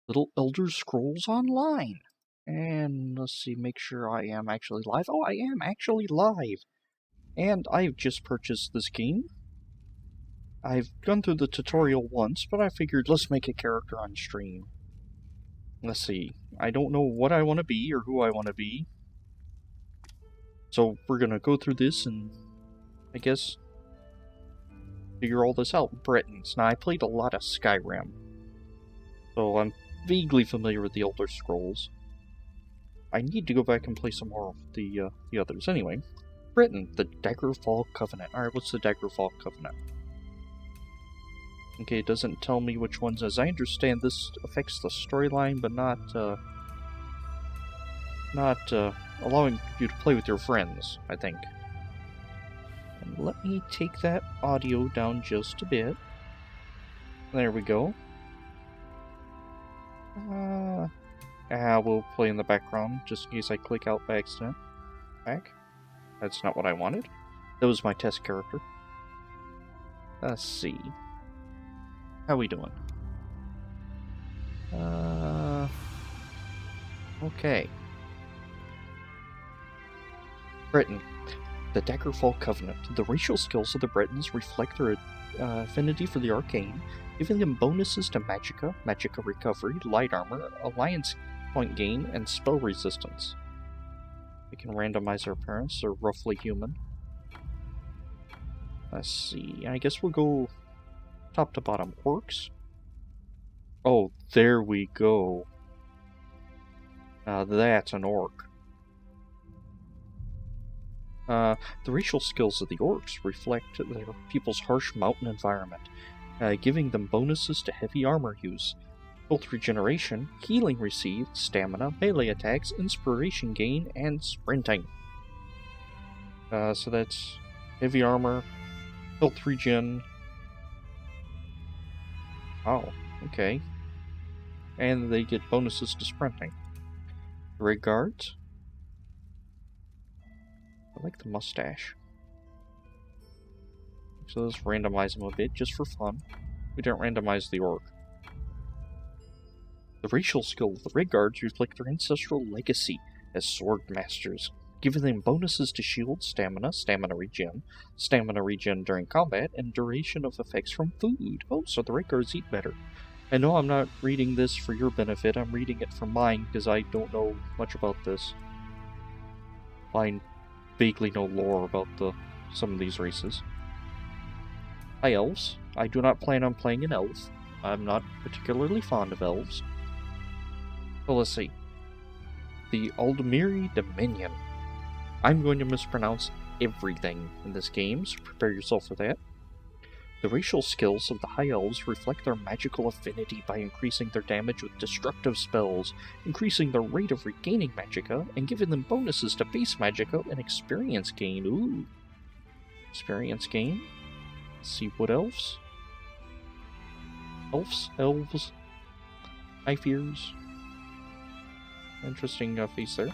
Little Elder Scrolls Online. And let's see, make sure I am actually live. Oh, I am actually live. And I've just purchased this game. I've gone through the tutorial once, but I figured let's make a character on stream. Let's see, I don't know what I want to be or who I want to be. So we're gonna go through this and, I guess, figure all this out. Britons. Now, I played a lot of Skyrim, so I'm vaguely familiar with the Elder Scrolls. I need to go back and play some more of the others. Anyway, Britain, the Daggerfall Covenant. Alright, what's the Daggerfall Covenant? Okay, it doesn't tell me which ones. As I understand, this affects the storyline, but not allowing you to play with your friends, I think. And let me take that audio down just a bit. There we go. We'll play in the background, just in case I click out by accident. Back. That's not what I wanted. That was my test character. Let's see. How we doing? Okay. Britain. The Daggerfall Covenant. The racial skills of the Britons reflect their affinity for the arcane, giving them bonuses to Magicka, Magicka Recovery, Light Armor, Alliance Point Gain, and Spell Resistance. We can randomize their appearance. They're roughly human. Let's see. I guess we'll go top to bottom. Orcs. Oh, there we go. That's an orc. The racial skills of the orcs reflect their people's harsh mountain environment, giving them bonuses to heavy armor use, health regeneration, healing received, stamina, melee attacks, inspiration gain, and sprinting. So that's heavy armor, health regen. Oh, okay. And they get bonuses to sprinting. Red guards. I like the mustache. So let's randomize them a bit, just for fun. We don't randomize the orc. The racial skill of the Red Guards reflect their ancestral legacy as sword masters, giving them bonuses to shield, stamina, stamina regen during combat, and duration of effects from food. Oh, so the Red Guards eat better. I know I'm not reading this for your benefit, I'm reading it for mine, because I don't know much about this. I vaguely know lore about some of these races. High Elves. I do not plan on playing an elf. I'm not particularly fond of elves. So let's see. The Aldmeri Dominion. I'm going to mispronounce everything in this game, so prepare yourself for that. The racial skills of the High Elves reflect their magical affinity by increasing their damage with destructive spells, increasing their rate of regaining Magicka, and giving them bonuses to base Magicka and experience gain. Ooh. Experience gain. Let's see, Wood Elves? Elves. Knife Ears. Interesting face there.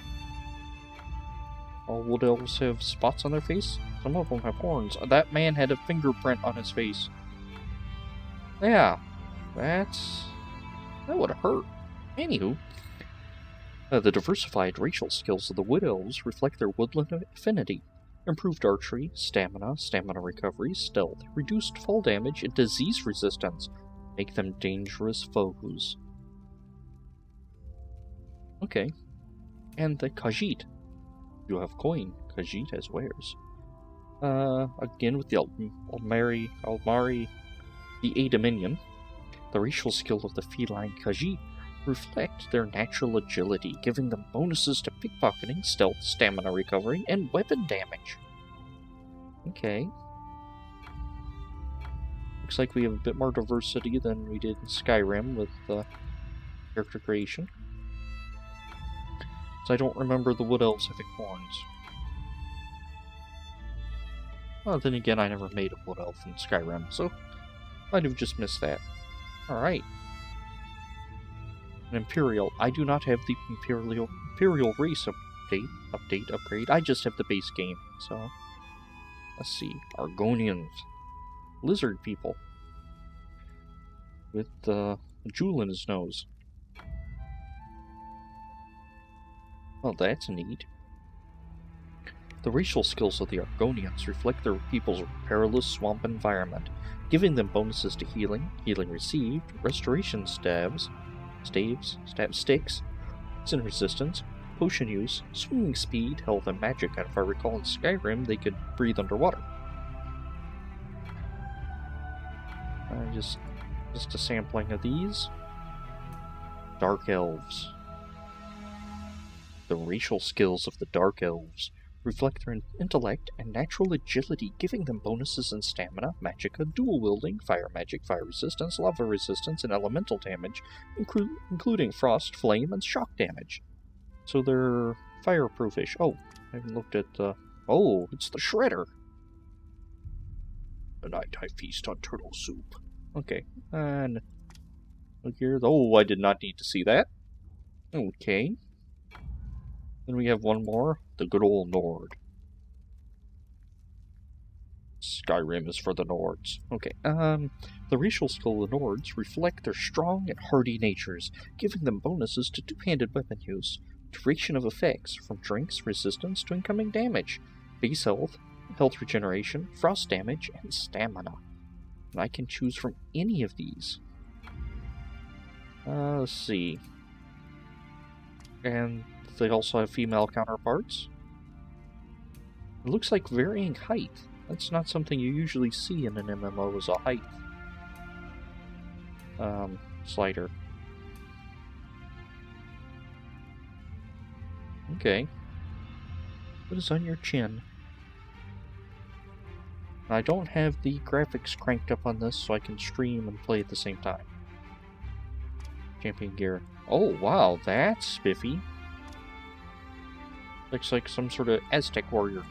All Wood Elves have spots on their face. Some of them have horns. That man had a fingerprint on his face. Yeah, that would hurt. Anywho, the diversified racial skills of the Wood Elves reflect their woodland affinity. Improved archery, stamina recovery, stealth, reduced fall damage, and disease resistance make them dangerous foes. Okay. And the Khajiit. You have coin. Khajiit has wares. Again with the Aldmeri, the A Dominion. The racial skill of the feline Khajiit reflect their natural agility, giving them bonuses to pickpocketing, stealth, stamina recovery, and weapon damage. Okay. Looks like we have a bit more diversity than we did in Skyrim with character creation. So I don't remember the Wood Elves having horns. Well, then again, I never made a Wood Elf in Skyrim, so might have just missed that. Alright. An Imperial. I do not have the Imperial race upgrade. I just have the base game, so... Let's see. Argonians. Lizard people. With a jewel in his nose. Well, that's neat. The racial skills of the Argonians reflect their people's perilous swamp environment, giving them bonuses to healing, healing received, restoration sticks, poison resistance, potion use, swimming speed, health, and magic. And if I recall, in Skyrim, they could breathe underwater. Just a sampling of these. Dark Elves. The racial skills of the Dark Elves reflect their intellect and natural agility, giving them bonuses in stamina, magicka, dual wielding, fire magic, fire resistance, lava resistance, and elemental damage, including frost, flame, and shock damage. So they're fireproofish. Oh, I haven't looked at the... Oh, it's the Shredder! Tonight I feast on turtle soup. Okay, and... Look here. Oh, I did not need to see that. Okay. Then we have one more. The good old Nord. Skyrim is for the Nords. Okay, the racial skill of the Nords reflect their strong and hardy natures, giving them bonuses to two-handed weapon use, duration of effects, from drinks, resistance to incoming damage, base health, health regeneration, frost damage, and stamina. And I can choose from any of these. Let's see. And they also have female counterparts. It looks like varying height. That's not something you usually see in an MMO as a height slider. Okay. What is on your chin? I don't have the graphics cranked up on this so I can stream and play at the same time. Champion gear. Oh, wow, that's spiffy. Looks like some sort of Aztec warrior.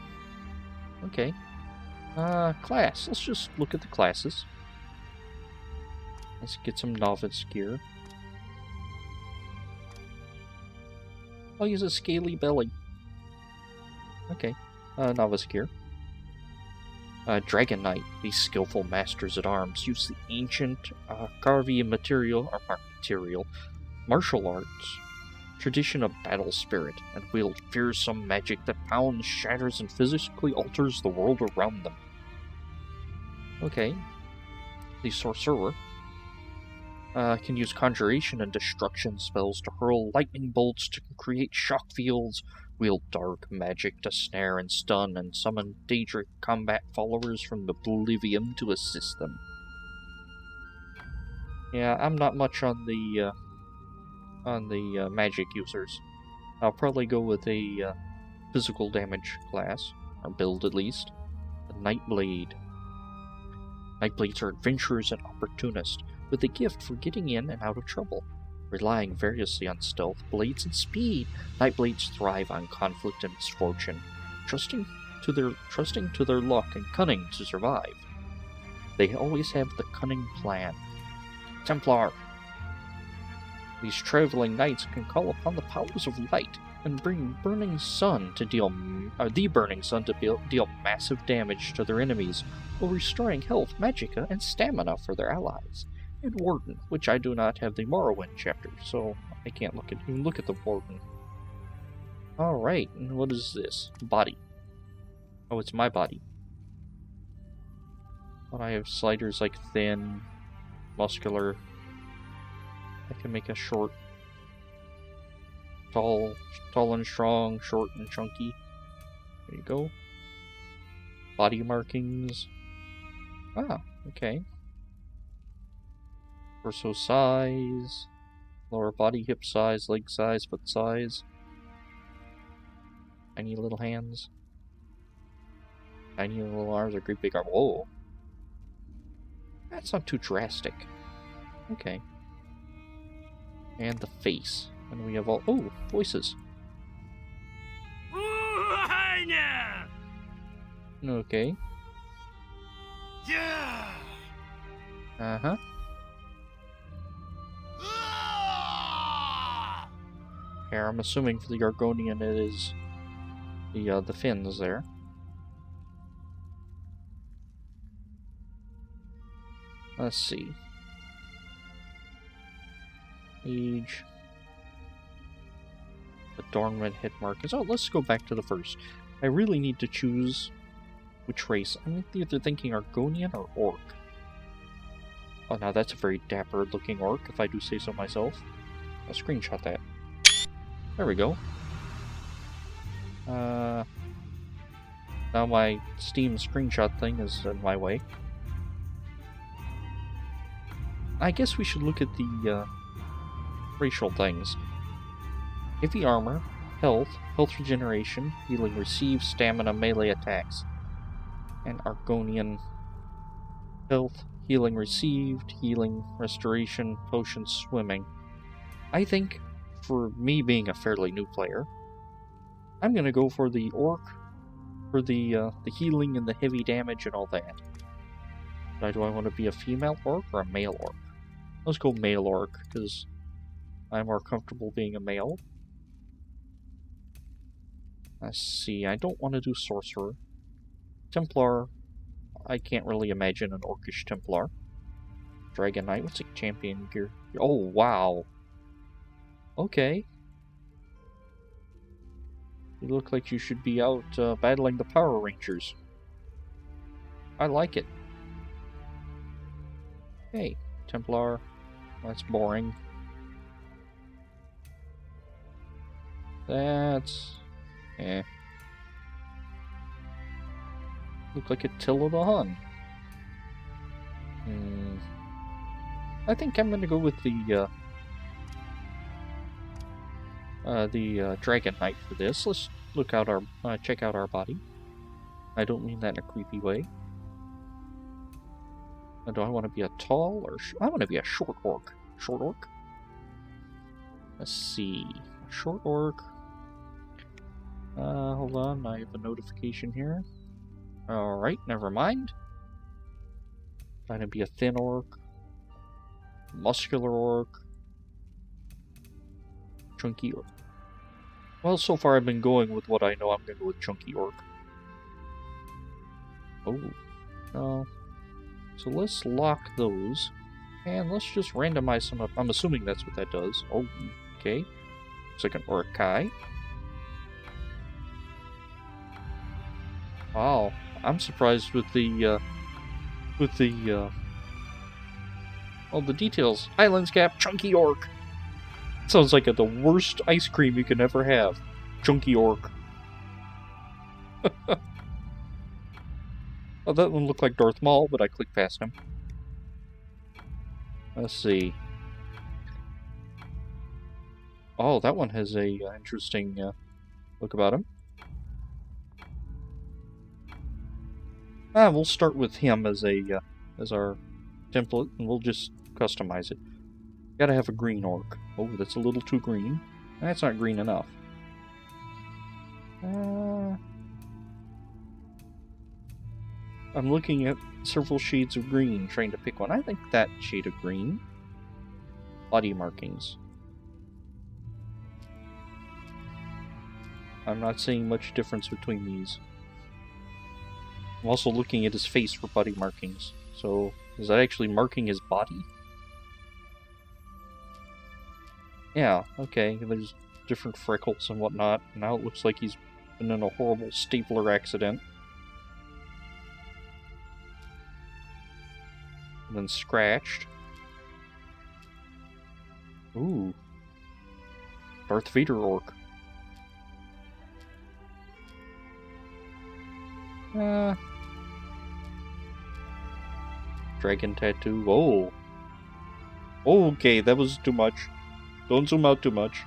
Okay. Class. Let's just look at the classes. Let's get some novice gear. I'll use a scaly belly. Okay. Novice gear. Dragon Knight. These skillful masters at arms use the ancient Carvian martial arts tradition of battle spirit and wield fearsome magic that pounds, shatters, and physically alters the world around them. Okay. The sorcerer can use conjuration and destruction spells to hurl lightning bolts to create shock fields, wield dark magic to snare and stun, and summon Daedric combat followers from Oblivion to assist them. Yeah, I'm not much on the magic users. I'll probably go with a physical damage class, or build at least. The Nightblade. Nightblades are adventurers and opportunists, with a gift for getting in and out of trouble. Relying variously on stealth, blades, and speed, Nightblades thrive on conflict and misfortune, trusting to their luck and cunning to survive. They always have the cunning plan. Templar. These traveling knights can call upon the powers of light and bring the burning sun to deal massive damage to their enemies, while restoring health, magicka, and stamina for their allies. And Warden, which I do not have the Morrowind chapter, so I can't even look at the Warden. Alright, and what is this? Body. Oh, it's my body. But I have sliders like thin, muscular. I can make a short, tall and strong, short and chunky. There you go. Body markings. Ah, okay. Torso size, lower body, hip size, leg size, foot size. Tiny little hands. Tiny little arms, or great big arm. Whoa. That's not too drastic. Okay. And the face. And we have all... Oh, voices. Okay. Yeah. Uh-huh. Here, I'm assuming for the Argonian it is the fins there. Let's see. Age. Adornment, hit markers. Oh, let's go back to the first. I really need to choose which race. I'm either thinking Argonian or Orc. Oh, now that's a very dapper looking Orc, if I do say so myself. I'll screenshot that. There we go. Now my Steam screenshot thing is in my way. I guess we should look at the racial things. Heavy armor, health, health regeneration, healing received, stamina, melee attacks. And Argonian health, healing received, healing, restoration, potion, swimming. I think, for me being a fairly new player, I'm gonna go for the Orc, for the healing and the heavy damage and all that. Now, do I want to be a female Orc or a male Orc? Let's go male Orc, because I'm more comfortable being a male. Let's see, I don't want to do Sorcerer. Templar, I can't really imagine an Orcish Templar. Dragon Knight, what's a champion gear? Oh, wow. Okay. You look like you should be out battling the Power Rangers. I like it. Hey, Templar. That's boring. That's... eh. Look like Attila the Hun. I think I'm gonna go with the Dragon Knight for this. Let's look out our check out our body. I don't mean that in a creepy way. Do I want to be a tall or I want to be a short Orc? Short Orc. Let's see, short Orc. Hold on, I have a notification here. All right, never mind. Trying to be a thin Orc, muscular Orc, chunky Orc. Well, so far I've been going with what I know. I'm going to go with chunky Orc. Oh, no. So let's lock those, and let's just randomize some up. I'm assuming that's what that does. Oh, okay. Looks like an Orcai. Wow, I'm surprised with the all the details. Highlands Cap, chunky Orc. Sounds like the worst ice cream you can ever have. Chunky Orc. Oh, that one looked like Darth Maul, but I clicked past him. Let's see. Oh, that one has a interesting look about him. We'll start with him as a as our template, and we'll just customize it. Gotta have a green Orc. Oh, that's a little too green. That's not green enough. I'm looking at several shades of green, trying to pick one. I think that shade of green. Body markings. I'm not seeing much difference between these. I'm also looking at his face for body markings. So, is that actually marking his body? Yeah, okay. There's different freckles and whatnot. Now it looks like he's been in a horrible stapler accident. And then scratched. Ooh. Darth Vader Orc. Dragon tattoo. Oh. Okay, that was too much. Don't zoom out too much.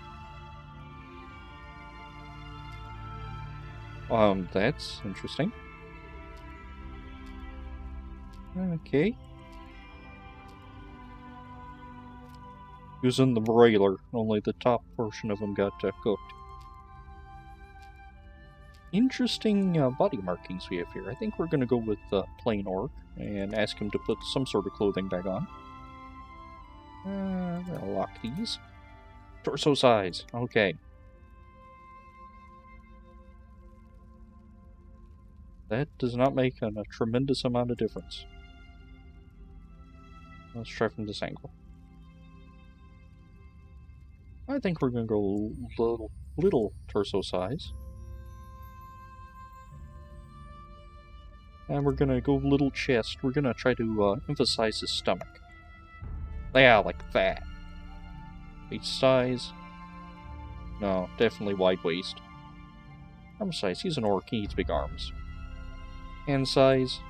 That's interesting. Okay. Using the broiler, only the top portion of him got cooked. Interesting body markings we have here. I think we're going to go with plain Orc and ask him to put some sort of clothing back on. I'll lock these. Torso size. Okay. That does not make a tremendous amount of difference. Let's try from this angle. I think we're going to go a little little torso size. And we're gonna go little chest. We're gonna try to emphasize his stomach. Yeah, like that. Waist size. No, definitely wide waist. Arm size. He's an orc. He needs big arms. Hand size.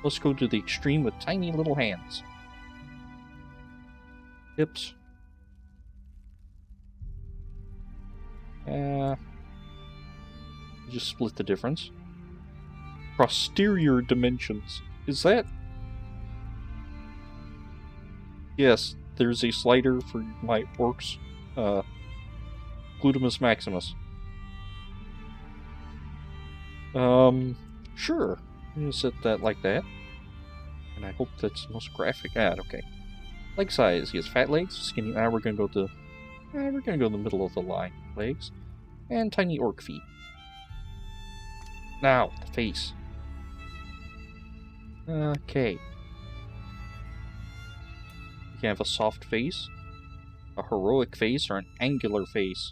Let's go to the extreme with tiny little hands. Hips. Just split the difference. Posterior dimensions. Is that? Yes, there's a slider for my orcs. Glutamus maximus. Sure. I'm gonna set that like that. And I hope that's the most graphic. Okay. Leg size. He has fat legs, skinny. We're gonna go to. We're gonna go in the middle of the line. Legs. And tiny orc feet. Now, the face. Okay. You can have a soft face, a heroic face, or an angular face.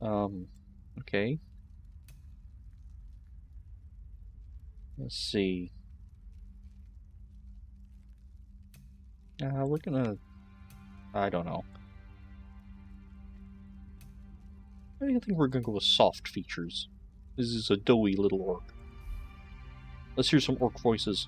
Okay. Let's see. We're gonna... I don't know. I think we're gonna go with soft features. This is a doughy little orc. Let's hear some orc voices.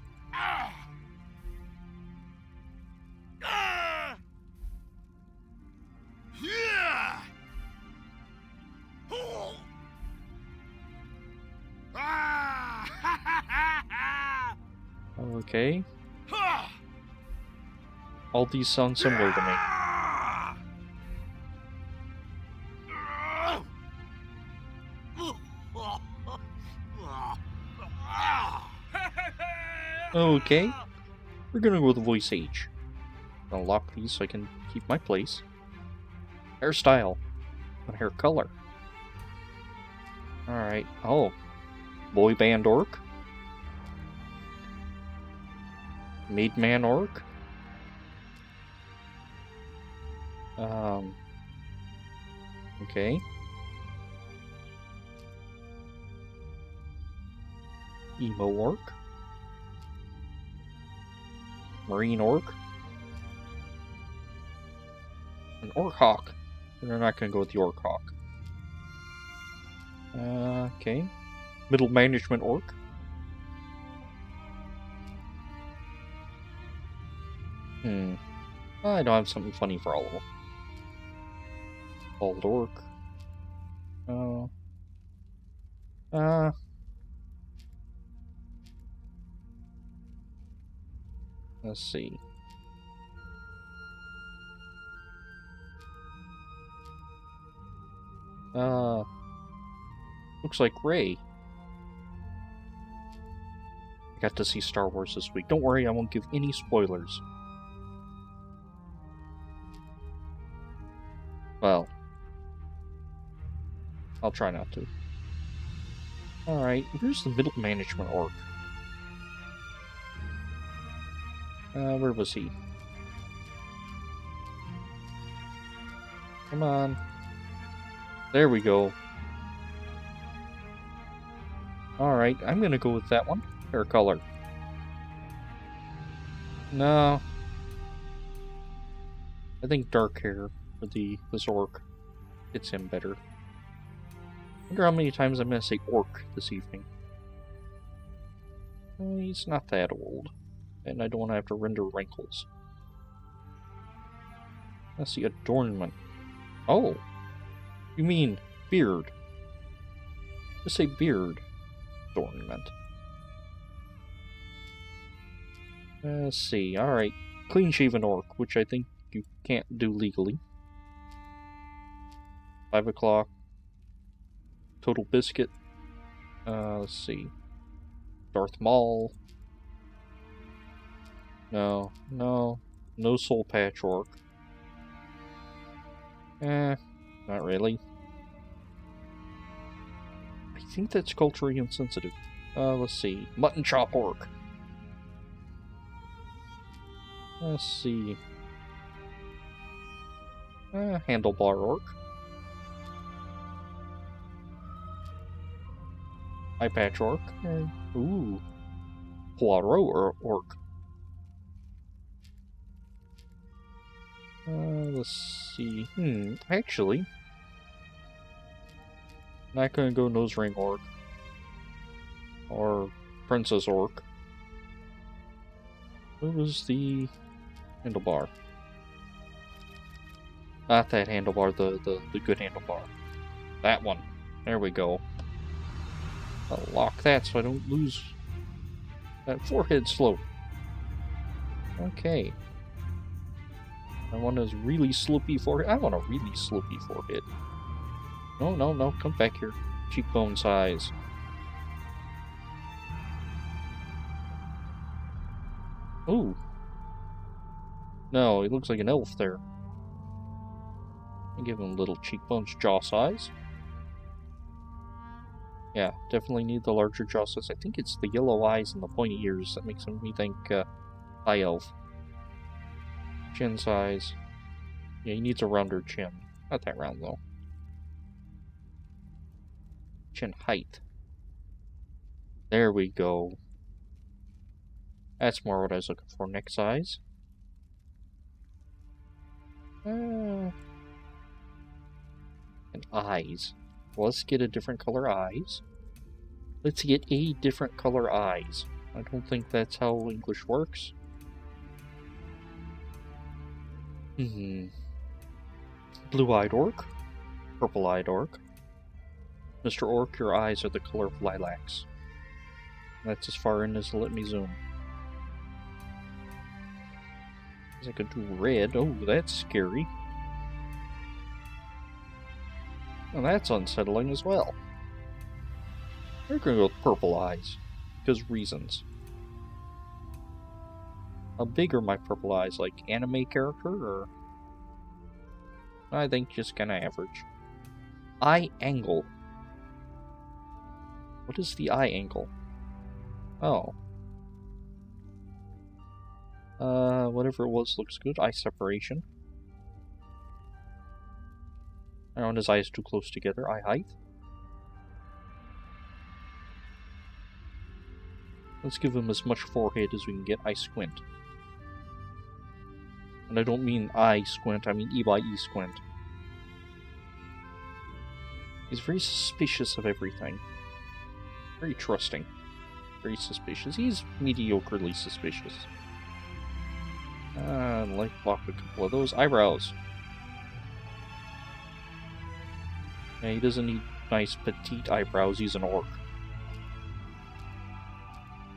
Okay. All these sound similar to me. Okay. We're gonna go with voice age. I'll lock these so I can keep my place. Hairstyle. And hair color. Alright. Oh. Boy band orc. Maid man orc. Okay. Emo orc. Marine orc. An orc hawk. We're not gonna go with the orc hawk. Okay. Middle management orc. I don't have something funny for all of them. Bald orc. Let's see. Looks like Rey. I got to see Star Wars this week. Don't worry, I won't give any spoilers. Well, I'll try not to. Alright, here's the middle management orc. Where was he? Come on. There we go. Alright, I'm gonna go with that one. Hair color. No. I think dark hair for this orc fits him better. I wonder how many times I'm gonna say orc this evening. He's not that old. And I don't want to have to render wrinkles. Let's see, adornment. Oh! You mean beard. Just say beard adornment. Let's see, alright. Clean shaven orc, which I think you can't do legally. 5 o'clock. Total biscuit. Let's see. Darth Maul. No. No soul patch orc. Not really. I think that's culturally insensitive. Let's see. Mutton chop orc. Let's see. Handlebar orc. Eye patch orc. Ooh. Poirot orc. Let's see. Actually, not gonna go nose ring orc. Or princess orc. What was the handlebar? Not that handlebar, the good handlebar. That one. There we go. I'll lock that so I don't lose that forehead slope. Okay. I want a really slopey forehead. I want a really slopey forehead. No, no, no. Come back here. Cheekbone size. Ooh. No, he looks like an elf there. I'll give him little cheekbones, jaw size. Yeah, definitely need the larger jaw size. I think it's the yellow eyes and the pointy ears that makes me think high elf. Chin size. Yeah, he needs a rounder chin. Not that round, though. Chin height. There we go. That's more what I was looking for. Neck size. And eyes. Well, let's get a different color eyes. Let's get a different color eyes. I don't think that's how English works. Blue-eyed orc. Purple-eyed orc. Mr. Orc, your eyes are the color of lilacs. That's as far in as let me zoom. I could do red. Oh, that's scary. And that's unsettling as well. We're gonna go with purple eyes. Because reasons. How big are my purple eyes? Like anime character, or... I think just kinda average. Eye angle. What is the eye angle? Oh. Whatever it was looks good. Eye separation. I don't want his eyes too close together. Eye height. Let's give him as much forehead as we can get. Eye squint. And I don't mean eye squint, I mean E-by-E squint. He's very suspicious of everything. Very trusting. Very suspicious. He's mediocrely suspicious. Like lock a couple of those. Eyebrows. Yeah, he doesn't need nice petite eyebrows. He's an orc.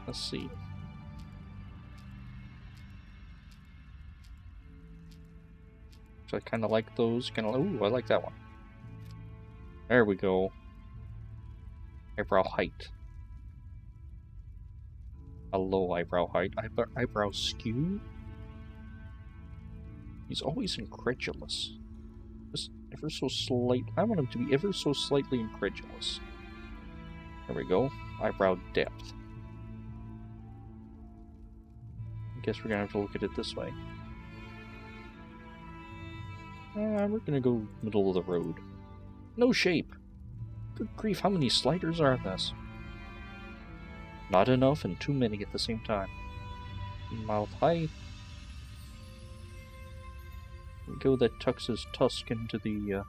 Let's see. So I kind of like those. Ooh, I like that one. There we go. Eyebrow height. A low eyebrow height. Eyebrow skew. He's always incredulous. Just ever so slight. I want him to be ever so slightly incredulous. There we go. Eyebrow depth. I guess we're gonna have to look at it this way. We're gonna go middle of the road. No shape. Good grief, how many sliders are in this? Not enough and too many at the same time. Mouth height. We go that tucks his tusk into the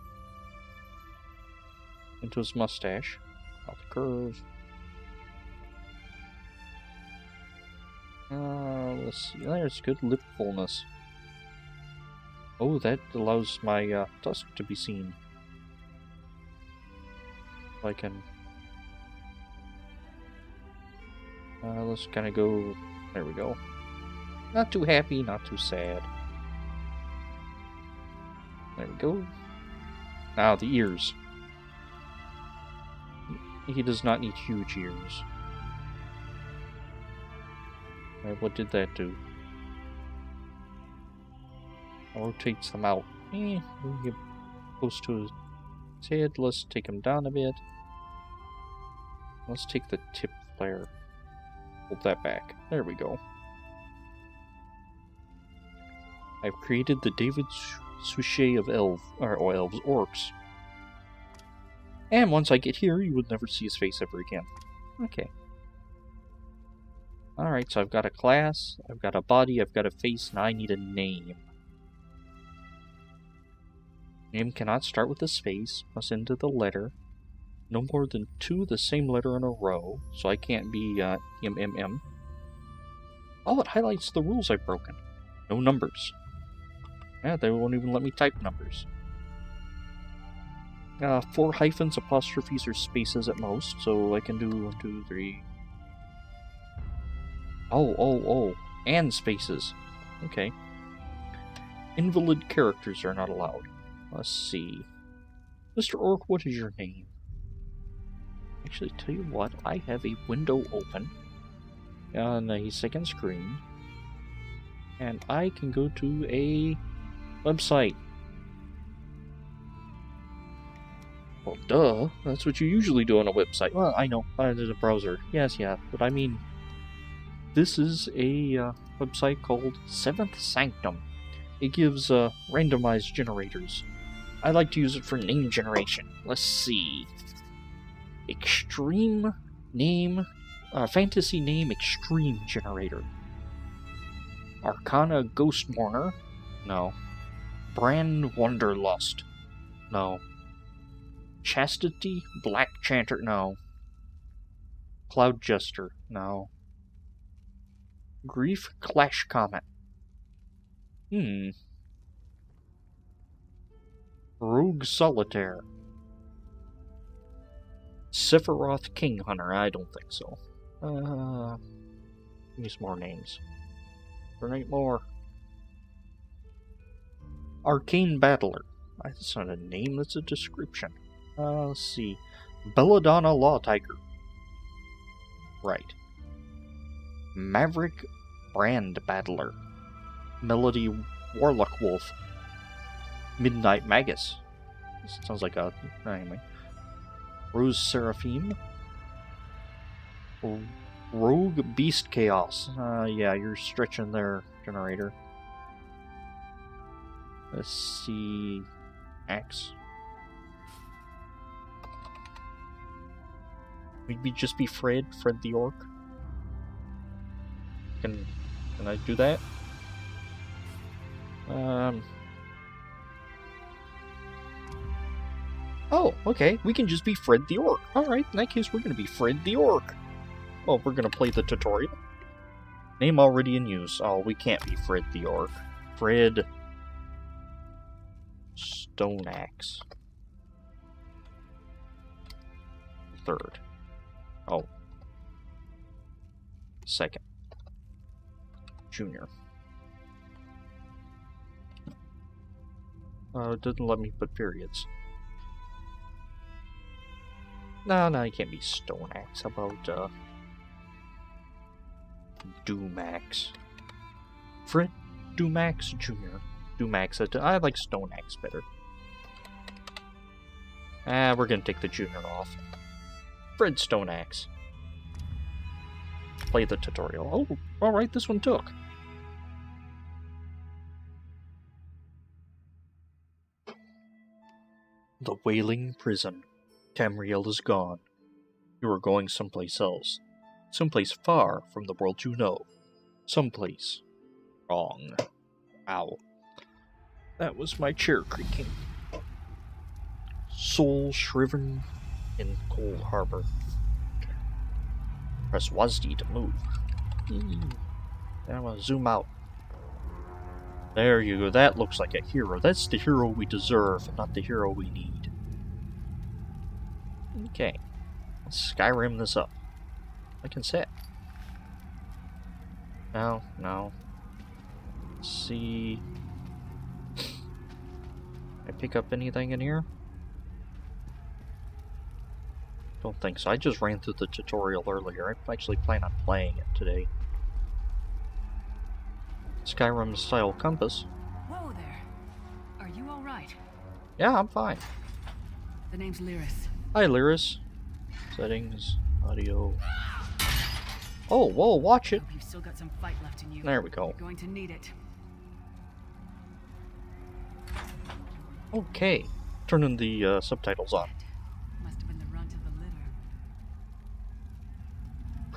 into his mustache. Mouth curve. Let's see. There's good lip fullness. Oh, that allows my tusk to be seen. I can. Let's kind of go. There we go. Not too happy, not too sad. There we go. Now the ears. He does not need huge ears. What did that do? Rotates them out. We'll get close to his head. Let's take him down a bit. Let's take the tip flare. Hold that back. There we go. I've created the David Suchet of elves, orcs. And once I get here, you would never see his face ever again. Okay. Alright, so I've got a class, I've got a body, I've got a face, now I need a name. Name cannot start with a space, must end with a letter. No more than 2 of the same letter in a row, so I can't be MMM. Oh, it highlights the rules I've broken. No numbers. Yeah, they won't even let me type numbers. 4 hyphens, apostrophes, or spaces at most, so I can do 1, 2, 3. Oh, and spaces. Okay. Invalid characters are not allowed. Let's see. Mr. Orc, what is your name? Actually, tell you what, I have a window open on a second screen, and I can go to a website. Well, duh. That's what you usually do on a website. Well, I know. There's a browser. Yes, yeah. But I mean, this is a website called Seventh Sanctum. It gives randomized generators. I like to use it for name generation. Let's see. Extreme name... fantasy name extreme generator. Arcana Ghost Mourner? No. Brand Wanderlust? No. Chastity Black Chanter? No. Cloud Jester? No. Grief Clash Comet? Rogue Solitaire? Sephiroth King Hunter? I don't think so. Give me some more names. There ain't more. Arcane Battler. That's not a name, that's a description. Let's see. Belladonna Law Tiger. Right. Maverick Brand Battler. Melody Warlock Wolf. Midnight Magus. Sounds like a... anyway. Rose Seraphim. Rogue Beast Chaos. Yeah, you're stretching their generator. Let's see... Axe. Maybe just be Fred the Orc? Can I do that? Oh, okay, we can just be Fred the Orc. Alright, in that case we're gonna be Fred the Orc. Well, we're gonna play the tutorial. Name already in use. Oh, we can't be Fred the Orc. Fred... Stone Axe. 3rd. Oh. 2nd. Junior. It doesn't let me put periods. No, you can't be Stone Axe. How about, Doomax? Fred Doomax Jr. Doomax. I like Stone Axe better. We're gonna take the Junior off. Fred Stone Axe. Play the tutorial. Oh, alright, this one took. The Wailing Prison. Tamriel is gone. You are going someplace else. Someplace far from the world you know. Someplace wrong. Ow. That was my chair creaking. Soul shriven in Cold Harbor. Press WASD to move. I want to zoom out. There you go. That looks like a hero. That's the hero we deserve, not the hero we need. Okay. Let's Skyrim this up. I can set. No. Let's see. I pick up anything in here? Don't think so. I just ran through the tutorial earlier. I actually plan on playing it today. Skyrim style compass. Whoa there. Are you alright? Yeah, I'm fine. The name's Lyris. Hi, Lyris. Settings, audio. Oh, whoa, watch it. Hope you've still got some fight left in you. There we go. You're going to need it. Okay. Turning the subtitles on. Must have been the runt of the litter.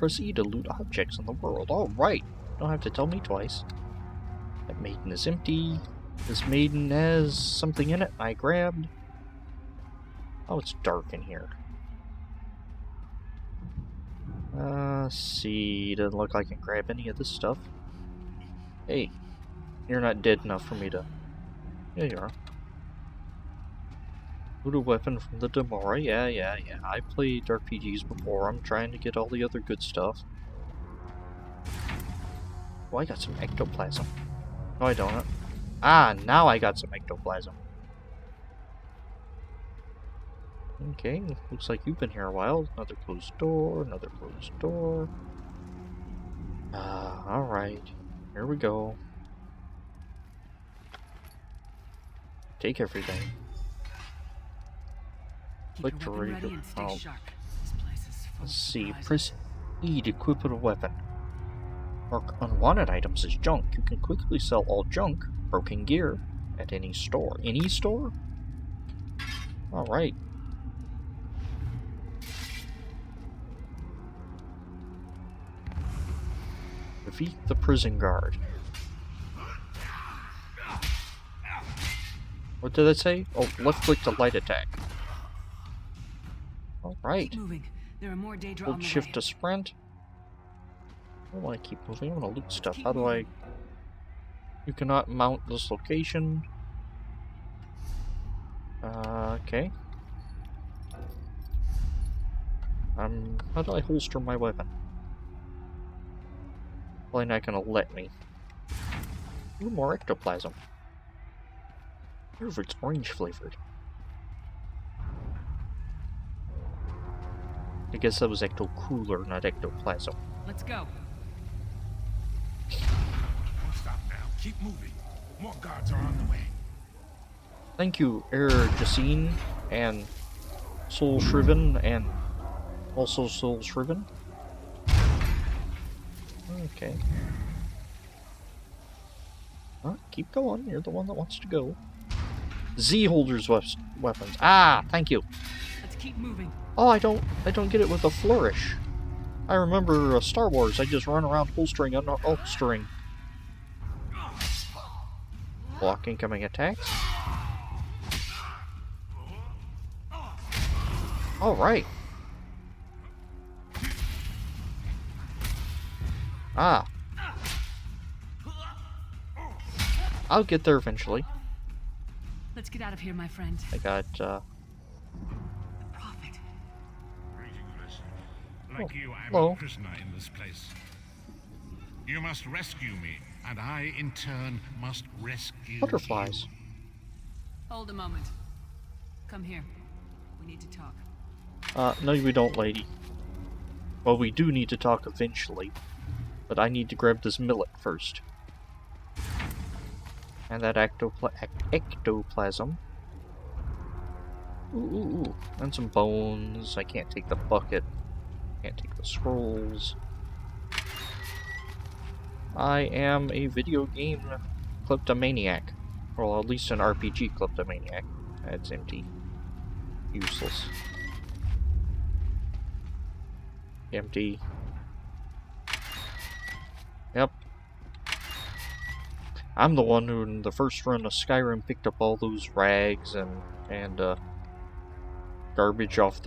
proceed to loot objects in the world. Alright. Don't have to tell me twice. That maiden is empty. This maiden has something in it I grabbed. Oh, it's dark in here. Let's see. Doesn't look like I can grab any of this stuff. Hey, you're not dead enough for me to... There you are. Loot a weapon from the Demora. Yeah. I played RPGs before. I'm trying to get all the other good stuff. Oh, I got some ectoplasm. No, I don't. Ah, now I got some ectoplasm. Okay, looks like you've been here a while. Another closed door, another closed door. Alright. Here we go. Take everything. Click to ready. Oh. Let's see. Press E to equip a weapon. Mark unwanted items as junk. You can quickly sell all junk, broken gear, at any store. Any store? Alright. Defeat the prison guard. What did it say? Oh, left click to light attack. Alright. Keep moving. There are more Daedra on Hold the shift way. to sprint. I don't want to keep moving. I want to loot stuff. Keep How do moving. You cannot mount this location. Okay. How do I holster my weapon? Probably not gonna let me. Ooh, more ectoplasm. I wonder if it's orange flavored. I guess that was ecto cooler, not ectoplasm. Let's go. Don't stop now. Keep moving. More guards are on the way. Thank you, Jacine and Soul Shriven, and also Soul Shriven. Okay. Huh, keep going. You're the one that wants to go. Z holders weapons. Ah, thank you. Let's keep moving. Oh, I don't get it with a flourish. I remember Star Wars. I just run around holstering and unholstering. Block incoming attacks. All right. Ah. I'll get there eventually. Let's get out of here, my friend. I got, The prophet. Greetings. Like you, I'm hello. a prisoner in this place. You must rescue me, and I, in turn, must rescue Butterflies. you. Hold a moment. Come here. We need to talk. No, we don't, lady. Well, we do need to talk eventually. But I need to grab this millet first. And that ectoplasm. Ooh. And some bones. I can't take the bucket. Can't take the scrolls. I am a video game kleptomaniac. Or at least an RPG kleptomaniac. That's empty. Useless. Empty. Yep. I'm the one who in the first run of Skyrim picked up all those rags and garbage off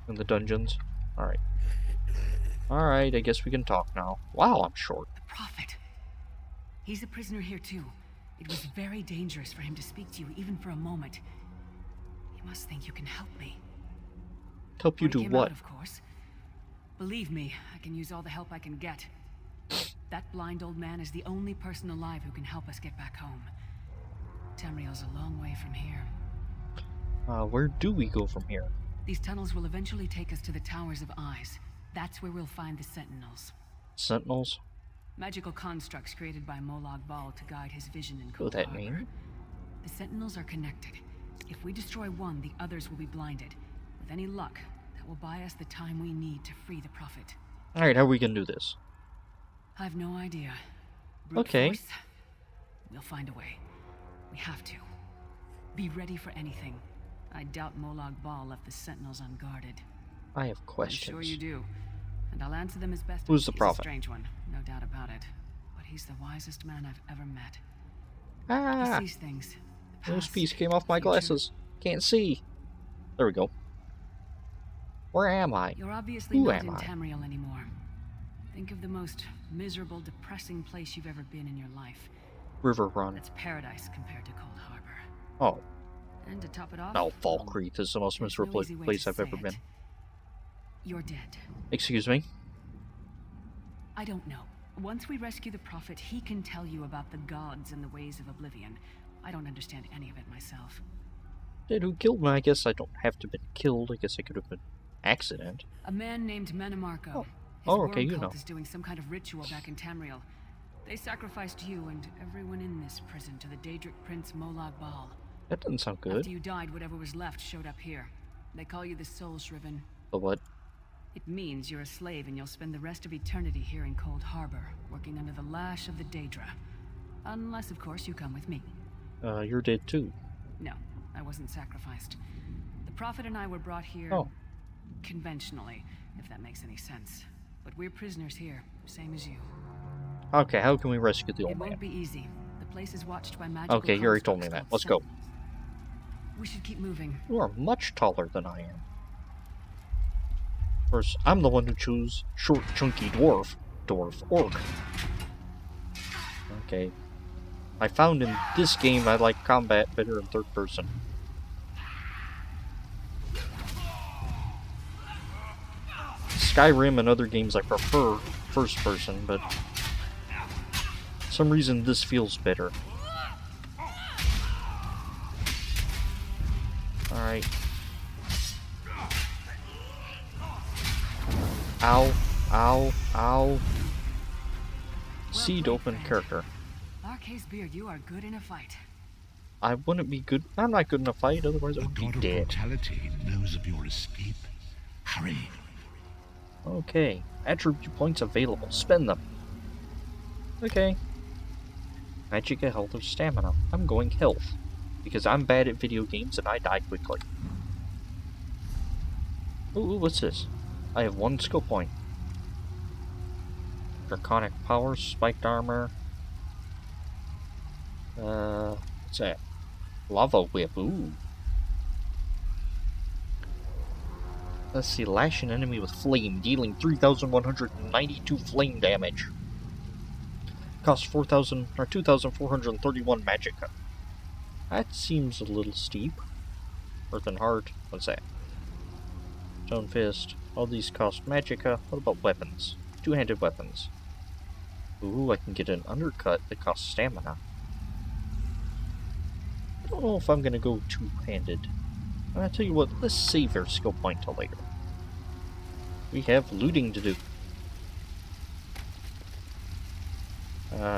in the dungeons. Alright. Alright, I guess we can talk now. Wow, I'm short. The prophet. He's a prisoner here too. It was very dangerous for him to speak to you even for a moment. You must think you can help me. Help you do Break him what? out, of course. Believe me, I can use all the help I can get. That blind old man is the only person alive who can help us get back home. Tamriel's a long way from here. Where do we go from here? These tunnels will eventually take us to the Towers of Eyes. That's where we'll find the Sentinels. Sentinels? Magical constructs created by Molag Bal to guide his vision and What does that mean? The Sentinels are connected. If we destroy one, the others will be blinded. With any luck, that will buy us the time we need to free the Prophet. Alright, how are we gonna do this? I've no idea. Brute Okay. force? We'll find a way. We have to. Be ready for anything. I doubt Molag Bal left the Sentinels unguarded. I have I'm questions. sure you do. and I'll answer them as best. Who's the He's prophet? a strange one, no doubt about it. But he's the wisest man I've ever met. Ah! He sees things. The This past, piece came off the my future. glasses. Can't see. There we go. Where am I? You're obviously Who not am in I? Tamriel anymore. Think of the most miserable, depressing place you've ever been in your life. River Run. That's paradise compared to Cold Harbor. Oh. And to top it off, No, Fall Creek is the most there's miserable no easy way place to I've say ever it. been. You're dead. Excuse me? I don't know. Once we rescue the Prophet, he can tell you about the gods and the ways of oblivion. I don't understand any of it myself. Dude, who killed me? I guess I don't have to have been killed. I guess I could have been accident. A man named Menemarco. Oh. His Oh, okay, worm you cult know. is doing some kind of ritual back in Tamriel. They sacrificed you and everyone in this prison to the Daedric Prince Molag Bal. That doesn't sound good. After you died, whatever was left showed up here. They call you the Soul Shriven. But what? It means you're a slave and you'll spend the rest of eternity here in Cold Harbor, working under the lash of the Daedra. Unless, of course, you come with me. You're dead too. No, I wasn't sacrificed. The Prophet and I were brought here Oh. conventionally, if that makes any sense. But we're prisoners here, same as you. Okay, how can we rescue the It old man? won't be easy. The place is watched by magical Okay, you already told me constructs that. Let's called go. Soul. We should keep moving. You are much taller than I am. Of course, I'm the one who chose short, chunky dwarf. Orc. Okay. I found in this game I like combat better in third person. Skyrim and other games I prefer first person, but for some reason this feels better. Alright. Ow, ow, ow. Seed open character. Arcade's beard, you are good in a fight. I wouldn't be good. I'm not good in a fight, otherwise I The would god be of dead. brutality knows of your escape. Hurry. Okay. Attribute points available. Spend them. Okay. Magicka, health, or stamina. I'm going health. Because I'm bad at video games and I die quickly. Ooh, what's this? I have 1 skill point. Draconic power, spiked armor. What's that? Lava whip, ooh. Let's see, lash an enemy with flame, dealing 3,192 flame damage. Costs 2,431 magicka. That seems a little steep. Earth and Heart, what's that? Stone Fist, all these cost magicka. What about weapons? Two-handed weapons. Ooh, I can get an undercut that costs stamina. I don't know if I'm gonna go two-handed. I'll tell you what, let's save our skill point till later. We have looting to do.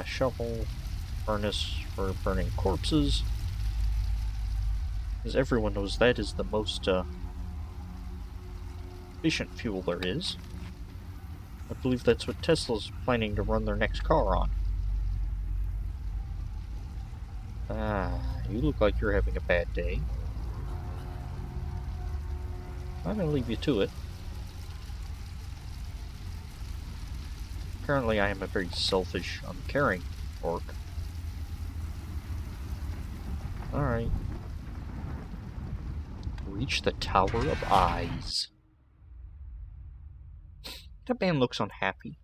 Shovel, furnace for burning corpses. As everyone knows, that is the most efficient fuel there is. I believe that's what Tesla's planning to run their next car on. You look like you're having a bad day. I'm gonna leave you to it. Apparently I am a very selfish, uncaring orc. Alright. Reach the Tower of Eyes. That man looks unhappy.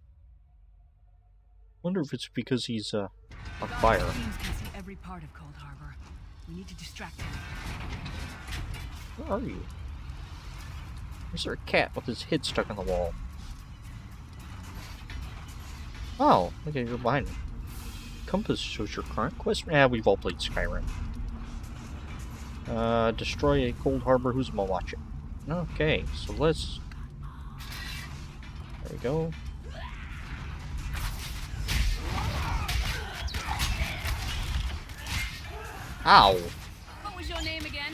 Wonder if it's because he's on fire. Teams can see every part of Cold Harbor. We need to distract him. Where are you? Is there a cat with his head stuck in the wall? Oh, okay, you're behind me. Compass shows your current quest. We've all played Skyrim. Destroy a Cold Harbor. Who's gonna watch it? Okay, so let's. There we go. Ow! What was your name again?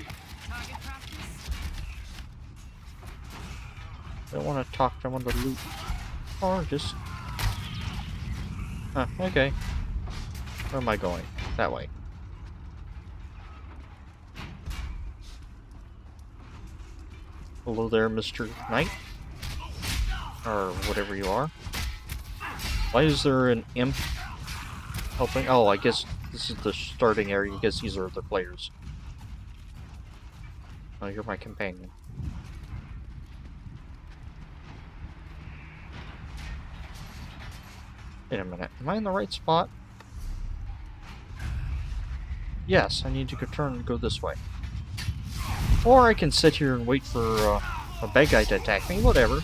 Target practice? I don't want to talk to him on the loot. Or just. Huh, okay. Where am I going? That way. Hello there, Mr. Knight. Or whatever you are. Why is there an imp helping? Oh, I guess this is the starting area. I guess these are the players. Oh, you're my companion. Wait a minute. Am I in the right spot? Yes, I need to turn and go this way. Or I can sit here and wait for a bad guy to attack me. Whatever.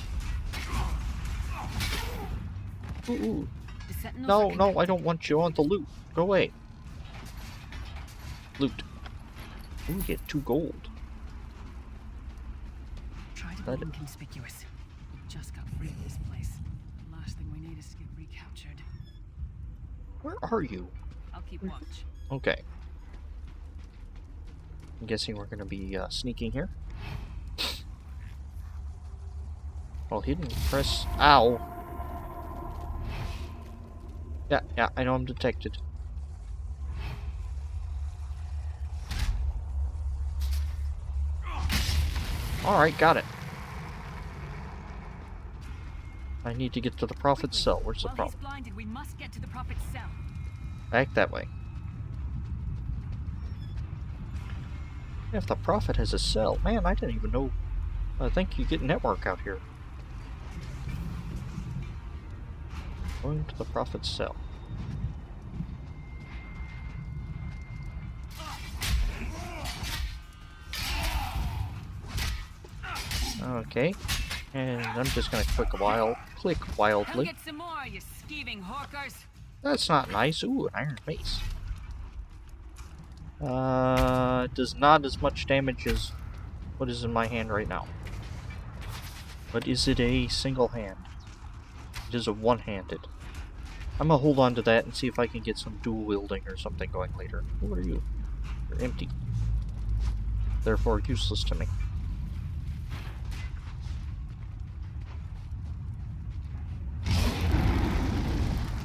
Ooh. No, no, I don't want you. I want the loot. Go away. Loot. Ooh, get 2 gold. Try to be inconspicuous. We just got free of this place. The last thing we need is to get recaptured. Where are you? I'll keep watch. Okay. I'm guessing we're going to be sneaking here. Well, hidden. Press. Ow. Yeah, I know I'm detected. Alright, got it. I need to get to the Prophet's cell. Where's the Prophet? He's blinded, we must get to the Prophet's cell. Back that way. If the Prophet has a cell. Man, I didn't even know. I think you get network out here. Going to the Prophet's cell. Okay. And I'm just gonna click wildly. Get some more, you skeeving hawkers. That's not nice. Ooh, an iron mace. It does not as much damage as what is in my hand right now. But is it a single hand? It is a one-handed. I'm gonna hold on to that and see if I can get some dual wielding or something going later. What are you? You're empty. Therefore useless to me.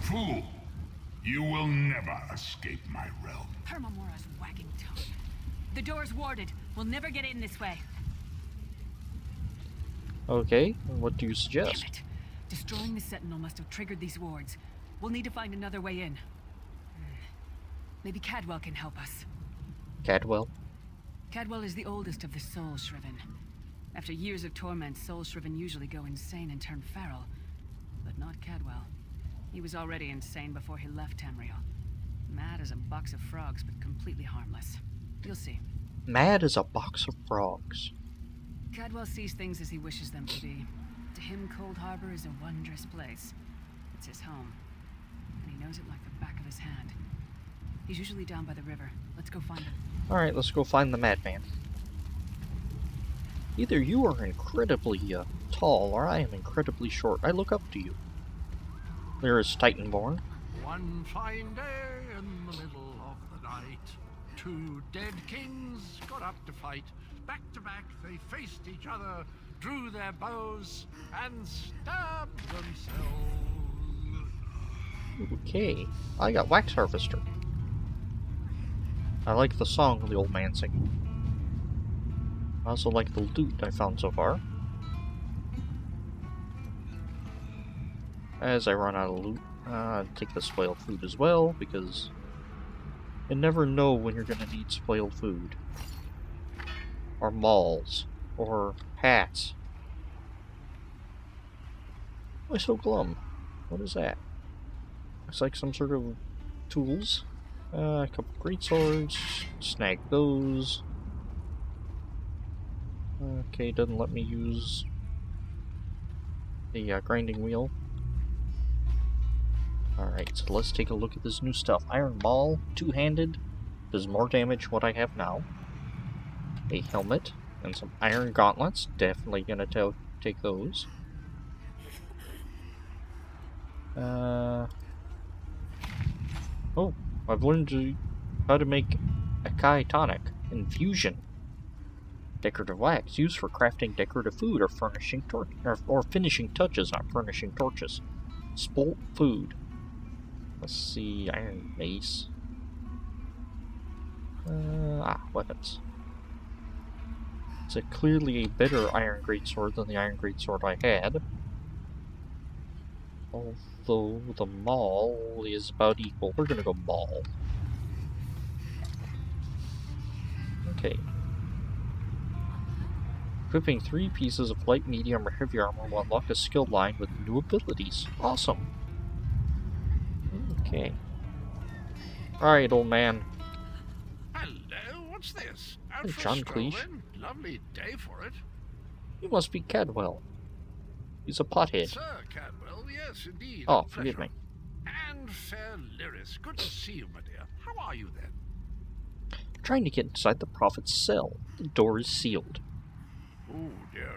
Fool! You will never escape my realm. Hermamora's wagging tongue. The door's warded. We'll never get in this way. Okay, what do you suggest? Damn it. Destroying the Sentinel must have triggered these wards. We'll need to find another way in. Maybe Cadwell can help us. Cadwell? Cadwell is the oldest of the Soul Shriven. After years of torment, Soul Shriven usually go insane and turn feral. But not Cadwell. He was already insane before he left Tamriel. Mad as a box of frogs, but completely harmless. You'll see. Mad as a box of frogs. Cadwell sees things as he wishes them to be. To him, Cold Harbor is a wondrous place. It's his home. And he knows it like the back of his hand. He's usually down by the river. Let's go find him. Alright, let's go find the madman. Either you are incredibly tall, or I am incredibly short. I look up to you. There is Titanborn. One fine day in the middle of the night, 2 dead kings got up to fight. Back to back, they faced each other, drew their bows, and stabbed themselves. Okay, I got Wax Harvester. I like the song the old man singing. I also like the loot I found so far. As I run out of loot, take the spoiled food as well, because you never know when you're gonna need spoiled food. Or malls. Or hats. Why so glum? What is that? Looks like some sort of tools. A couple great swords. Snag those. Okay, doesn't let me use the grinding wheel. Alright, so let's take a look at this new stuff. Iron Maul, 2-handed, does more damage than what I have now. A helmet, and some iron gauntlets, definitely gonna take those. Oh, I've learned how to make Akai tonic, infusion. Decorative wax, used for crafting decorative food or furnishing or finishing touches, not furnishing torches. Spolt food. Let's see, iron mace. Weapons. It's clearly a better iron greatsword than the iron greatsword I had. Although the mall is about equal. We're gonna go mall. Okay. Equipping 3 pieces of light, medium, or heavy armor will unlock a skill line with new abilities. Awesome. Okay. Alright, old man. Hello, what's this? Out Hey, for John a stroll, Cleese. then? Lovely day for it. You must be Cadwell. He's a pothead. Sir Cadwell, yes, indeed. Oh, a forgive pleasure. me. And fair Lyris, good to see you, my dear. How are you, then? Trying to get inside the prophet's cell. The door is sealed. Oh dear.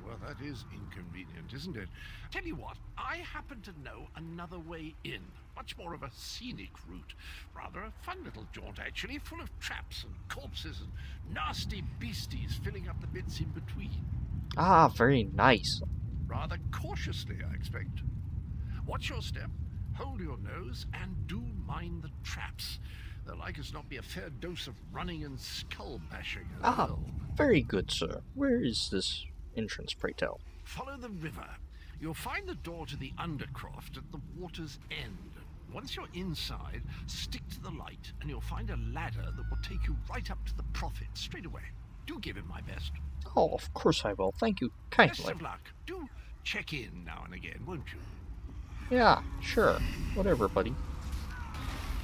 Well, that is inconvenient, isn't it? Tell you what, I happen to know another way in. Much more of a scenic route. Rather a fun little jaunt, actually, full of traps and corpses and nasty beasties filling up the bits in between. Ah, very nice. Rather cautiously, I expect. Watch your step, hold your nose, and do mind the traps. There'll like as not be a fair dose of running and skull bashing as well. Very good, sir. Where is this entrance, pray tell? Follow the river. You'll find the door to the undercroft at the water's end. Once you're inside, stick to the light, and you'll find a ladder that will take you right up to the prophet straight away. Do give him my best. Oh, of course I will. Thank you Best kindly. of luck. Do check in now and again, won't you? Yeah, sure. Whatever, buddy.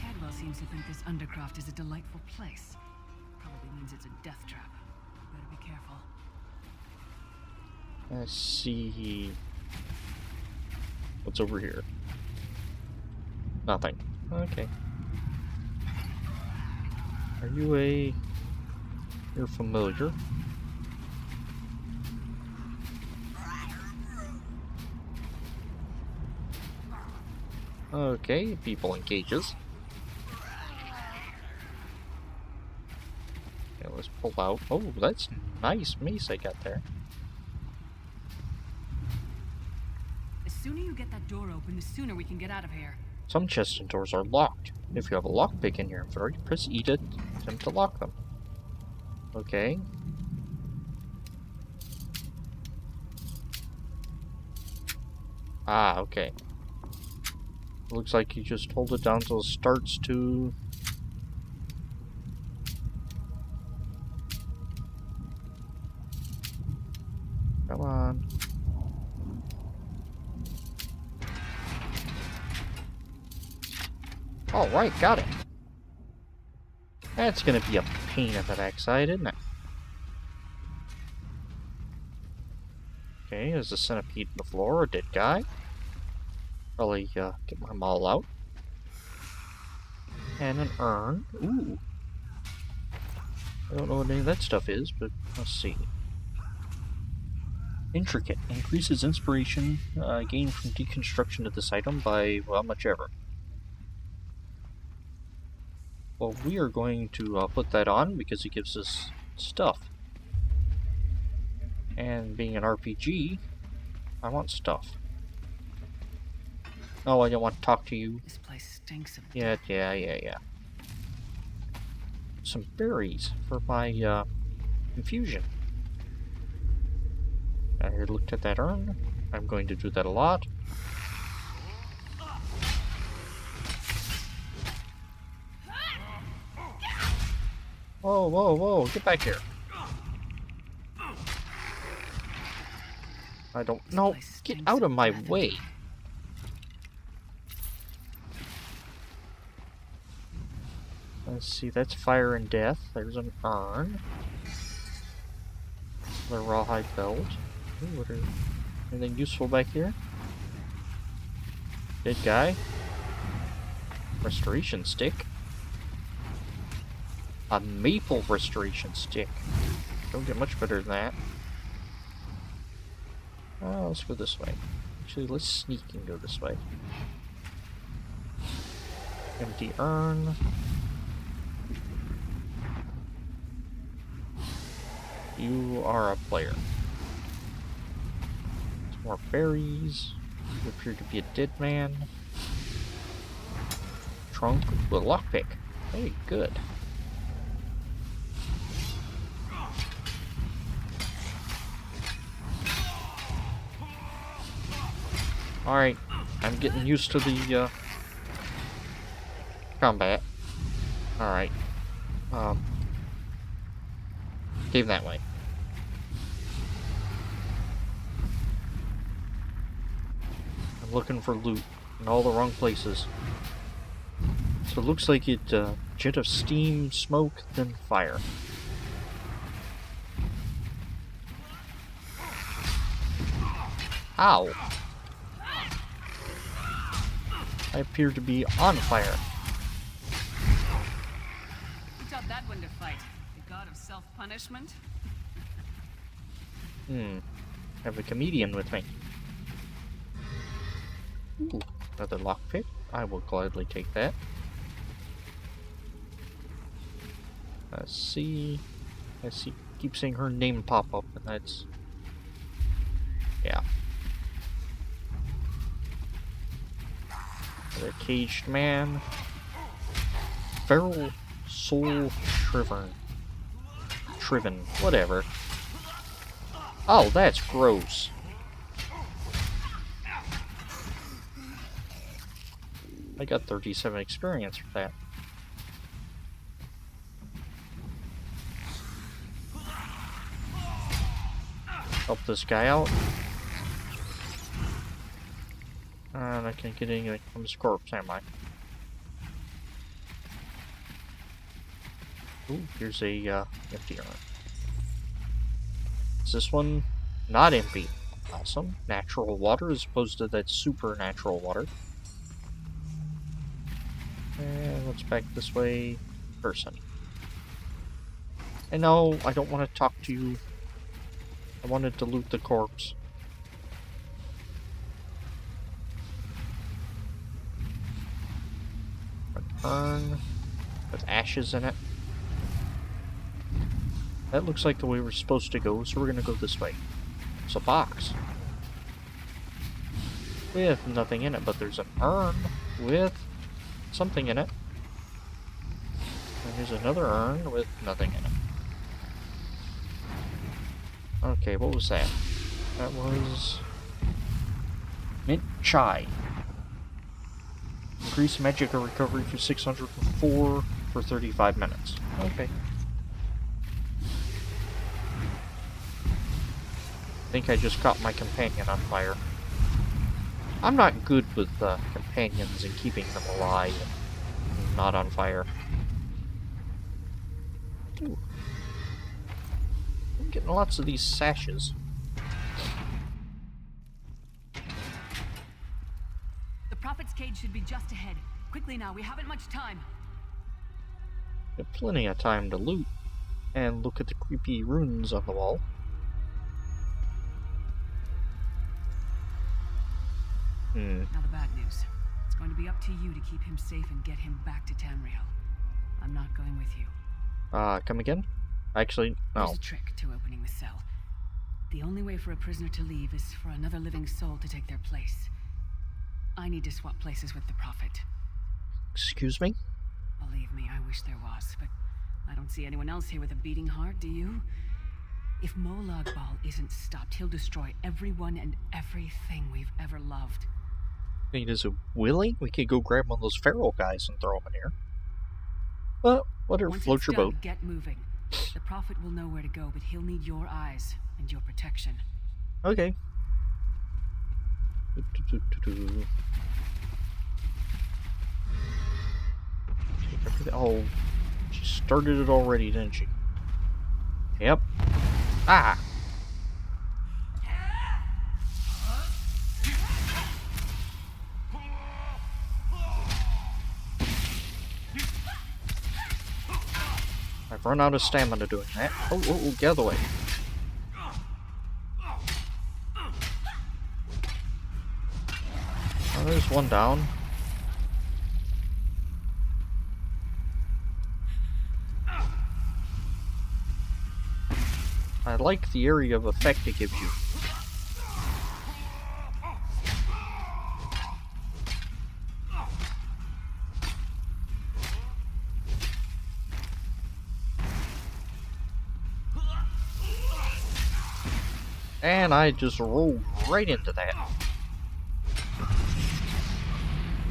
Cadwell seems to think this undercroft is a delightful place. Probably means it's a death trap. Better be careful. Let's see. What's over here? Nothing. Okay. Are you a... You're familiar. Okay, people in cages. Okay, let's pull out. Oh, that's nice mace I got there. The sooner you get that door open, the sooner we can get out of here. Some chests and doors are locked. If you have a lockpick in your inventory, press E to attempt to lock them. Okay. Ah, okay. Looks like you just hold it down until it starts to... Come on. Alright, got it. That's gonna be a pain in the backside, isn't it? Okay, there's a centipede on the floor, a dead guy. Probably get my maul out. And an urn. Ooh. I don't know what any of that stuff is, but let's see. Intricate. Increases inspiration gained from deconstruction of this item by, well, much ever. Well, we are going to put that on because it gives us stuff. And being an RPG, I want stuff. Oh, I don't want to talk to you. This place stinks of Yeah. Some berries for my infusion. I looked at that urn. I'm going to do that a lot. Whoa, get back here. I don't know. Get out of my way. Let's see, that's fire and death. There's an urn. The rawhide belt. Ooh, what are... Anything useful back here? Dead guy. Restoration stick. A maple restoration stick. Don't get much better than that. Oh, let's go this way. Actually, let's sneak and go this way. Empty urn. You are a player. Some more berries. You appear to be a dead man. Trunk with a lockpick. Hey, good. Alright, I'm getting used to the combat. Alright. Came that way. I'm looking for loot in all the wrong places. So it looks like it, jet of steam, smoke, then fire. Ow! I appear to be on fire. Who taught that one to fight? The god of self-punishment? Have a comedian with me. Ooh, another lockpick. I will gladly take that. Let's see. I see. Keep seeing her name pop up, and that's. Yeah. The caged man. Feral soul Shriven. Whatever. Oh, that's gross. I got 37 experience for that. Help this guy out. And I can't get anything from his corpse, am I? Ooh, here's a empty urn. Is this one not empty? Awesome. Natural water as opposed to that supernatural water. And let's back this way. Person. And no, I don't want to talk to you. I wanted to loot the corpse. An urn with ashes in it. That looks like the way we're supposed to go, so we're gonna go this way. It's a box. With nothing in it, but there's an urn with something in it. And there's another urn with nothing in it. Okay, what was that? That was mint chai. Increase magic recovery to 604 for 35 minutes. Okay. I think I just caught my companion on fire. I'm not good with companions and keeping them alive and not on fire. Ooh. I'm getting lots of these sashes. The Prophet's cage should be just ahead. Quickly now, we haven't much time. We have plenty of time to loot and look at the creepy runes on the wall. Now the bad news. It's going to be up to you to keep him safe and get him back to Tamriel. I'm not going with you. Come again? Actually, no. There's a trick to opening the cell. The only way for a prisoner to leave is for another living soul to take their place. I need to swap places with the Prophet. Excuse me? Believe me, I wish there was, but I don't see anyone else here with a beating heart, do you? If Molag Bal isn't stopped, he'll destroy everyone and everything we've ever loved. I mean, is it willing? We could go grab one of those feral guys and throw them in here. Well, whatever floats your boat. Get moving. The Prophet will know where to go, but he'll need your eyes and your protection. Okay. Oh, she started it already, didn't she? Yep. Ah! I've run out of stamina doing that. Oh, get out of the way. Oh, there's one down. I like the area of effect it gives you. And I just rolled right into that.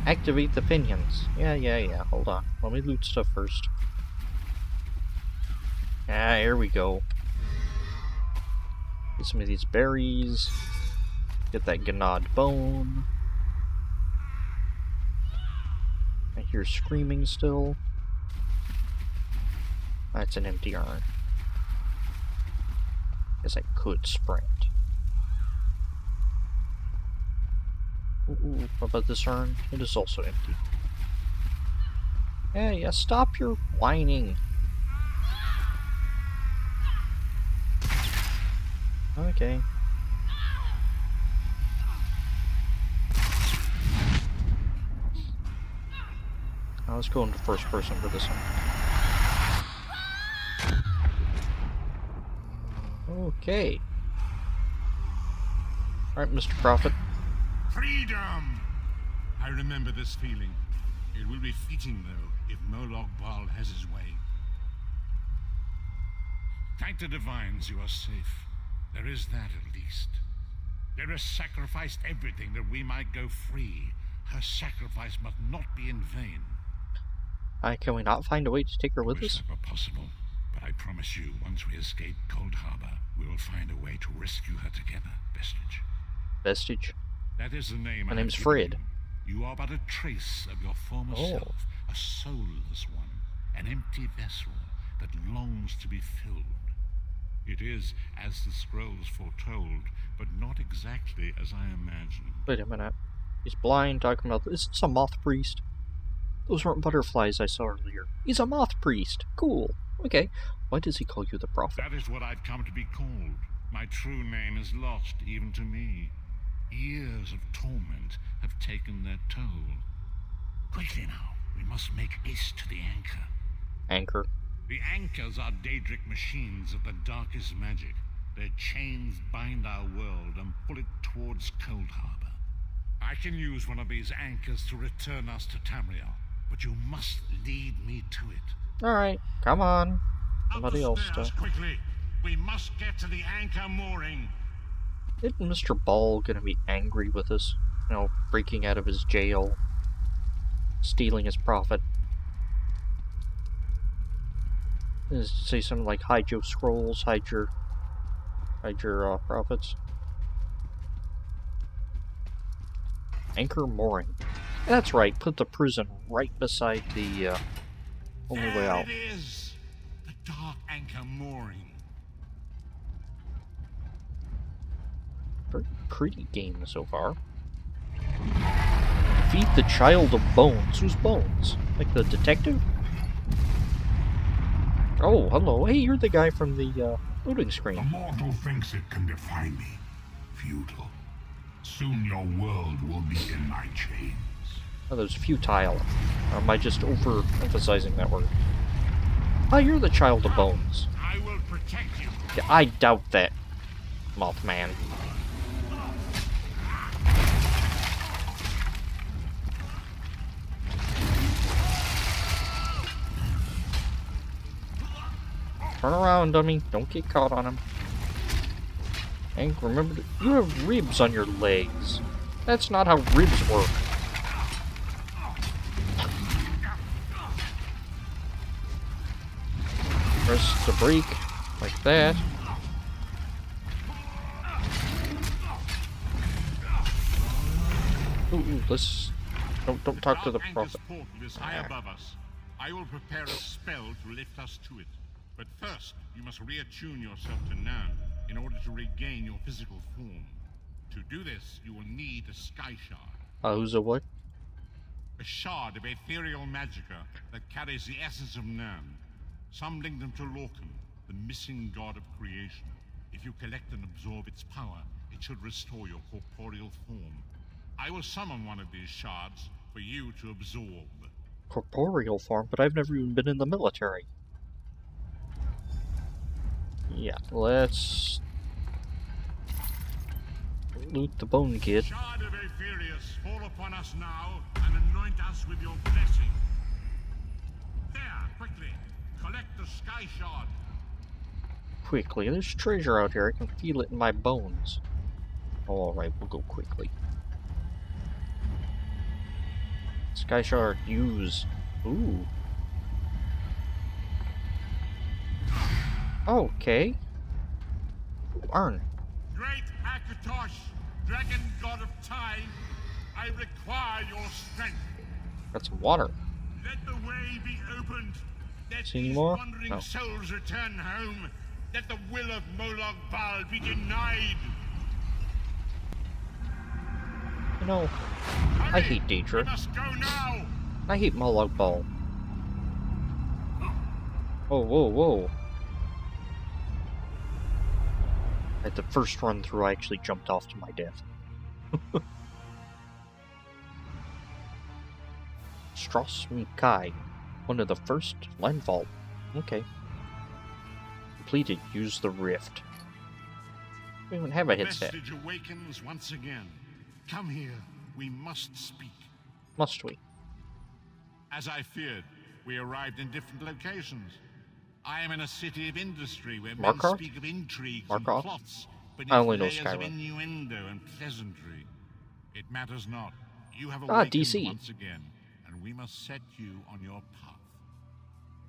Activate the pinions. Yeah. Hold on. Let me loot stuff first. Ah, here we go. Get some of these berries. Get that Gnawed bone. I hear screaming still. That's an empty urn. Guess I could sprint. Ooh, what about this urn? It is also empty. Hey, stop your whining. Okay. Now let's go into first person for this one. Okay. Alright, Mr. Prophet. Freedom! I remember this feeling. It will be fleeting, though, if Moloch Baal has his way. Thank the divines you are safe. There is that, at least. There has sacrificed everything that we might go free. Her sacrifice must not be in vain. Can we not find a way to take her with I wish us? that were possible, but I promise you, once we escape Cold Harbor, we will find a way to rescue her together, Vestige. Vestige? That is the name. My I name's have given Fred. You are but a trace of your former self, a soulless one, an empty vessel that longs to be filled. It is as the scrolls foretold, but not exactly as I imagined. Wait a minute. He's blind, talking about this. Is this a moth priest? Those weren't butterflies I saw earlier. He's a moth priest. Cool. Okay. Why does he call you the prophet? That is what I've come to be called. My true name is lost even to me. Years of torment have taken their toll. Quickly now, we must make haste to the anchor. Anchor. The anchors are Daedric machines of the darkest magic. Their chains bind our world and pull it towards Cold Harbor. I can use one of these anchors to return us to Tamriel, but you must lead me to it. Alright, come on. Somebody else Up the stairs, quickly! We must get to the anchor mooring. Isn't Mr. Ball gonna be angry with us? You know, breaking out of his jail, stealing his profit. Say something like, hide your scrolls, hide your profits. Anchor mooring. That's right, put the prison right beside the only way out. There it is! The dark anchor mooring. Very pretty game so far. Feed the child of bones. Whose bones? Like the detective? Oh, hello. Hey, you're the guy from the loading screen. The mortal thinks it can defy me. Futile. Soon your world will be in my chains. Oh, that was futile. Or am I just overemphasizing that word? Oh, you're the child of bones. I will protect you. Yeah, I doubt that, Mothman. Turn around, dummy. Don't get caught on him. And remember, you have ribs on your legs. That's not how ribs work. Press the brake, like that. Ooh, let's... Don't talk to the prophet. Anchor's portal is high above us. I will prepare a spell to lift us to it. But first, you must reattune yourself to Nan in order to regain your physical form. To do this, you will need a sky shard. Who's a what? A shard of ethereal magicka that carries the essence of Nan. Some link them to Lorcan, the missing god of creation. If you collect and absorb its power, it should restore your corporeal form. I will summon one of these shards for you to absorb. Corporeal form? But I've never even been in the military. Yeah, let's loot the bone kid. Shard of Aetherius, fall upon us now and anoint us with your blessing. There, quickly, collect the sky shard. Quickly, there's treasure out here. I can feel it in my bones. Alright, we'll go quickly. Sky Shard, use. Ooh. Okay. Arn. Great Akatosh, dragon god of time, I require your strength. Got some water. Let the way be opened. Let See any these more? wandering No. souls return home. Let the will of Molag Bal be denied. You know, Hurry! I hate We Daedra. must go now. I hate Molag Bal. Whoa, whoa, whoa. At the first run through, I actually jumped off to my death. Strasmikai. One of the first landfall. Okay. Completed. Use the rift. We don't even have a headset. Message awakens once again. Come here. We must speak. Must we? As I feared, we arrived in different locations. I am in a city of industry where men Markarth? speak of intrigues Markarth? and plots beneath I only know layers of Skyrim. innuendo and pleasantry. It matters not. You have Ah, awakened DC. once again, and we must set you on your path.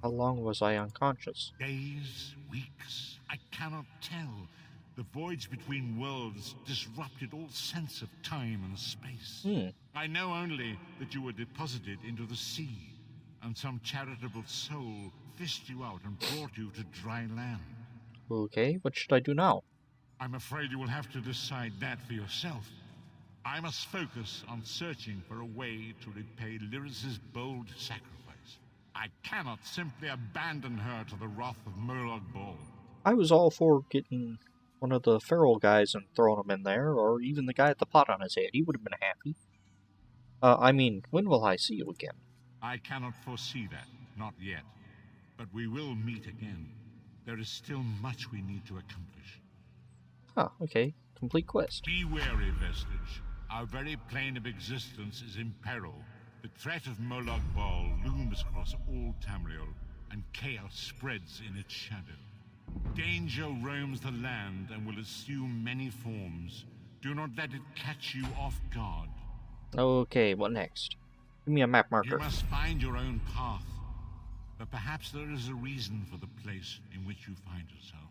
How long was I unconscious? Days, weeks, I cannot tell. The voids between worlds disrupted all sense of time and space. I know only that you were deposited into the sea, and some charitable soul fished you out and brought you to dry land. Okay, what should I do now? I'm afraid you will have to decide that for yourself. I must focus on searching for a way to repay Lyris's bold sacrifice. I cannot simply abandon her to the wrath of Molag Bal. I was all for getting one of the feral guys and throwing him in there, or even the guy with the pot on his head. He would have been happy. I mean, when will I see you again? I cannot foresee that, not yet. But we will meet again. There is still much we need to accomplish. Huh, okay. Complete quest. Be wary, Vestige. Our very plane of existence is in peril. The threat of Molag Bal looms across all Tamriel, and chaos spreads in its shadow. Danger roams the land and will assume many forms. Do not let it catch you off guard. Okay, what next? Give me a map You marker. must find your own path. But perhaps there is a reason for the place in which you find yourself.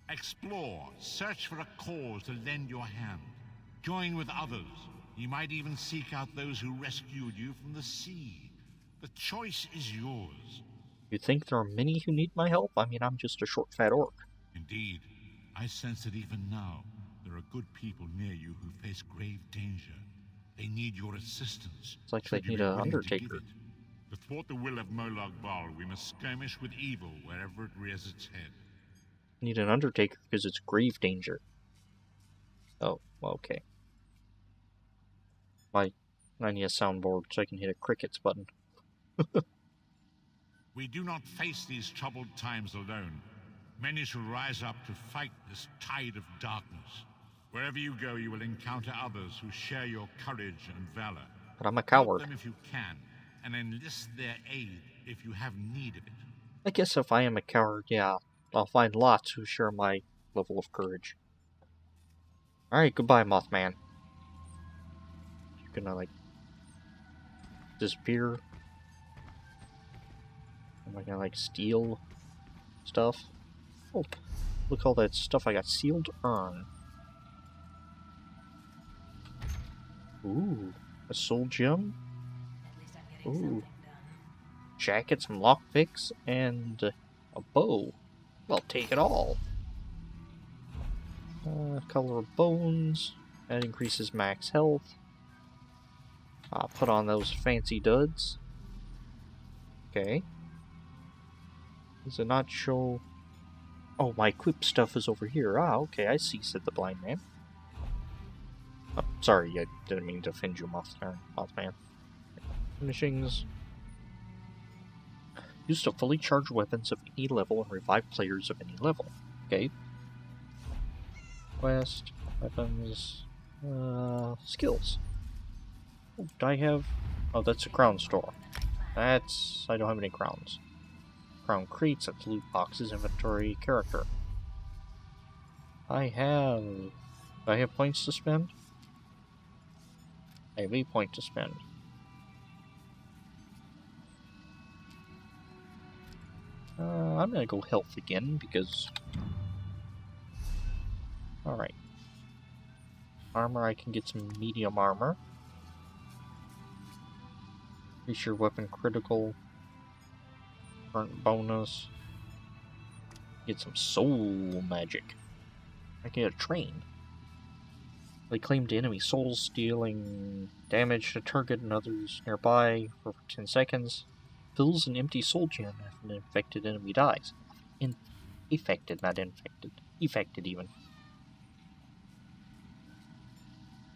Explore, search for a cause to lend your hand. Join with others. You might even seek out those who rescued you from the sea. The choice is yours. You think there are many who need my help? I mean, I'm just a short, fat orc. Indeed, I sense that even now, there are good people near you who face grave danger. They need your assistance. It's like should they you need be an willing to undertaker. give it. To thwart the will of Molag Bal, we must skirmish with evil wherever it rears its head. Need an undertaker because it's grave danger. Oh, okay. I need a soundboard so I can hit a crickets button. We do not face these troubled times alone. Many shall rise up to fight this tide of darkness. Wherever you go, you will encounter others who share your courage and valor. But I'm a Help coward. them if you can, and enlist their aid if you have need of it. I guess if I am a coward, yeah, I'll find lots who share my level of courage. Alright, goodbye, Mothman. You're gonna, like, disappear? Am I gonna, like, steal stuff? Oh, look all that stuff I got. Sealed urn. Ooh, a soul gem? Ooh. Jacket, some lockpicks, and a bow. Well, take it all. Color of bones. That increases max health. Put on those fancy duds. Okay. Does it not show... Oh, my equip stuff is over here. Ah, okay, I see, said the blind man. Oh, sorry, I didn't mean to offend you, Mothman. Finishings. Used to fully charge weapons of any level and revive players of any level. Okay. Quest, weapons, skills. Oh, do I have... Oh, that's a crown store. That's... I don't have any crowns. Crown crates, that's loot boxes, inventory, character. I have... Do I have points to spend? I have a point to spend. I'm gonna go health again, because... Alright. Armor, I can get some medium armor. Increase your weapon critical. Current bonus. Get some soul magic. I can get a train. They claim to enemy souls, dealing damage to target and others nearby for 10 seconds. Fills an empty soul gem if an infected enemy dies. Affected, not infected. Affected, even.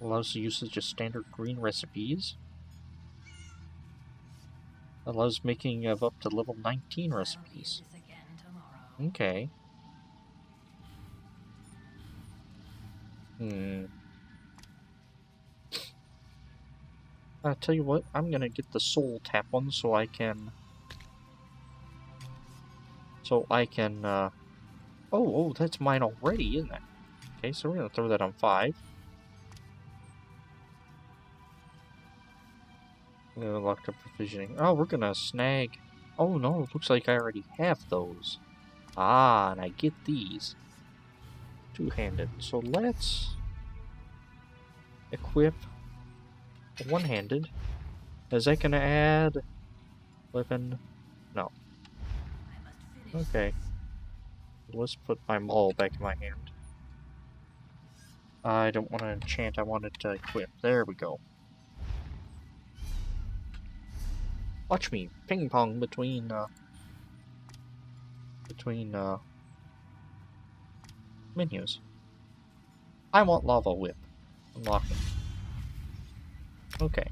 Allows the usage of standard green recipes. Allows making of up to level 19 recipes. Okay. I'll tell you what, I'm gonna get the soul tap one so I can... Oh, that's mine already, isn't it? Okay, so we're gonna throw that on 5. Locked up provisioning. Oh, we're gonna snag... Oh no, it looks like I already have those. Ah, and I get these. Two-handed. So let's... equip... one-handed. Is that gonna add... weapon? No. Okay. Let's put my maul back in my hand. I don't want to enchant, I want it to equip. There we go. Watch me ping pong between menus. I want lava whip. Unlock it. Okay.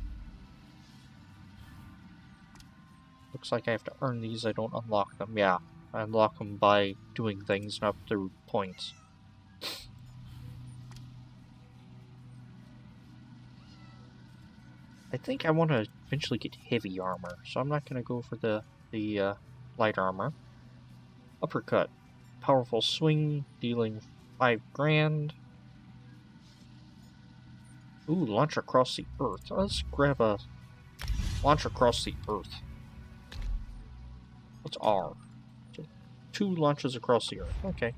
Looks like I have to earn these. I don't unlock them. Yeah, I unlock them by doing things, not through points. I think I want to eventually get heavy armor, so I'm not going to go for the light armor. Uppercut. Powerful swing, dealing 5 grand. Ooh, launch across the earth. Let's grab a launch across the earth. What's R? So 2 launches across the earth. Okay.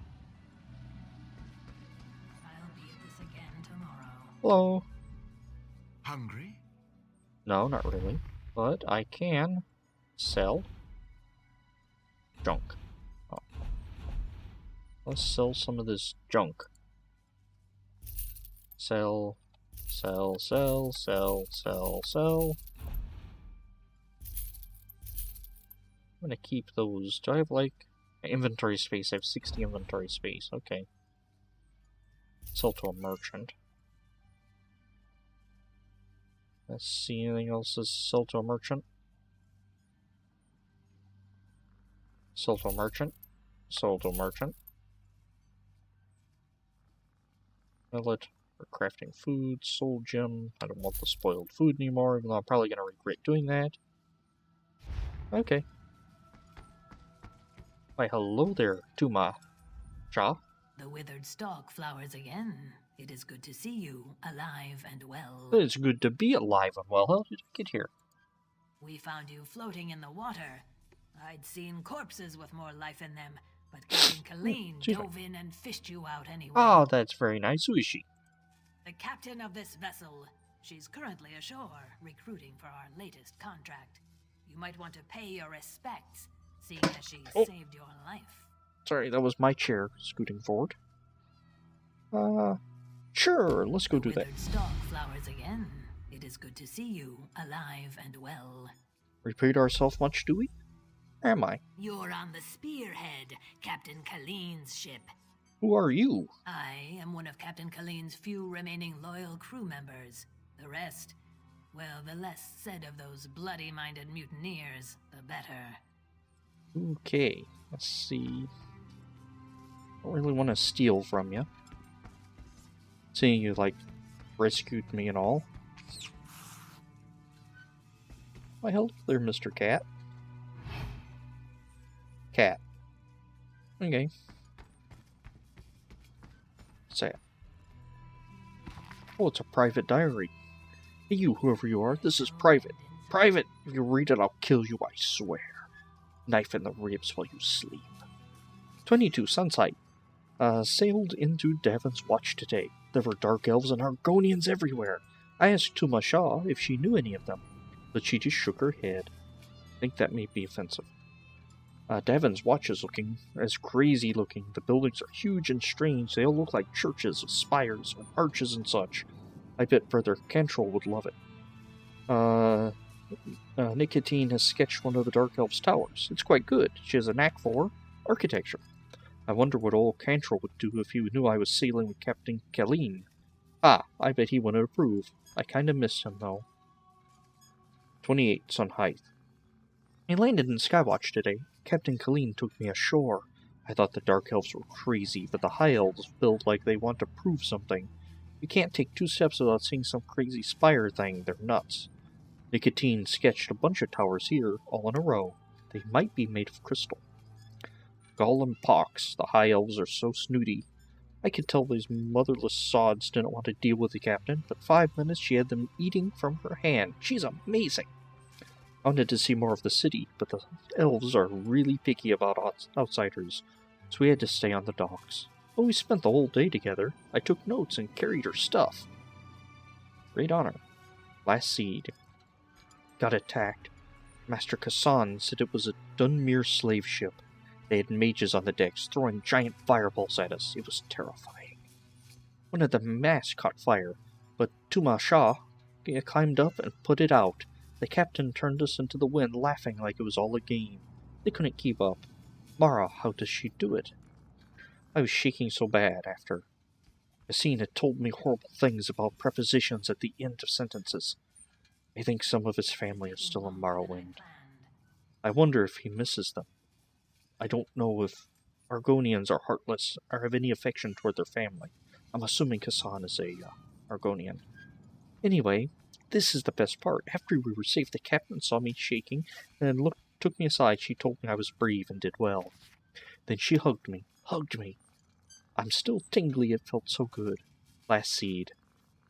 I'll be at this again tomorrow. Hello. Hungry? No, not really. But I can sell junk. Oh. Let's sell some of this junk. Sell. I'm gonna keep those. Do I have, like, inventory space? I have 60 inventory space. Okay. Sell to a merchant. Let's see, anything else is sell to a merchant? Sell to a merchant. Sold to a merchant. Millet. For crafting food. Soul gem. I don't want the spoiled food anymore, even though I'm probably going to regret doing that. Okay. Why, hello there, Tuma. Cha. The withered stalk flowers again. It is good to see you, alive and well. It's good to be alive and well. How did you get here? We found you floating in the water. I'd seen corpses with more life in them, but Captain Colleen dove in and fished you out anyway. Oh, that's very nice. Who is she? The captain of this vessel. She's currently ashore, recruiting for our latest contract. You might want to pay your respects, seeing as she saved your life. Sorry, that was my chair scooting forward. Sure, let's go do that. Withered stalk flowers again. It is good to see you, alive and well. Repeat ourselves much, do we? Where am I? You're on the Spearhead, Captain Colleen's ship. Who are you? I am one of Captain Colleen's few remaining loyal crew members. The rest, well, the less said of those bloody-minded mutineers, the better. Okay, let's see. I don't really want to steal from you. Seeing you, like, rescued me and all. Why, hello there, Mr. Cat. Cat. Okay. What's that? Oh, it's a private diary. Hey, you, whoever you are, this is private. Private! If you read it, I'll kill you, I swear. Knife in the ribs while you sleep. 22. Sunsight. Sailed into Davin's Watch today. There were dark elves and Argonians everywhere. I asked Tuma Shaw if she knew any of them, but she just shook her head. I think that may be offensive. Davin's Watch is crazy looking. The buildings are huge and strange. They all look like churches with spires and arches and such. I bet Brother Cantrell would love it. Nicotine has sketched one of the Dark Elf's towers. It's quite good. She has a knack for architecture. I wonder what old Cantrell would do if he knew I was sailing with Captain Kaleen. I bet he wouldn't approve. I kinda missed him, though. 28. Sunheight. I landed in Skywatch today. Captain Kaleen took me ashore. I thought the Dark Elves were crazy, but the High Elves build like they want to prove something. You can't take 2 steps without seeing some crazy spire thing. They're nuts. Nicotine sketched a bunch of towers here, all in a row. They might be made of crystal. Gull and Pox, the High Elves are so snooty. I could tell these motherless sods didn't want to deal with the captain, but 5 minutes she had them eating from her hand. She's amazing! I wanted to see more of the city, but the elves are really picky about outsiders, so we had to stay on the docks. But we spent the whole day together. I took notes and carried her stuff. Great honor. Last seed. Got attacked. Master Kassan said it was a Dunmere slave ship. They had mages on the decks throwing giant fireballs at us. It was terrifying. One of the masts caught fire, but Tuma Shah climbed up and put it out. The captain turned us into the wind, laughing like it was all a game. They couldn't keep up. Mara, how does she do it? I was shaking so bad after. Yassine had told me horrible things about prepositions at the end of sentences. I think some of his family is still in Morrowind. I wonder if he misses them. I don't know if Argonians are heartless or have any affection toward their family. I'm assuming Kassan is a Argonian. Anyway, this is the best part. After we were safe, the captain saw me shaking and took me aside. She told me I was brave and did well. Then she hugged me. I'm still tingly. It felt so good. Last seed.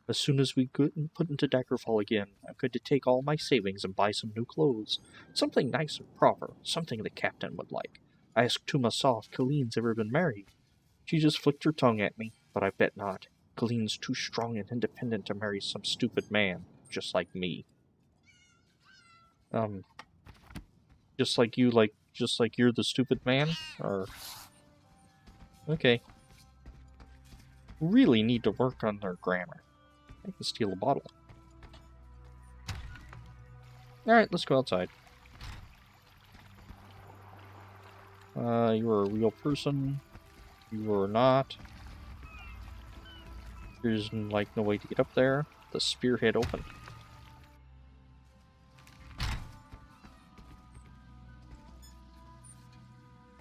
As soon as we put into Daggerfall again, I'm going to take all my savings and buy some new clothes. Something nice and proper. Something the captain would like. I asked Tuma Saw if Kalene's ever been married. She just flicked her tongue at me, but I bet not. Kalene's too strong and independent to marry some stupid man, just like me. Just like you're the stupid man? Or... Okay. Really need to work on their grammar. I can steal a bottle. Alright, let's go outside. You're a real person. You are not. There's, like, no way to get up there. The spearhead open.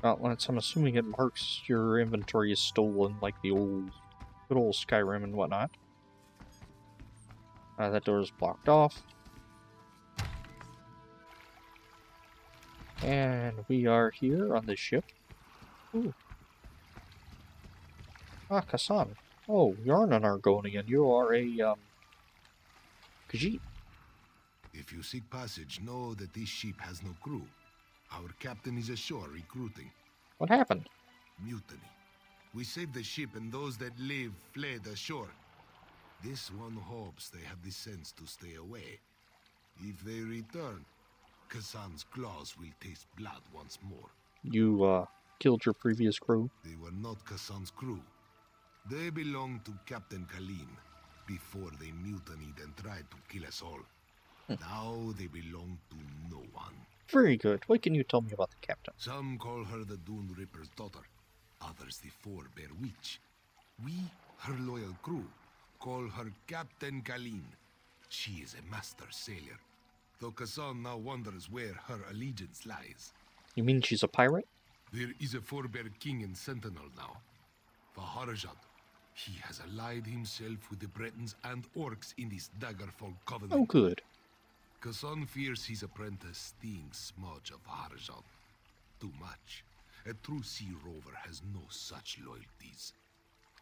Well, I'm assuming it marks your inventory is stolen, like the good old Skyrim and whatnot. That door is blocked off. And we are here on the ship. Ooh. Kassan. Oh, you aren't an Argonian. You are a, Khajiit. If you seek passage, know that this ship has no crew. Our captain is ashore recruiting. What happened? Mutiny. We saved the ship and those that live fled ashore. This one hopes they have the sense to stay away. If they return, Kassan's claws will taste blood once more. You, killed your previous crew? They were not Kassan's crew. They belonged to Captain Kaleen before they mutinied and tried to kill us all. Now they belong to no one. Very good. What can you tell me about the captain? Some call her the Dune Ripper's daughter. Others the Four-Bear Witch. We, her loyal crew, call her Captain Kaleen. She is a master sailor, though Kassan now wonders where her allegiance lies. You mean she's a pirate? There is a Four-Bear King and Sentinel now, Faharjad. He has allied himself with the Bretons and Orcs in this Daggerfall covenant. Oh, good. Kassan fears his apprentice stinks much of Faharjad. Too much. A true sea rover has no such loyalties.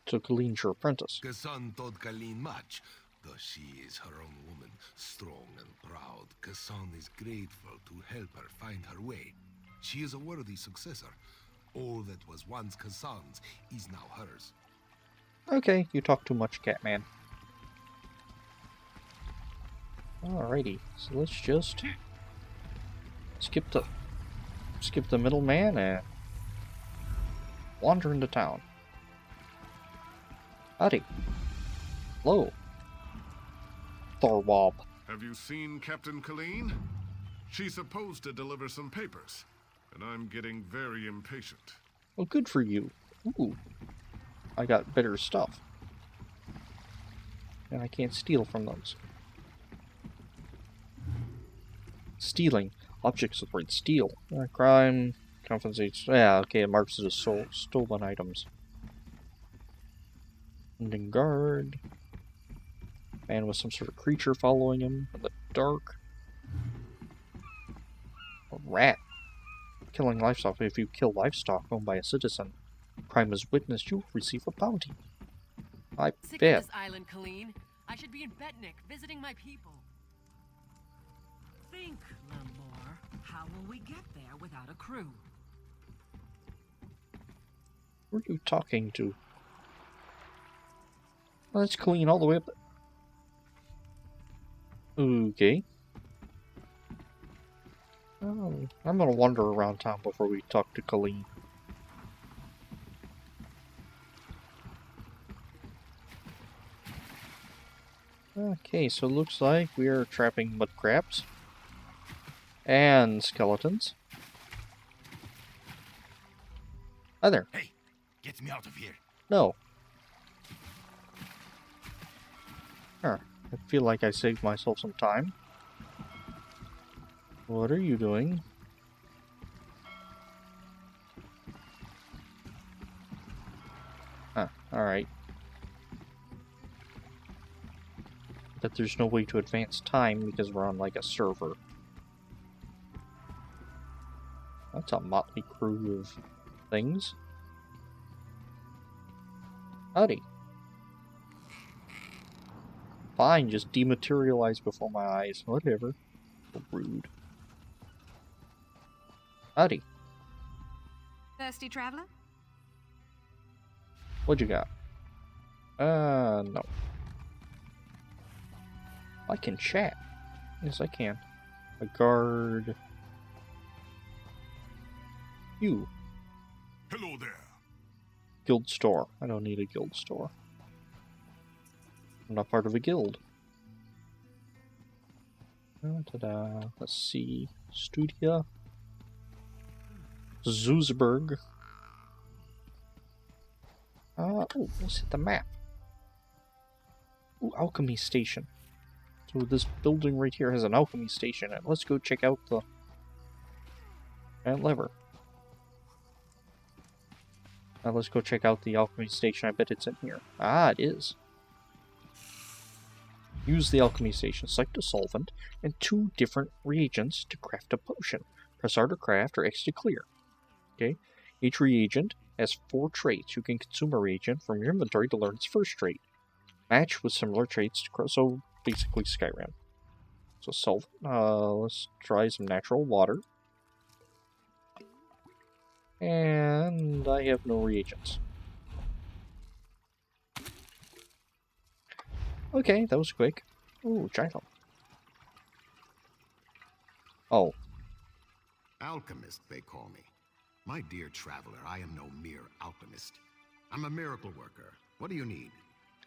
So Kaleen's your apprentice. Kassan taught Kaleen much, though she is her own woman, strong and proud. Kassan is grateful to help her find her way. She is a worthy successor. All that was once Kazan's is now hers. Okay, you talk too much, Catman. Alrighty, so let's just skip the middleman and wander into town. Howdy. Hello. Thorwald. Have you seen Captain Colleen? She's supposed to deliver some papers, and I'm getting very impatient. Well, good for you. Ooh. I got better stuff. And I can't steal from those. Stealing. Objects with the word steal. Crime compensates. Yeah, okay, it marks it as stolen items. Ending guard. Man with some sort of creature following him in the dark. A rat. Killing livestock. If you kill livestock owned by a citizen, crime is witnessed, you will receive a bounty. I Sick bet. of this island, Colleen. I should be in Betnik, visiting my people. Think, Lamore. How will we get there without a crew? Who are you talking to? Let's clean all the way up. Okay. Oh, I'm gonna wander around town before we talk to Colleen. Okay, so it looks like we are trapping mud crabs. And skeletons. Hi there. Hey, get me out of here. No. Huh. I feel like I saved myself some time. What are you doing? Huh, alright. But there's no way to advance time because we're on like a server. That's a motley crew of things. Howdy. Fine, just dematerialize before my eyes. Whatever. So rude. Howdy. Thirsty traveler? What you got? No. I can chat. Yes, I can. A guard. You. Hello there. Guild store. I don't need a guild store. I'm not part of a guild. Ta-da. Let's see. Studia. Zeusberg. Oh, let's hit the map. Ooh, alchemy station. So this building right here has an alchemy station, and let's go check out the lever. Now let's go check out the alchemy station. I bet it's in here. Ah, it is. Use the alchemy station. Select a solvent and 2 different reagents to craft a potion. Press R to craft or X to clear. Okay. Each reagent has 4 traits. You can consume a reagent from your inventory to learn its first trait. Match with similar traits to so basically Skyrim. So solvent. Let's try some natural water. And I have no reagents. Okay, that was quick. Ooh, gyro. Oh. Alchemist, they call me. My dear traveler, I am no mere alchemist. I'm a miracle worker. What do you need?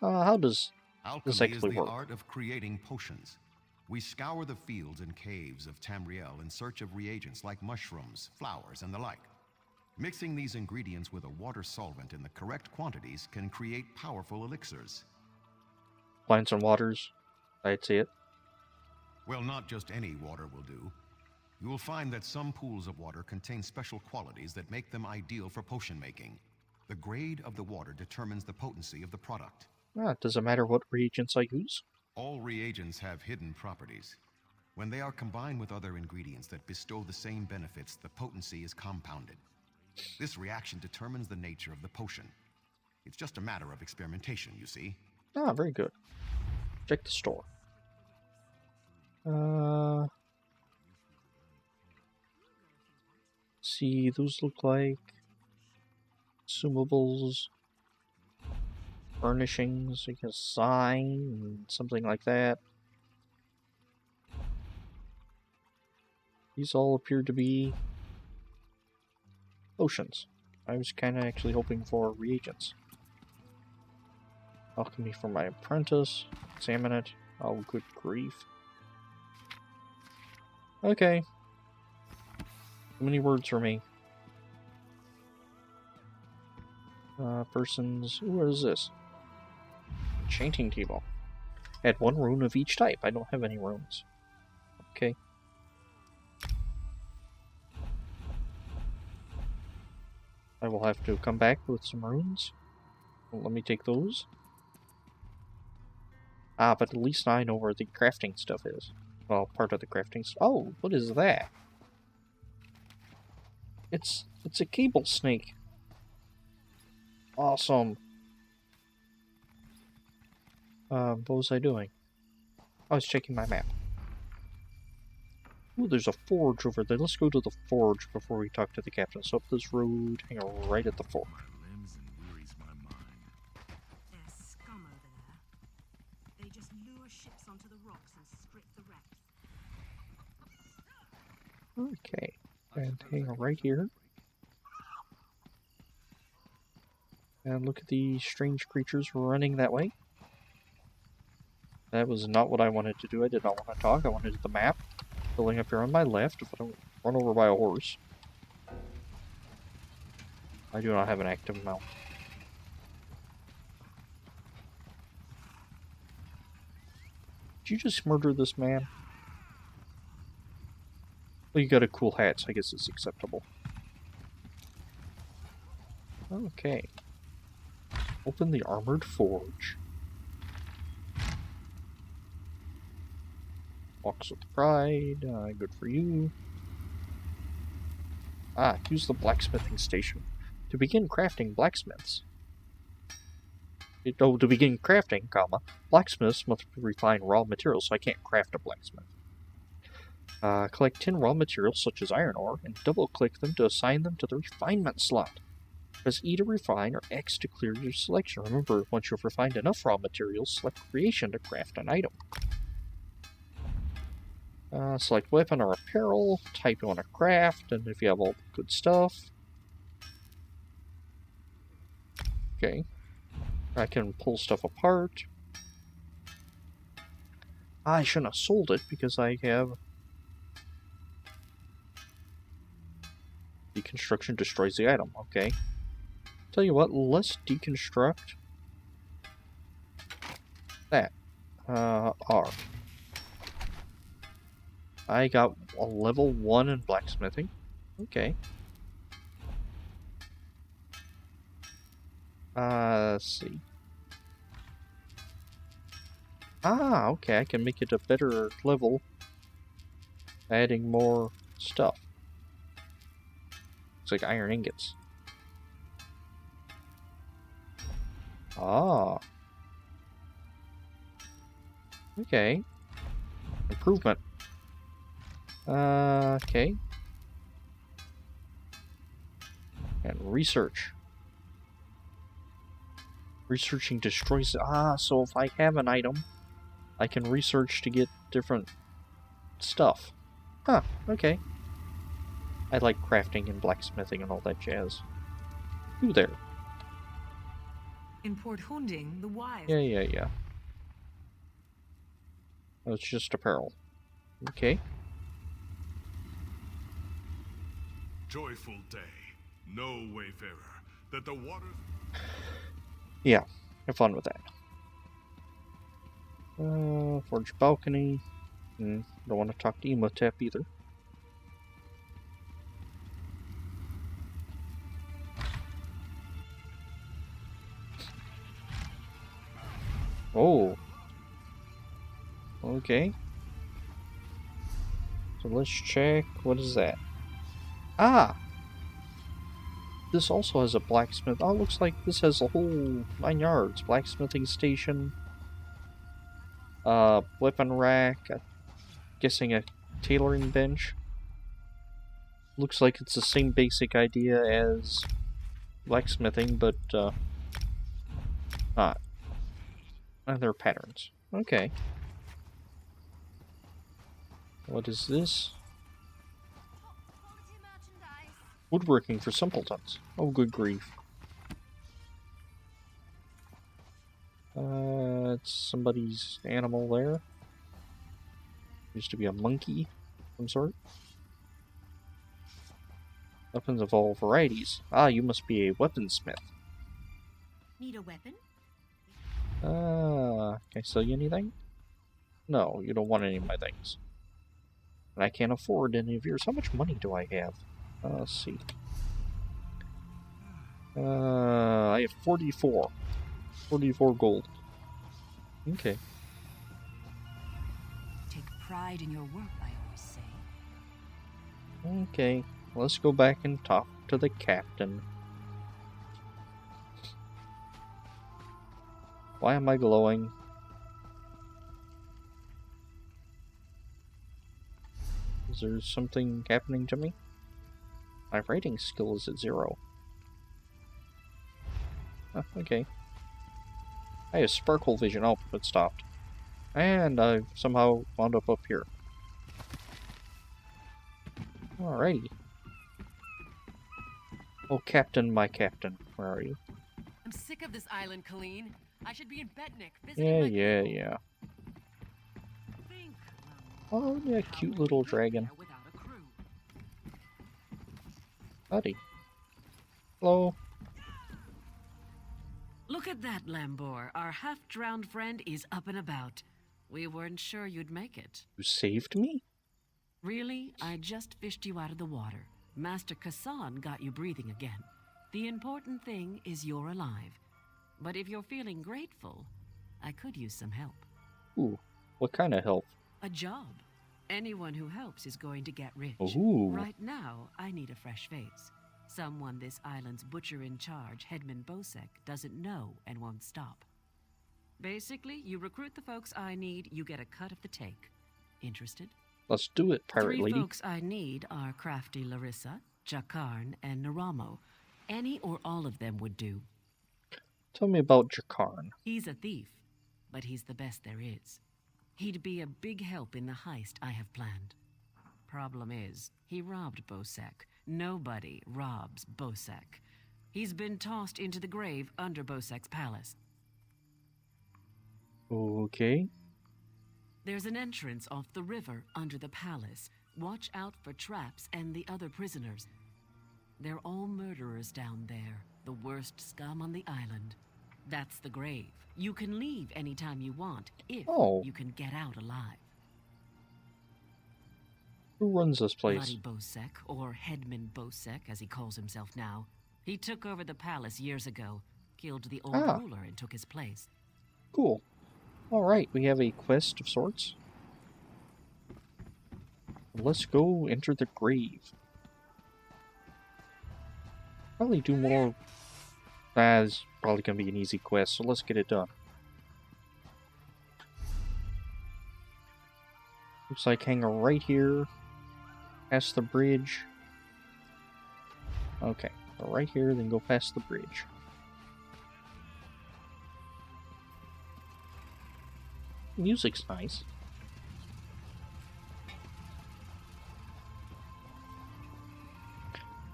How does Alchemy this is actually the work? art of creating potions. We scour the fields and caves of Tamriel in search of reagents like mushrooms, flowers, and the like. Mixing these ingredients with a water solvent in the correct quantities can create powerful elixirs. Plants and waters. I'd say it. Well, not just any water will do. You will find that some pools of water contain special qualities that make them ideal for potion making. The grade of the water determines the potency of the product. Does it matter what reagents I use? All reagents have hidden properties. When they are combined with other ingredients that bestow the same benefits, the potency is compounded. This reaction determines the nature of the potion. It's just a matter of experimentation, you see. Ah, very good. Check the store. See, those look like consumables, furnishings, like a sign, something like that. These all appear to be potions. I was kind of actually hoping for reagents. Alchemy for my apprentice. Examine it. Oh, good grief. Okay. Too many words for me. Persons. What is this? Enchanting table. Add 1 rune of each type. I don't have any runes. Okay. I will have to come back with some runes. Well, let me take those. Ah, but at least I know where the crafting stuff is. Well, part of the crafting stuff. Oh, what is that? It's a cable snake. Awesome. What was I doing? I was checking my map. Ooh, there's a forge over there. Let's go to the forge before we talk to the captain. So up this road, hang on right at the forge. They're scum over there. They just lure ships onto the rocks and strip the wrecks. Okay. And hang on right here. And look at these strange creatures running that way. That was not what I wanted to do. I did not want to talk. I wanted the map. Filling up here on my left if I don't run over by a horse. I do not have an active mount. Did you just murder this man? Well, you got a cool hat, so I guess it's acceptable. Okay. Open the armored forge. Walks with pride. Good for you. Ah, use the blacksmithing station. To begin crafting blacksmiths. To begin crafting, comma, blacksmiths must refine raw materials, so I can't craft a blacksmith. Collect 10 raw materials, such as iron ore, and double-click them to assign them to the refinement slot. Press E to refine, or X to clear your selection. Remember, once you've refined enough raw materials, select Creation to craft an item. Select weapon or apparel, type you want to craft, and if you have all the good stuff. Okay. I can pull stuff apart. I shouldn't have sold it because I have... Deconstruction destroys the item. Okay. Tell you what, let's deconstruct that. R. I got a level 1 in blacksmithing. Okay. Let's see. Ah, okay, I can make it a better level. Adding more stuff. Looks like iron ingots. Ah. Okay. Improvement. Okay. And research. Researching destroys... Ah, so if I have an item, I can research to get different stuff. Huh, okay. I like crafting and blacksmithing and all that jazz. Ooh, there. In Port Hunding, the wise... Yeah. Oh, it's just apparel. Okay. Joyful day, no wayfarer, that the waters... Yeah, have fun with that. Forge balcony. Don't want to talk to Emotep either. Oh. Okay. So let's check. What is that? Ah! This also has a blacksmith. Oh, it looks like this has a whole 9 yards. Blacksmithing station. Weapon rack. Guessing a tailoring bench. Looks like it's the same basic idea as blacksmithing, but not. There are patterns. Okay. What is this? Woodworking for simpletons. Oh, good grief. It's somebody's animal there. Used to be a monkey of some sort. Weapons of all varieties. Ah, you must be a weaponsmith. Need a weapon? Can I sell you anything? No, you don't want any of my things. And I can't afford any of yours. How much money do I have? Let's see. I have 44. 44 gold. Okay. Take pride in your work, I always say. Okay. Let's go back and talk to the captain. Why am I glowing? Is there something happening to me? My writing skill is at 0. Oh, okay. I have sparkle vision. Oh, it stopped. And I somehow wound up here. Alrighty. Oh, Captain, my Captain. Where are you? I'm sick of this island, Colleen. I should be in Betnik visiting my people. Yeah. Oh, yeah, cute little dragon. Buddy. Hello. Look at that, Lambor. Our half-drowned friend is up and about. We weren't sure you'd make it. You saved me? Really? I just fished you out of the water. Master Kassan got you breathing again. The important thing is you're alive. But if you're feeling grateful, I could use some help. Ooh, what kind of help? A job. Anyone who helps is going to get rich. Ooh. Right now, I need a fresh face. Someone this island's butcher-in-charge, Headman Bosek, doesn't know and won't stop. Basically, you recruit the folks I need, you get a cut of the take. Interested? Let's do it, pirate 3 lady. folks I need are Crafty Larissa, Jakarn, and Naramo. Any or all of them would do. Tell me about Jakarn. He's a thief, but he's the best there is. He'd be a big help in the heist I have planned. Problem is, he robbed Bosek. Nobody robs Bosek. He's been tossed into the grave under Bosek's palace. Okay. There's an entrance off the river under the palace. Watch out for traps and the other prisoners. They're all murderers down there, the worst scum on the island. That's the grave. You can leave anytime you want, if you can get out alive. Who runs this place? Bloody Bosek, or Headman Bosek, as he calls himself now. He took over the palace years ago, killed the old ruler and took his place. Cool. Alright, we have a quest of sorts. Let's go enter the grave. Probably do more. That's probably going to be an easy quest, so let's get it done. Looks like hang right here. Past the bridge. Okay, go right here, then go past the bridge. Music's nice.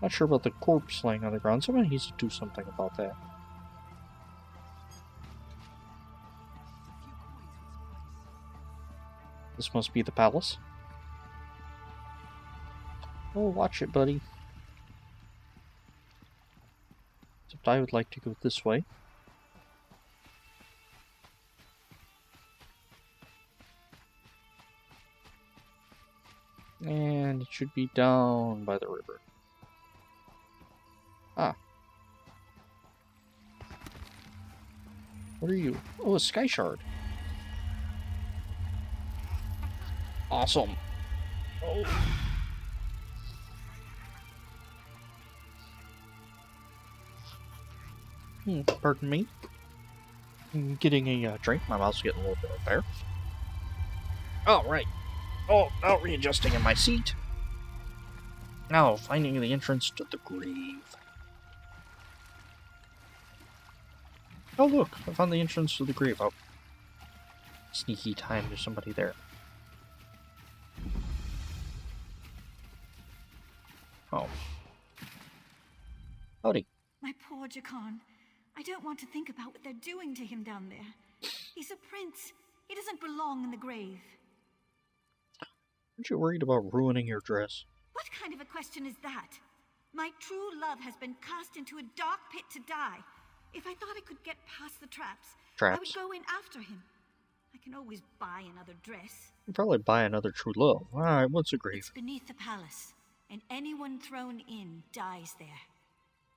Not sure about the corpse laying on the ground. Someone needs to do something about that. This must be the palace. Oh, watch it, buddy. Except I would like to go this way. And it should be down by the river. Ah. What are you? Oh, a sky shard. Awesome. Oh. Pardon me. I'm getting a drink. My mouth's getting a little bit there. All right. Oh, now readjusting in my seat. Now, finding the entrance to the grave. Oh look, I found the entrance to the grave. Oh. Sneaky time, there's somebody there. Oh. Howdy. My poor Jakan. I don't want to think about what they're doing to him down there. He's a prince. He doesn't belong in the grave. Aren't you worried about ruining your dress? What kind of a question is that? My true love has been cast into a dark pit to die. If I thought I could get past the traps, I would go in after him. I can always buy another dress. You'd probably buy another true love. Alright, what's a grave? It's beneath the palace, and anyone thrown in dies there.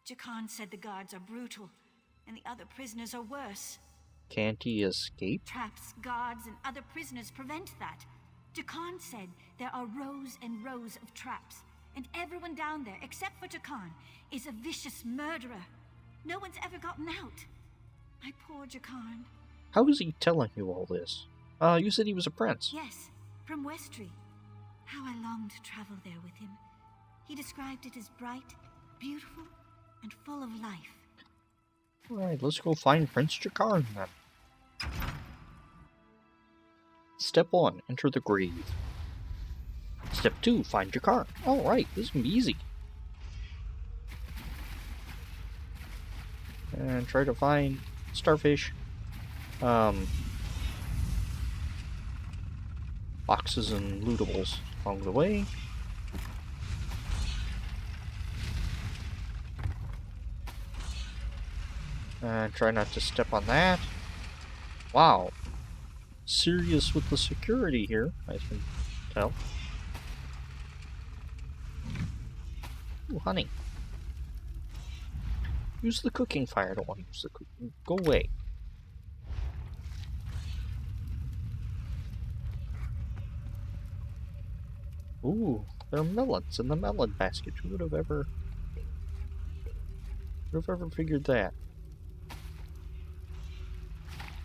Jakan said the guards are brutal, and the other prisoners are worse. Can't he escape? Traps, guards, and other prisoners prevent that. Jakan said there are rows and rows of traps, and everyone down there, except for Jakan, is a vicious murderer. No one's ever gotten out. My poor Jakan. How is he telling you all this? You said he was a prince. Yes, from Westry. How I longed to travel there with him. He described it as bright, beautiful, and full of life. Alright, let's go find Prince Jakan then. Step 1, enter the grave. Step 2, find Jakan. Alright, this is gonna be easy. And try to find starfish. Boxes and lootables along the way. And try not to step on that. Wow. Serious with the security here, I can tell. Ooh, honey. Use the cooking fire. I don't want to use the cooking. Go away. Ooh, there are melons in the melon basket. Who would have ever figured that?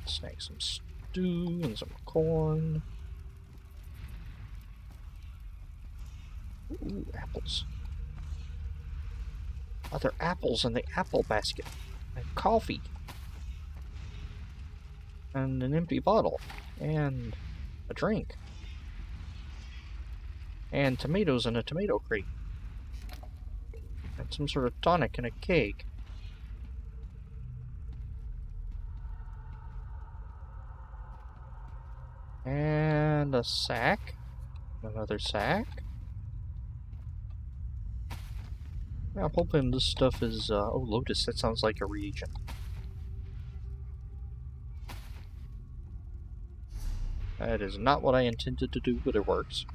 Snag some stew and some corn. Ooh, apples. Oh, there are apples in the apple basket. And coffee. And an empty bottle. And a drink. And tomatoes in a tomato crate. And some sort of tonic in a keg. And a sack. Another sack. I'm hoping this stuff is, oh, Lotus, that sounds like a reagent. That is not what I intended to do, but it works.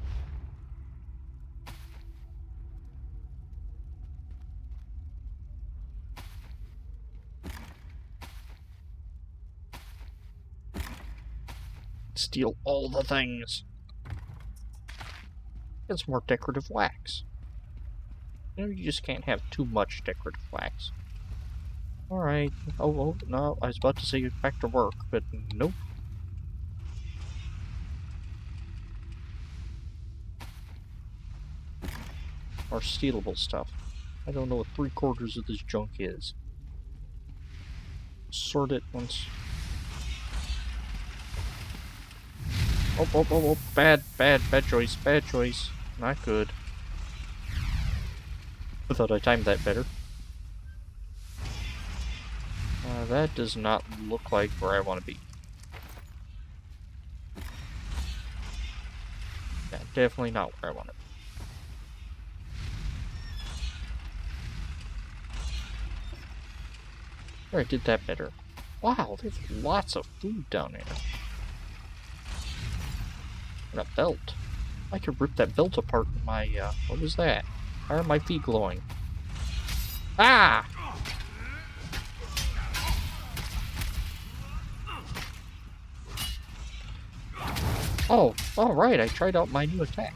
Steal all the things. Get some more decorative wax. You know, you just can't have too much decorative wax. Alright. Oh, no, I was about to say back to work, but nope. Or stealable stuff. I don't know what 3/4 of this junk is. Sort it once. Oh, bad choice. Not good. I thought I timed that better. That does not look like where I want to be. Yeah, definitely not where I want to be. There, I did that better. Wow, there's lots of food down there. And a belt. I could rip that belt apart in my, what was that? Why are my feet glowing? Ah! Oh, alright, I tried out my new attack.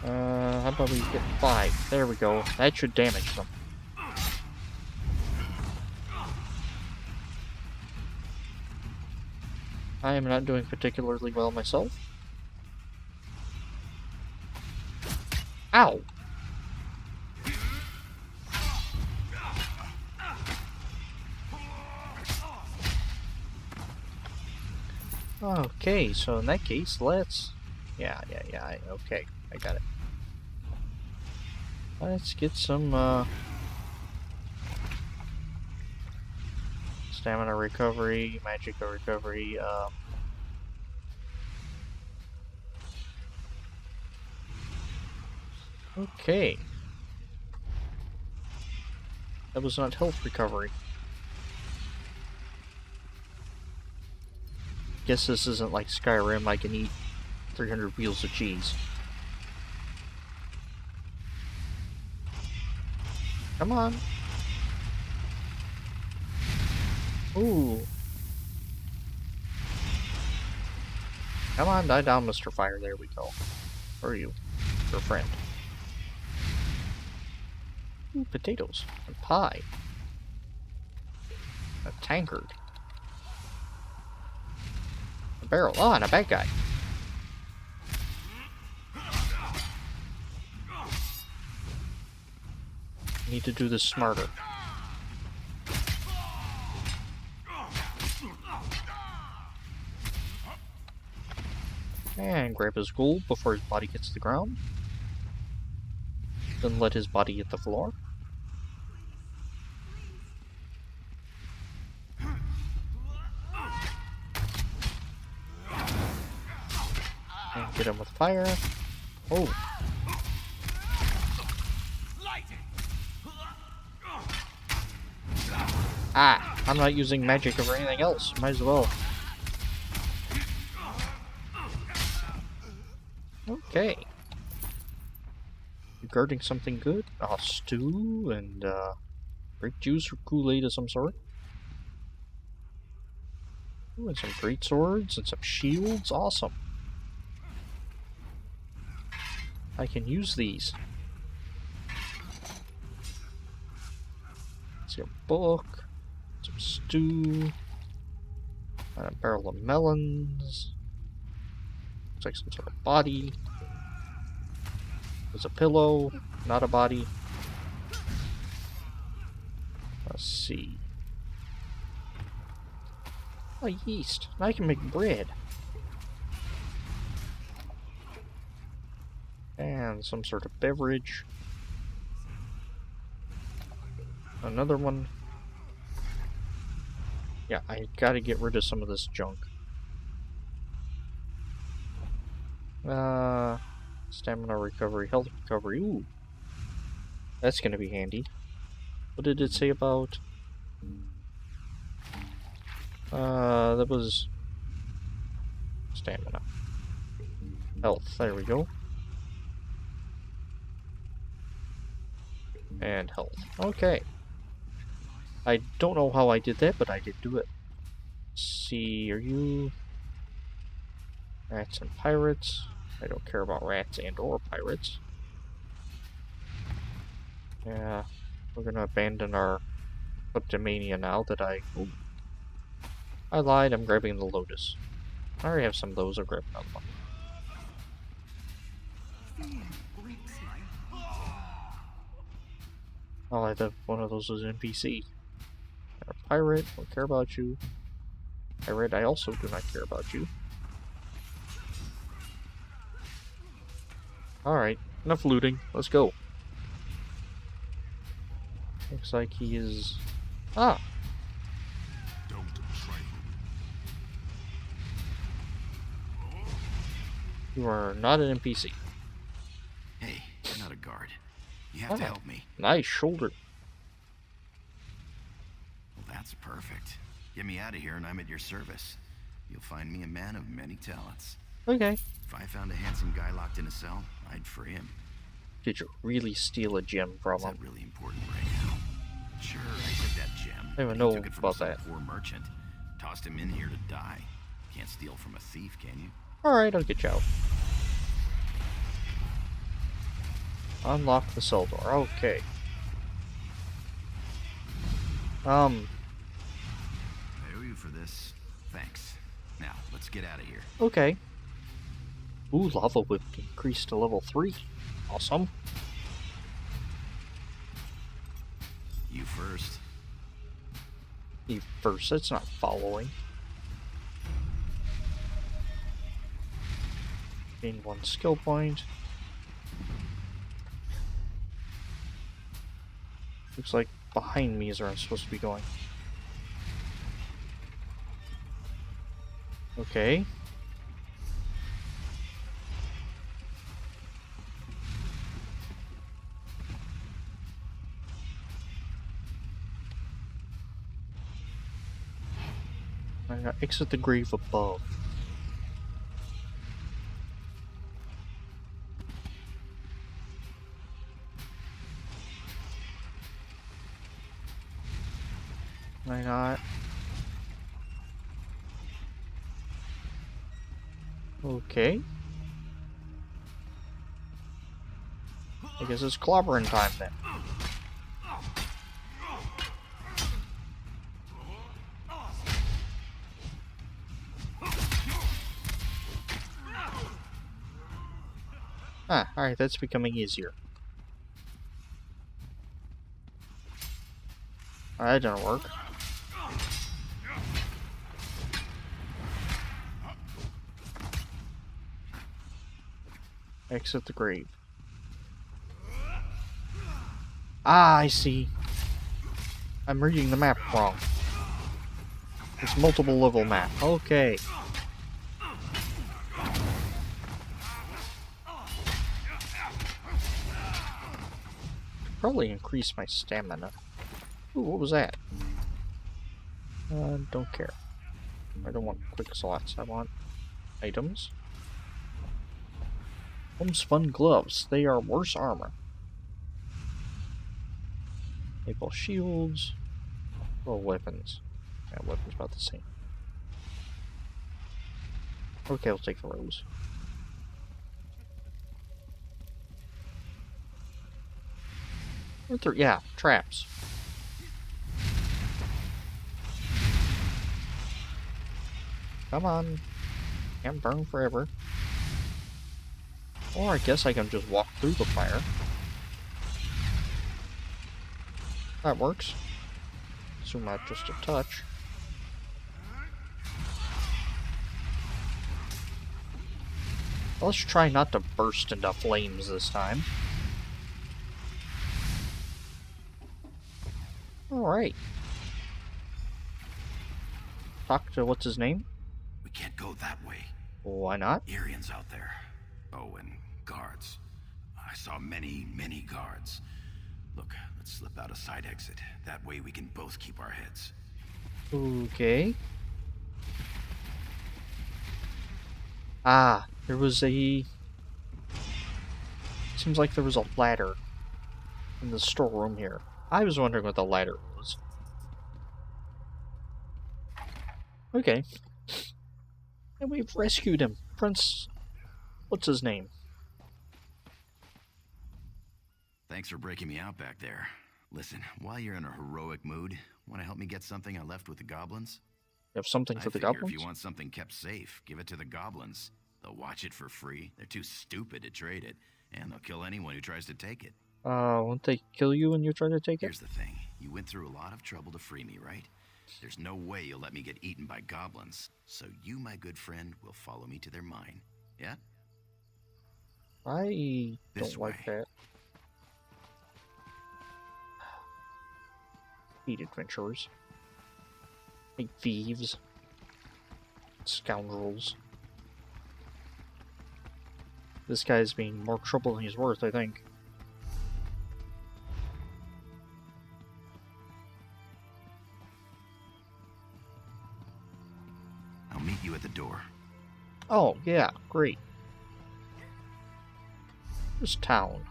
How about we get 5? There we go. That should damage them. I am not doing particularly well myself. Ow! Okay, so in that case, let's... Yeah, okay, I got it. Let's get some, stamina recovery, magical recovery, Okay. That was not health recovery. Guess this isn't like Skyrim, I can eat 300 wheels of cheese. Come on. Ooh. Come on, die down, Mr. Fire. There we go. Where are you? Your friend. Ooh, potatoes. And pie. A tankard. A barrel. Oh, and a bad guy. Need to do this smarter. And grab his gold before his body hits the ground. Then let his body hit the floor. And get him with fire. Oh. Ah, I'm not using magic or anything else. Might as well. Okay. Regarding something good? Oh, stew and grape juice or Kool-Aid of some sort. Ooh, and some great swords and some shields. Awesome. I can use these. Let's see a book. Some stew. And a barrel of melons. Looks like some sort of body. There's a pillow, not a body. Let's see. Oh, yeast. Now I can make bread. And some sort of beverage. Another one. Yeah, I gotta get rid of some of this junk. Stamina recovery, health recovery. Ooh. That's gonna be handy. What did it say about... that was... stamina. Health, there we go. And health. Okay. I don't know how I did that, but I did do it. Let's see, are you... Rats and pirates? I don't care about rats and or pirates. Yeah, we're gonna abandon our kleptomania now that I... Ooh. I lied, I'm grabbing the lotus. I already have some of those, I'll grab another one. Oh, I thought one of those was an NPC. A pirate, don't care about you. Pirate, I also do not care about you. Alright, enough looting. Let's go. Looks like he is... Ah! Don't trifle. You are not an NPC. Hey, you're not a guard. You have to help me. Nice shoulder. Well, that's perfect. Get me out of here and I'm at your service. You'll find me a man of many talents. Okay. If I found a handsome guy locked in a cell, I'd free him. Did you really steal a gem from him? Is that really important right now? Sure, I took that gem. I don't even know took it from about some that. poor merchant. Tossed him in here to die. Can't steal from a thief, can you? Alright, I'll get you out. Unlock the cell door. Okay. I owe you for this. Thanks. Now, let's get out of here. Okay. Ooh, lava whip increased to level 3. Awesome. You first. You first, it's not following. Gain 1 skill point. Looks like behind me is where I'm supposed to be going. Okay. I gotta exit the grave above. Why not? Okay. I guess it's clobbering time then. Ah, alright, that's becoming easier. That didn't work. Exit the grave. Ah, I see. I'm reading the map wrong. It's multiple level map. Okay. Probably increase my stamina. Ooh, what was that? Don't care. I don't want quick slots. I want items. Homespun gloves. They are worse armor. Maple shields. Or weapons. Yeah, weapons about the same. Okay, I'll take the rose. Yeah, traps. Come on. Can't burn forever. Or I guess I can just walk through the fire. That works. Zoom out just a touch. Let's try not to burst into flames this time. Alright. Talk to what's his name? We can't go that way. Why not? Arians out there. Oh, and guards. I saw many, many guards. Look, let's slip out a side exit. That way we can both keep our heads. Okay. Ah, there was a... Seems like there was a ladder in the storeroom here. I was wondering what the ladder was. Okay. And we've rescued him. Prince... What's his name? Thanks for breaking me out back there. Listen, while you're in a heroic mood, want to help me get something I left with the goblins? You have something for the goblins? If you want something kept safe, give it to the goblins. They'll watch it for free. They're too stupid to trade it, and they'll kill anyone who tries to take it. Won't they kill you when you try to take it? Here's the thing. You went through a lot of trouble to free me, right? There's no way you'll let me get eaten by goblins. So you, my good friend, will follow me to their mine. Yeah? I don't like that. Hate adventurers. Hate thieves. Scoundrels. This guy's being more trouble than he's worth, I think. I'll meet you at the door. Oh, yeah, great. Where's town?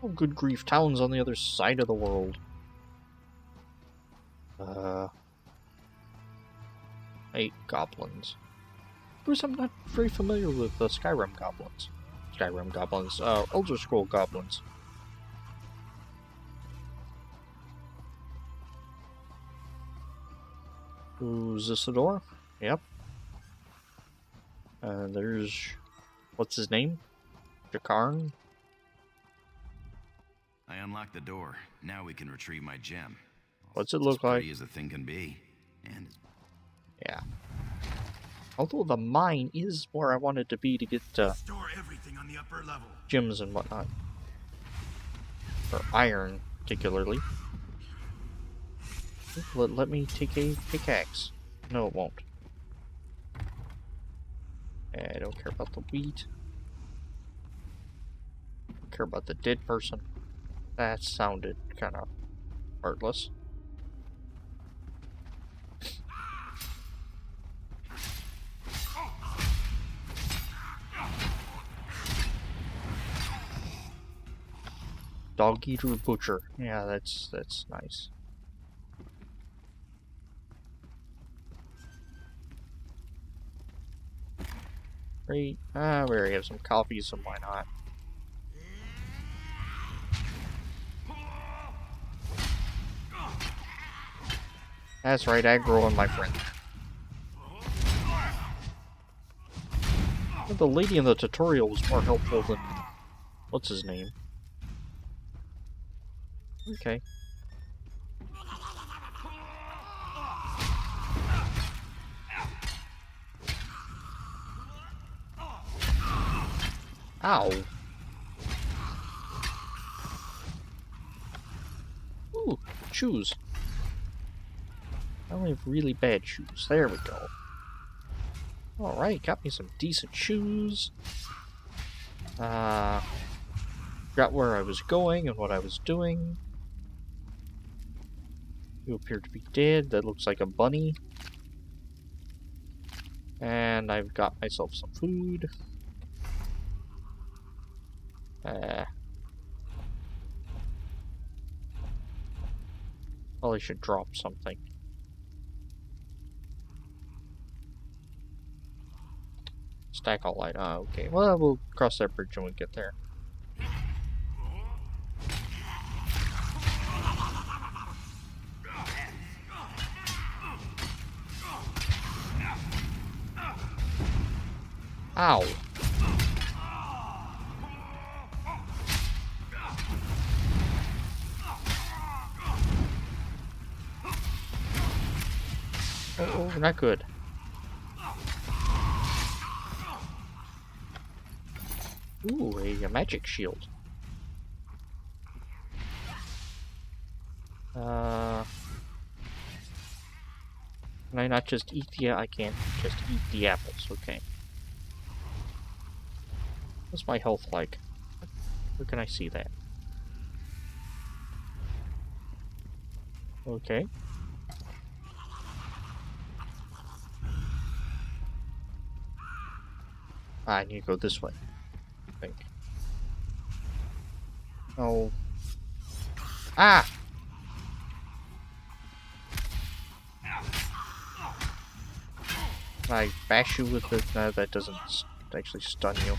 Oh, good grief, town's on the other side of the world. I hate goblins. Bruce, I'm not very familiar with the Skyrim goblins. Elder Scroll goblins. Ooh, is this the door? Yep. There's... what's his name? Jakarn? I unlocked the door. Now we can retrieve my gem. What's it It's look as pretty like? as a thing can be. And Yeah. Although the mine is where I wanted to be to get store everything on the upper level. gems and whatnot. Or iron, particularly. Let me take a pickaxe. No, it won't. I don't care about the wheat. I don't care about the dead person. That sounded kind of heartless. Dog eater butcher. Yeah, that's nice. Great. We already have some coffee, so why not? That's right, aggro on my friend. Well, the lady in the tutorial was more helpful than... what's his name? Okay. Ow. Ooh, shoes. I only have really bad shoes. There we go. Alright, got me some decent shoes. Got where I was going and what I was doing. You appear to be dead. That looks like a bunny. And I've got myself some food. Probably should drop something. Stack all light. Okay. Well, we'll cross that bridge when we get there. Ow. Oh, not good. Ooh, a magic shield. Can I not just eat the... I can't just eat the apples, okay. What's my health like? Where can I see that? Okay. I need to go this way, I think. Oh. Ah! Can I bash you with it? No, that doesn't actually stun you.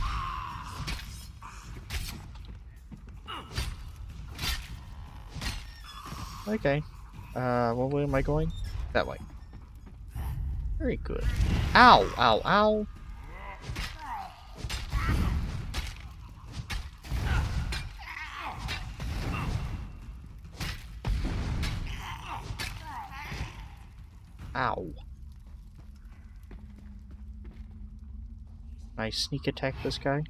Okay. What way am I going? That way. Very good. Ow! Ow! Ow! Ow. Can I sneak attack this guy?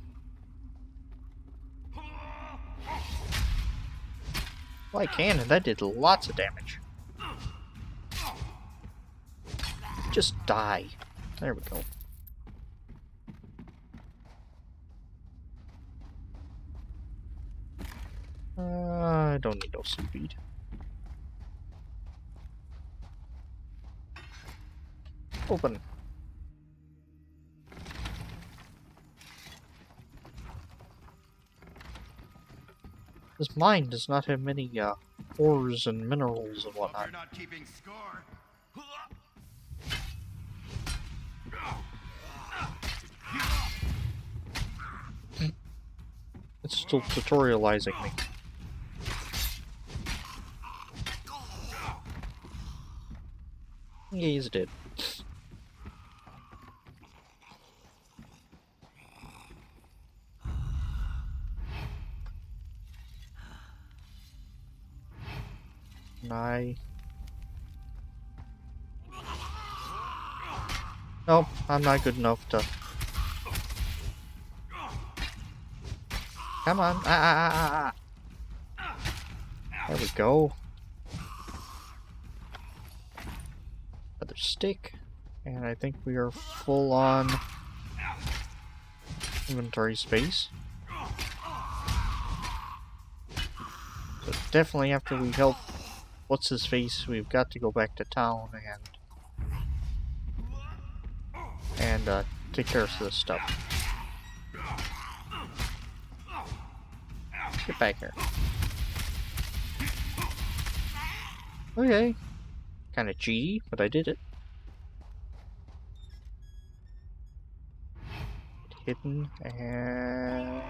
Well, I can, and that did lots of damage. Just die. There we go. I don't need no seaweed. Open. This mine does not have many ores and minerals and whatnot. You're not keeping score. It's still tutorializing me. Yeah, he's dead. Can I? Nope, I'm not good enough to... Come on. There we go. Another stick. And I think we are full on inventory space. So definitely after we help what's-his-face, we've got to go back to town and take care of this stuff. Get back here. Okay. Kinda cheaty, but I did it. Hidden and...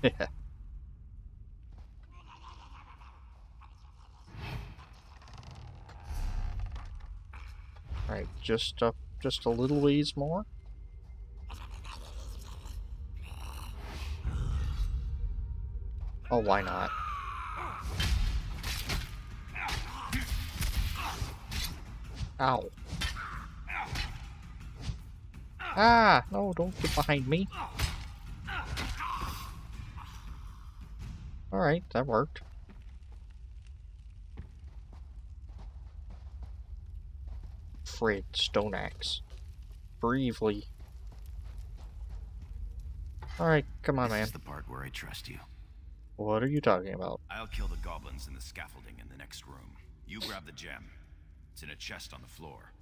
Yeah. Alright, just up just a little ways more. Oh, why not? Ow. Ah! No, don't get behind me. Alright, that worked. Fred, stone axe. Bravely. Alright, come on, man. This is the part where I trust you. What are you talking about? I'll kill the goblins in the scaffolding in the next room. You grab the gem. It's in a chest on the floor.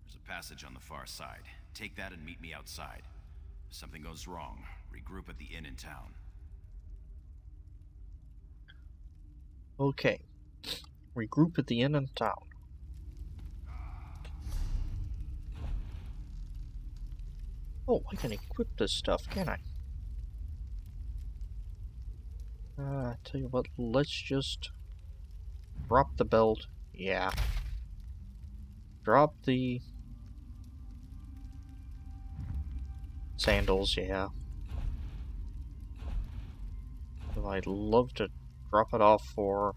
There's a passage on the far side. Take that and meet me outside. If something goes wrong, regroup at the inn in town. Okay. Regroup at the inn in town. Oh, I can equip this stuff, can I? Tell you what, let's just drop the belt. Yeah. Drop the sandals, yeah. Well, I'd love to drop it off for...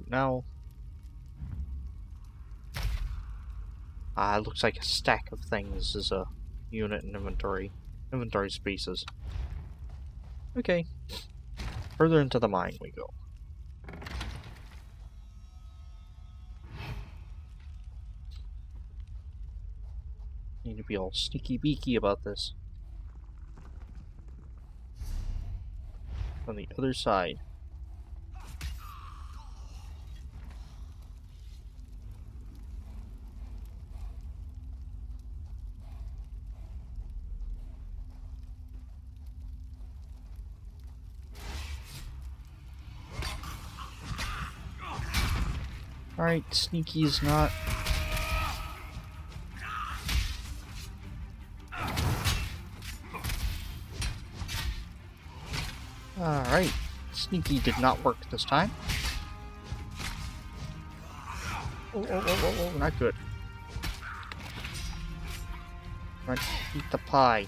Now... it looks like a stack of things is a unit in inventory. Inventory spaces. Okay. Further into the mine we go. Need to be all sneaky beaky about this. On the other side. Alright, sneaky is not... Alright, sneaky did not work this time. Oh, not good. Right, eat the pie.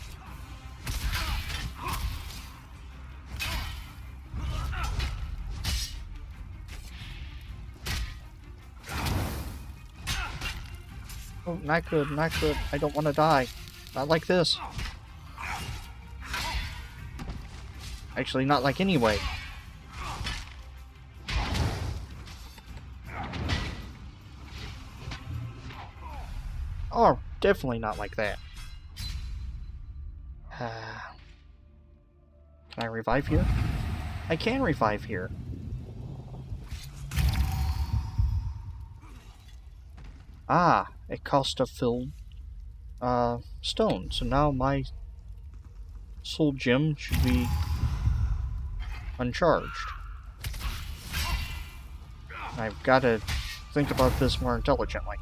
Oh, not good, not good. I don't want to die. Not like this. Actually, not like anyway. Oh, definitely not like that. Can I revive here? I can revive here. Ah, it cost a filled stone. So now my soul gem should be uncharged. I've got to think about this more intelligently.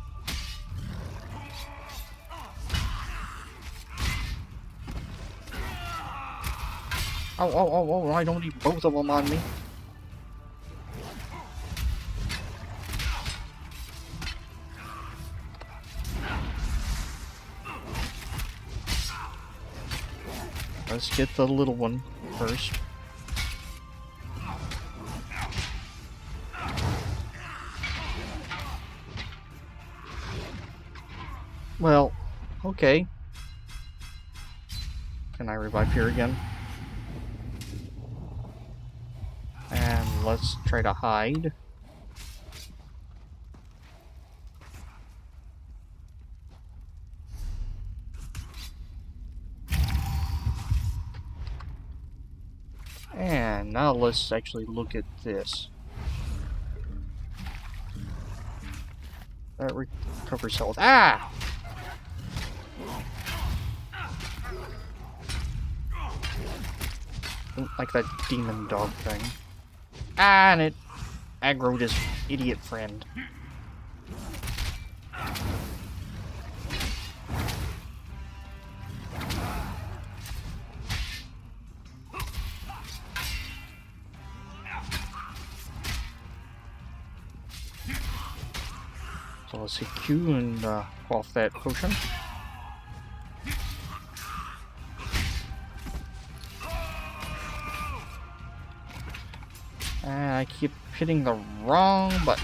Oh, I don't need both of them on me. Let's get the little one first. Well, okay. Can I revive here again? And let's try to hide. And now let's actually look at this. That recovers health. Ah! Don't like that demon dog thing. Ah, and it aggroed his idiot friend. So let's hit Q and off that potion. And I keep hitting the wrong button.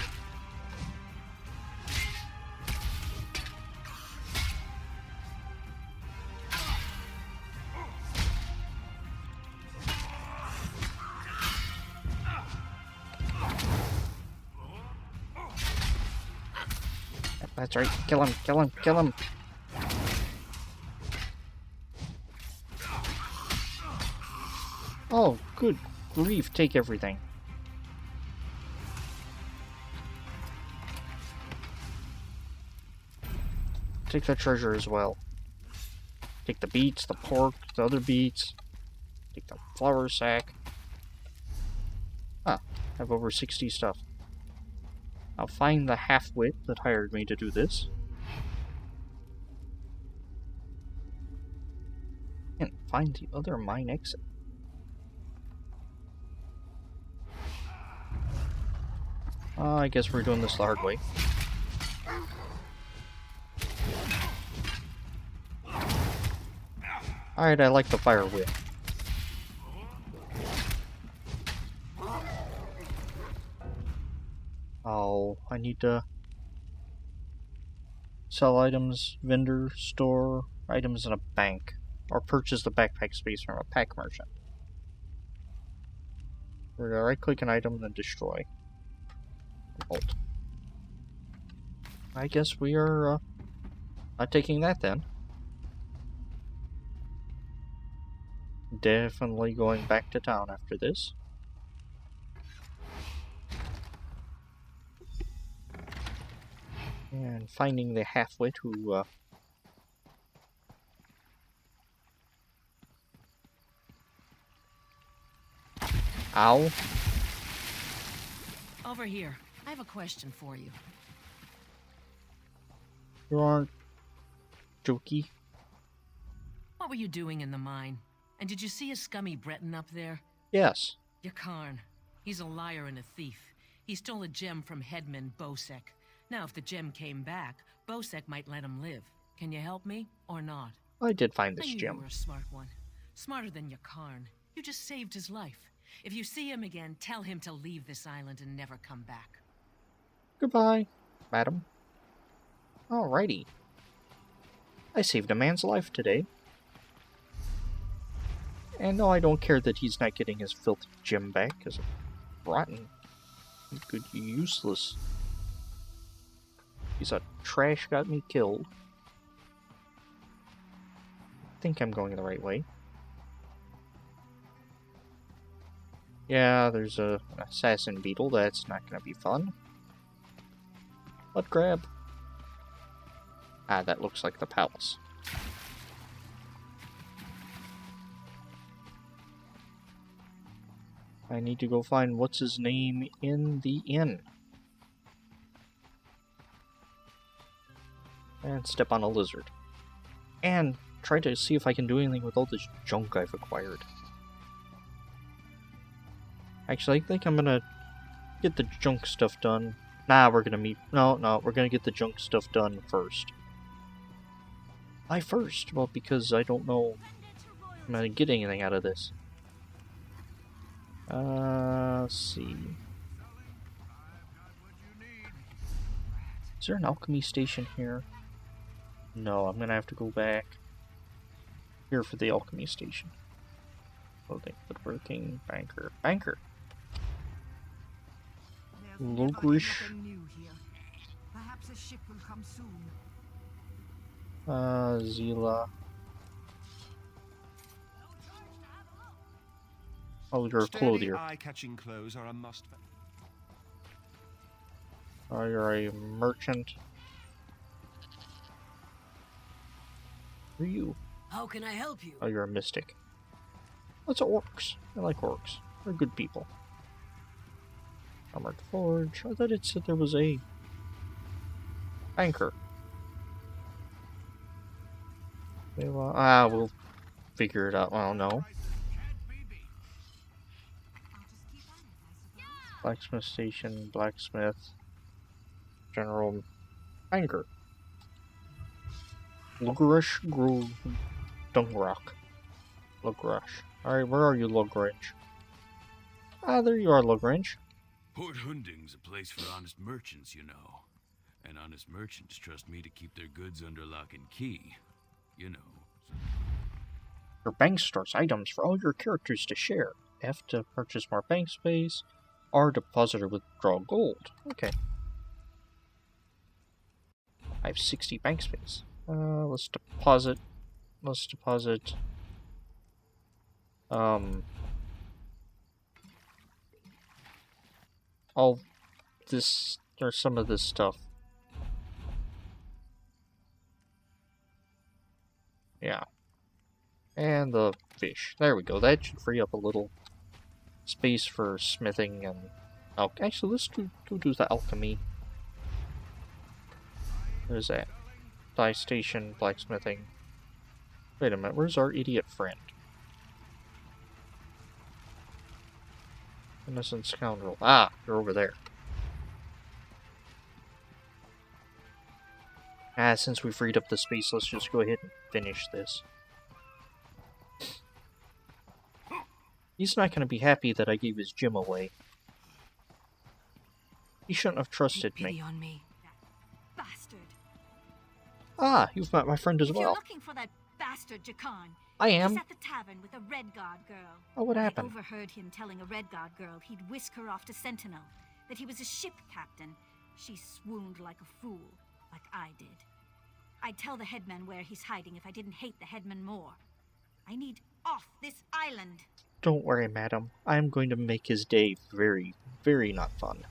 That's right. Kill him, kill him, kill him. Oh, good grief. Take everything. Take the treasure as well. Take the beets, the pork, the other beets. Take the flour sack. Ah, I have over 60 stuff. I'll find the half-wit that hired me to do this. And find the other mine exit. I guess we're doing this the hard way. Alright, I like the fire whip. Oh, I need to sell items, vendor, store items in a bank, or purchase the backpack space from a pack merchant. We're gonna right-click an item and then destroy. Alt. I guess we are not taking that then. Definitely going back to town after this. And finding the half-wit who Ow. Over here. I have a question for you. You aren't jokey. What were you doing in the mine? And did you see a scummy Breton up there? Yes. Yakarn. He's a liar and a thief. He stole a gem from headman Bosek. Now, if the gem came back, Bosek might let him live. Can you help me, or not? I did find this I knew gem. You were a smart one. Smarter than Yakarn. You just saved his life. If you see him again, tell him to leave this island and never come back. Goodbye, madam. Alrighty. I saved a man's life today. And no, I don't care that he's not getting his filthy gem back, because it's rotten. Good, useless. Piece of trash got me killed. I think I'm going the right way. Yeah, there's an assassin beetle. That's not going to be fun. What grab? Ah, that looks like the palace. I need to go find what's his name in the inn. And step on a lizard. And try to see if I can do anything with all this junk I've acquired. Actually, I think I'm gonna get the junk stuff done. Nah, we're gonna meet... No, we're gonna get the junk stuff done first. Why first? Well, because I don't know I'm gonna get anything out of this. Let's see. Is there an alchemy station here? No, I'm gonna have to go back here for the alchemy station. Clothing, woodworking, banker. Banker! Logrish. Perhaps a ship will come soon. Zila. Oh, you're a clothier. Eye-catching clothes are a must. Oh, you're a merchant. Who are you? How can I help you? Oh, you're a mystic. That's orcs. I like orcs. They're good people. Armored Forge. I thought it said there was a banker. Okay, well, we'll figure it out. I don't know. Blacksmith station, blacksmith, general, banker. Lugrush, Dungrock. Lugrush. Alright, where are you, Lugrange? Ah, there you are, Lugrange. Port Hunding's a place for honest merchants, you know. And honest merchants trust me to keep their goods under lock and key. You know. Your bank stores items for all your characters to share. F to purchase more bank space. R deposit or withdraw gold. Okay. I have 60 bank space. Let's deposit. All this, or some of this stuff. Yeah. And the fish. There we go. That should free up a little space for smithing and... Oh, actually, let's do the alchemy. There's that. Dye station, blacksmithing. Wait a minute, where's our idiot friend? Innocent scoundrel. Ah, you're over there. Ah, since we freed up the space, let's just go ahead and finish this. He's not going to be happy that I gave his gym away. He shouldn't have trusted me. On me. Bastard. Ah, you've met my friend as If well. you're looking for that bastard Jakan, I am. he's at the tavern with a Red Guard girl. Oh, what happened? I overheard him telling a Red Guard girl he'd whisk her off to Sentinel, that he was a ship captain. She swooned like a fool, like I did. I'd tell the headman where he's hiding if I didn't hate the headman more. I need off this island. Don't worry, madam. I am going to make his day very, very not fun.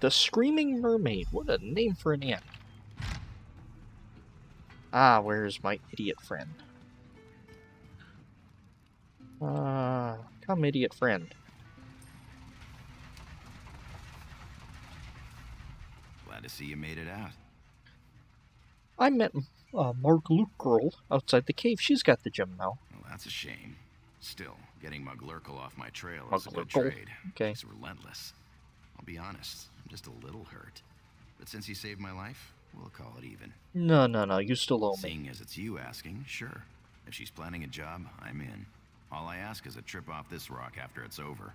The Screaming Mermaid. What a name for an inn. Ah, where's my idiot friend? Come, idiot friend. Glad to see you made it out. I met Margluck girl outside the cave. She's got the gem now. Well, that's a shame. Still, getting Muglurkle off my trail is a good Muglurkle. trade. Okay. He's relentless. I'll be honest, I'm just a little hurt. But since he saved my life, we'll call it even. No, you still owe me. Seeing as it's you asking, sure. If she's planning a job, I'm in. All I ask is a trip off this rock after it's over.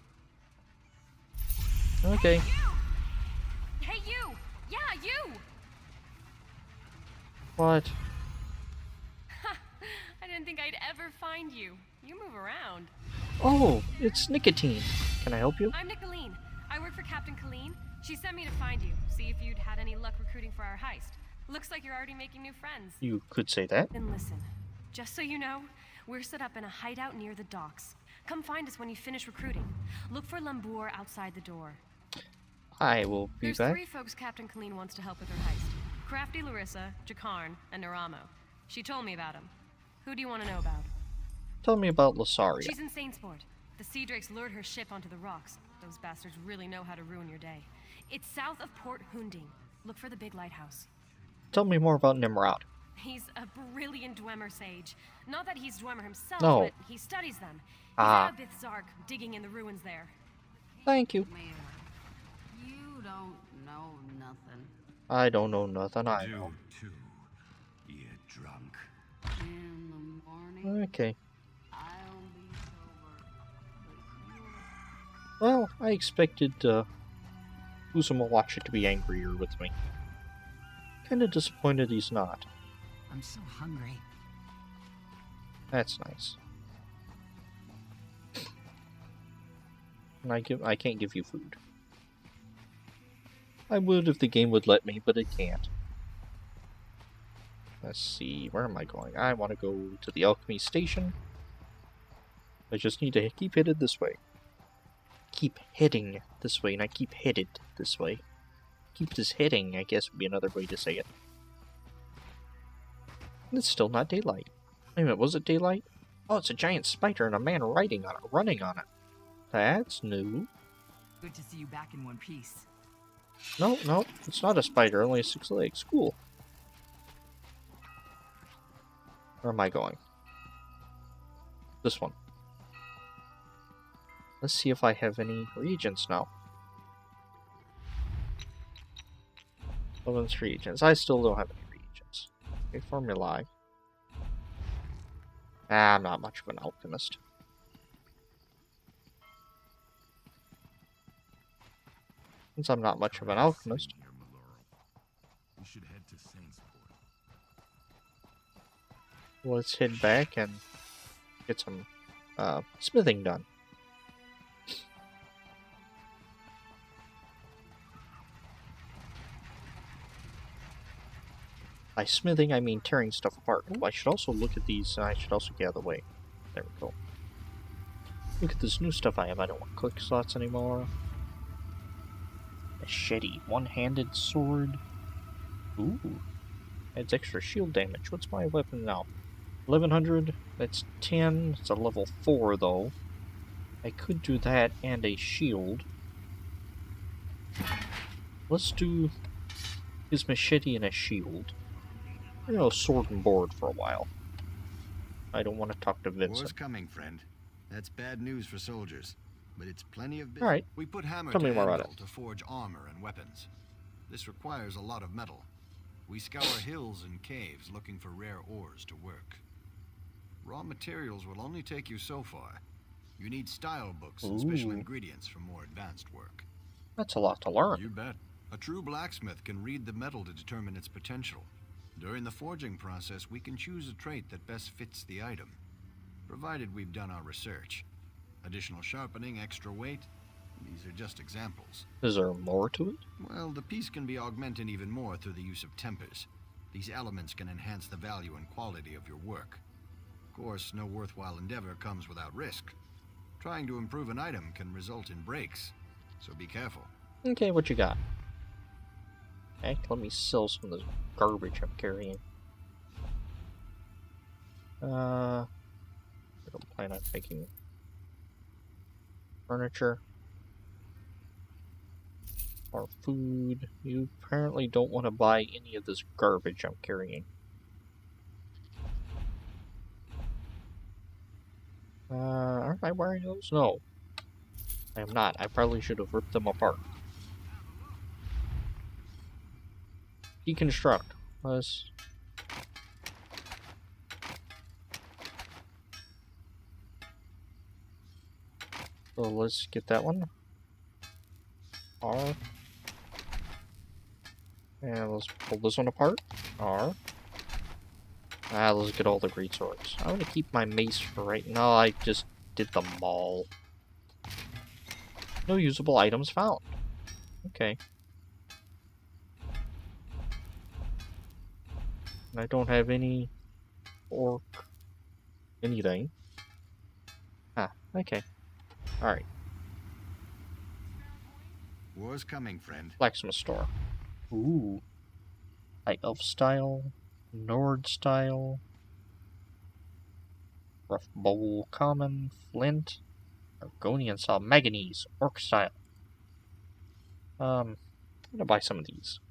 Okay. Hey, you! Yeah, you! What? I didn't think I'd ever find you. You move around. Oh, it's Nicotine. Can I help you? I'm Nicolene. I work for Captain Colleen. She sent me to find you, see if you'd had any luck recruiting for our heist. Looks like you're already making new friends. You could say that. Then listen, just so you know, we're set up in a hideout near the docks. Come find us when you finish recruiting. Look for Lambour outside the door. I will be There's back. 3 folks Captain Colleen wants to help with her heist. Crafty Larissa, Jakarn, and Naramo. She told me about him. Who do you want to know about? Tell me about Lasaria. She's in Sainsport. The Sea Drakes lured her ship onto the rocks. Those bastards really know how to ruin your day. It's south of Port Hunding. Look for the big lighthouse. Tell me more about Nimrod. He's a brilliant Dwemer sage. Not that he's Dwemer himself, No. but he studies them. He's Ah. at Abith Zark, digging in the ruins there. Thank you. You don't know nothing. I don't know nothing. I know. Too, you drunk. In the morning. Okay. Well, I expected Uzumawachi to be angrier with me. Kinda disappointed he's not. I'm so hungry. That's nice. And I can't give you food. I would if the game would let me, but it can't. Let's see, where am I going? I want to go to the alchemy station. I just need to keep headed this way. Keep heading this way, not keep headed this way. Keep this heading, I guess would be another way to say it. And it's still not daylight. Wait a minute, was it daylight? Oh, it's a giant spider and a man riding on it, running on it. That's new. Good to see you back in one piece. No, it's not a spider, only 6 legs. Cool. Where am I going? This one. Let's see if I have any reagents now. 11 reagents. I still don't have any reagents. Okay, formulae. I'm not much of an alchemist. Since I'm not much of an alchemist. We should head to Saintsport. Let's head back and get some smithing done. By smithing, I mean tearing stuff apart. Oh, I should also look at these. I should also get out of the way. There we go. Look at this new stuff I have. I don't want click slots anymore. Machete. One-handed sword. Ooh. Adds extra shield damage. What's my weapon now? 1100. That's 10. It's a level 4, though. I could do that and a shield. Let's do his machete and a shield. You know, sword and board for a while. I don't want to talk to Vincent. War's coming, friend. That's bad news for soldiers, but it's plenty of business. All right. We put hammer Tell to me more about handle it. to forge armor and weapons. This requires a lot of metal. We scour hills and caves looking for rare ores to work. Raw materials will only take you so far. You need style books and special ingredients for more advanced work. That's a lot to learn. You bet. A true blacksmith can read the metal to determine its potential. During the forging process, we can choose a trait that best fits the item, provided we've done our research. Additional sharpening, extra weight, these are just examples. Is there more to it? Well, the piece can be augmented even more through the use of tempers. These elements can enhance the value and quality of your work. Of course, no worthwhile endeavor comes without risk. Trying to improve an item can result in breaks, so be careful. Okay, what you got? Heck, let me sell some of this garbage I'm carrying. I don't plan on making furniture or food. You apparently don't want to buy any of this garbage I'm carrying. Aren't I wearing those? No. I am not. I probably should have ripped them apart. Deconstruct. Let's... So let's get that one. R. And let's pull this one apart. R. Let's get all the great swords. I'm gonna keep my mace for right now. I just did them all. No usable items found. Okay. I don't have any orc anything. Okay. Alright. War's coming, friend. Blacksmith store. Ooh. High elf style. Nord style. Rough bowl common. Flint. Argonian style. Manganese. Orc style. I'm gonna buy some of these.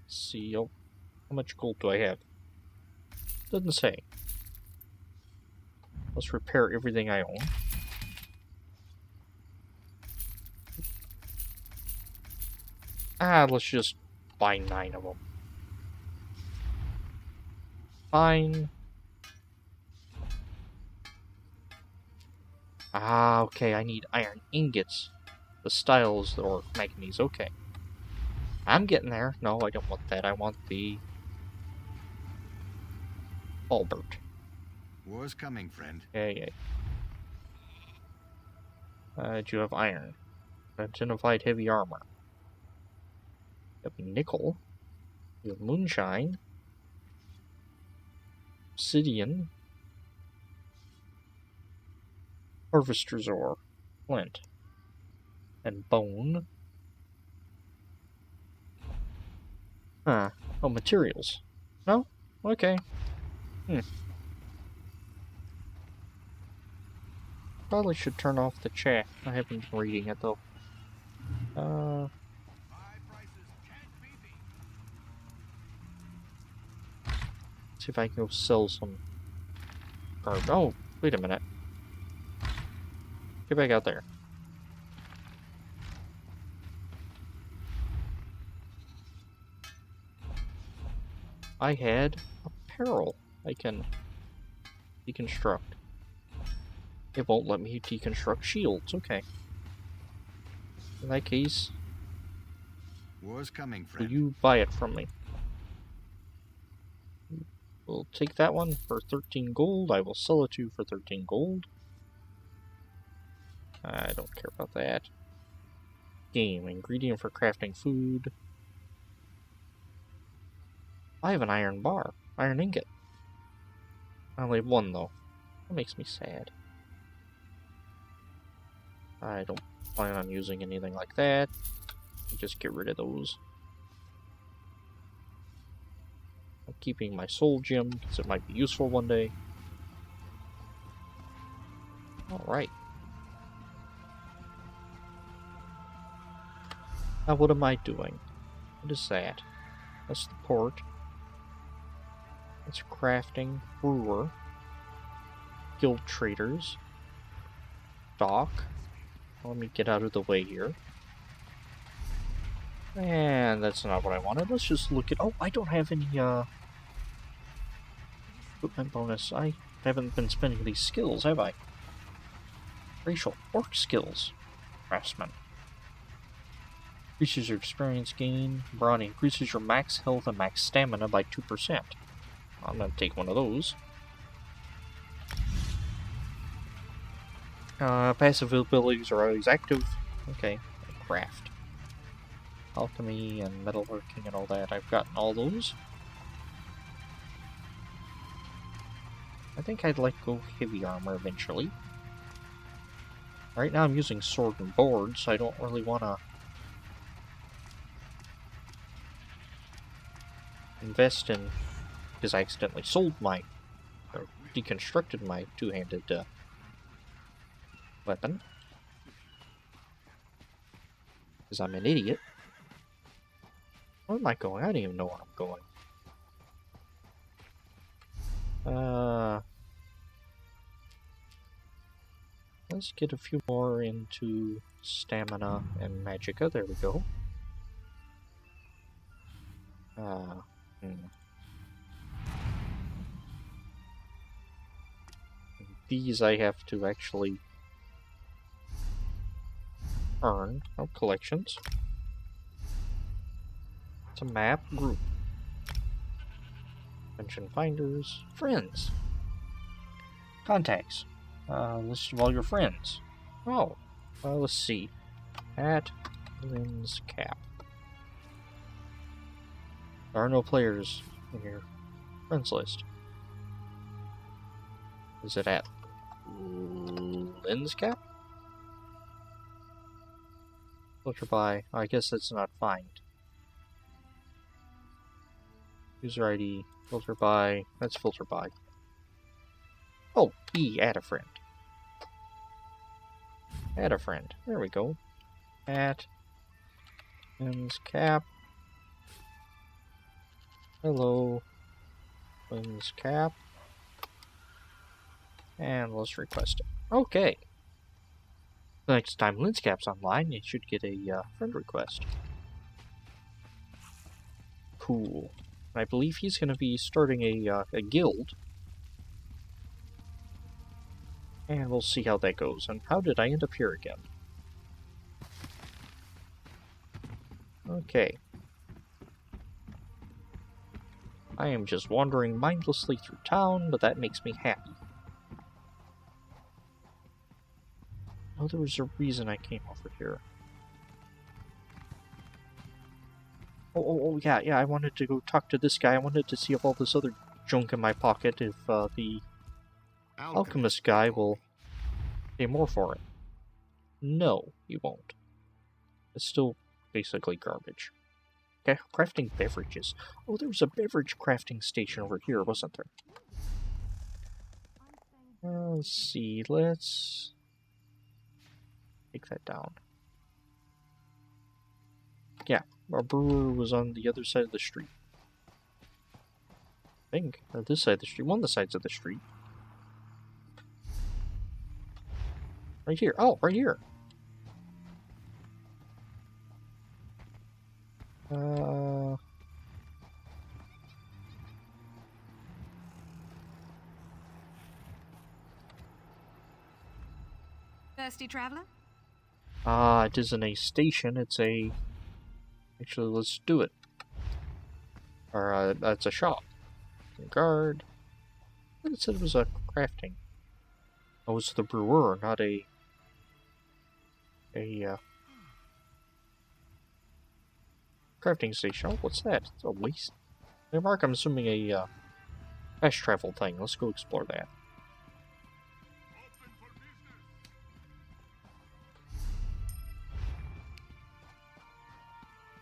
See, how much gold do I have? Doesn't say. Let's repair everything I own. Let's just buy 9 of them. fine. Ah, okay, I need iron ingots. The styles or manganese, okay. I'm getting there. No, I don't want that. I want the Albert. War's coming, friend. Yeah. Do you have iron? Identified heavy armor. You have nickel. You have moonshine. Obsidian. Harvester's ore. Flint. And bone. Huh. Oh, materials. No? Okay. Probably should turn off the chat. I haven't been reading it, though. See if I can go sell some garbage. Oh, wait a minute. Get back out there. I had apparel I can deconstruct. It won't let me deconstruct shields. Okay. In that case, War's coming, friend. will you buy it from me? We'll take that one for 13 gold. I will sell it to you for 13 gold. I don't care about that. Game. Ingredient for crafting food. I have an iron bar. Iron ingot. I only have one, though. That makes me sad. I don't plan on using anything like that. Just get rid of those. I'm keeping my soul gem because it might be useful one day. Alright. Now what am I doing? What is that? That's the port. That's crafting. Brewer. Guild traders. Dock. Let me get out of the way here. And that's not what I wanted. Let's just look at... Oh, I don't have any, equipment bonus. I haven't been spending these skills, have I? Racial orc skills. Craftsman. Increases your experience gain. Brawny increases your max health and max stamina by 2%. I'm gonna take one of those. Passive abilities are always active. Okay. Craft. Alchemy and metalworking and all that. I've gotten all those. I think I'd like to go heavy armor eventually. Right now I'm using sword and board, so I don't really want to invest in... because I accidentally sold my... or deconstructed my two-handed weapon. Because I'm an idiot. Where am I going? I don't even know where I'm going. Let's get a few more into stamina and magicka. There we go. These I have to actually earn. Oh, collections. It's a map group. Mention finders. Friends. Contacts. List of all your friends. Oh. Let's see. At Lynn's Cap. There are no players in your friends list. Is it at Lynn's Cap? Filter by. I guess that's not find. User ID. Filter by. That's filter by. Oh, add a friend. Add a friend. There we go. At Lynn's Cap. Hello. Lynn's Cap. And let's request it. Okay. The next time Lynn's Cap's online, you should get a friend request. Cool. I believe he's going to be starting a guild. And we'll see how that goes. And how did I end up here again? Okay. I am just wandering mindlessly through town, but that makes me happy. Oh, there was a reason I came over here. Oh, yeah, I wanted to go talk to this guy. I wanted to see if all this other junk in my pocket, if the alchemist guy will pay more for it. No, he won't. It's still basically garbage. Okay, crafting beverages. Oh, there was a beverage crafting station over here, wasn't there? Let's see, let's take that down. Yeah, our brewer was on the other side of the street. I think, or this side of the street, one of the sides of the street. Right here. Oh, right here. Thirsty traveler? It isn't a station, it's a... Actually, let's do it. Or, it's a shop. Guard. I thought it said it was a crafting. Oh, it's the brewer, not a crafting station. Oh, what's that? It's a waste. Hey, Mark, I'm assuming a fast travel thing. Let's go explore that.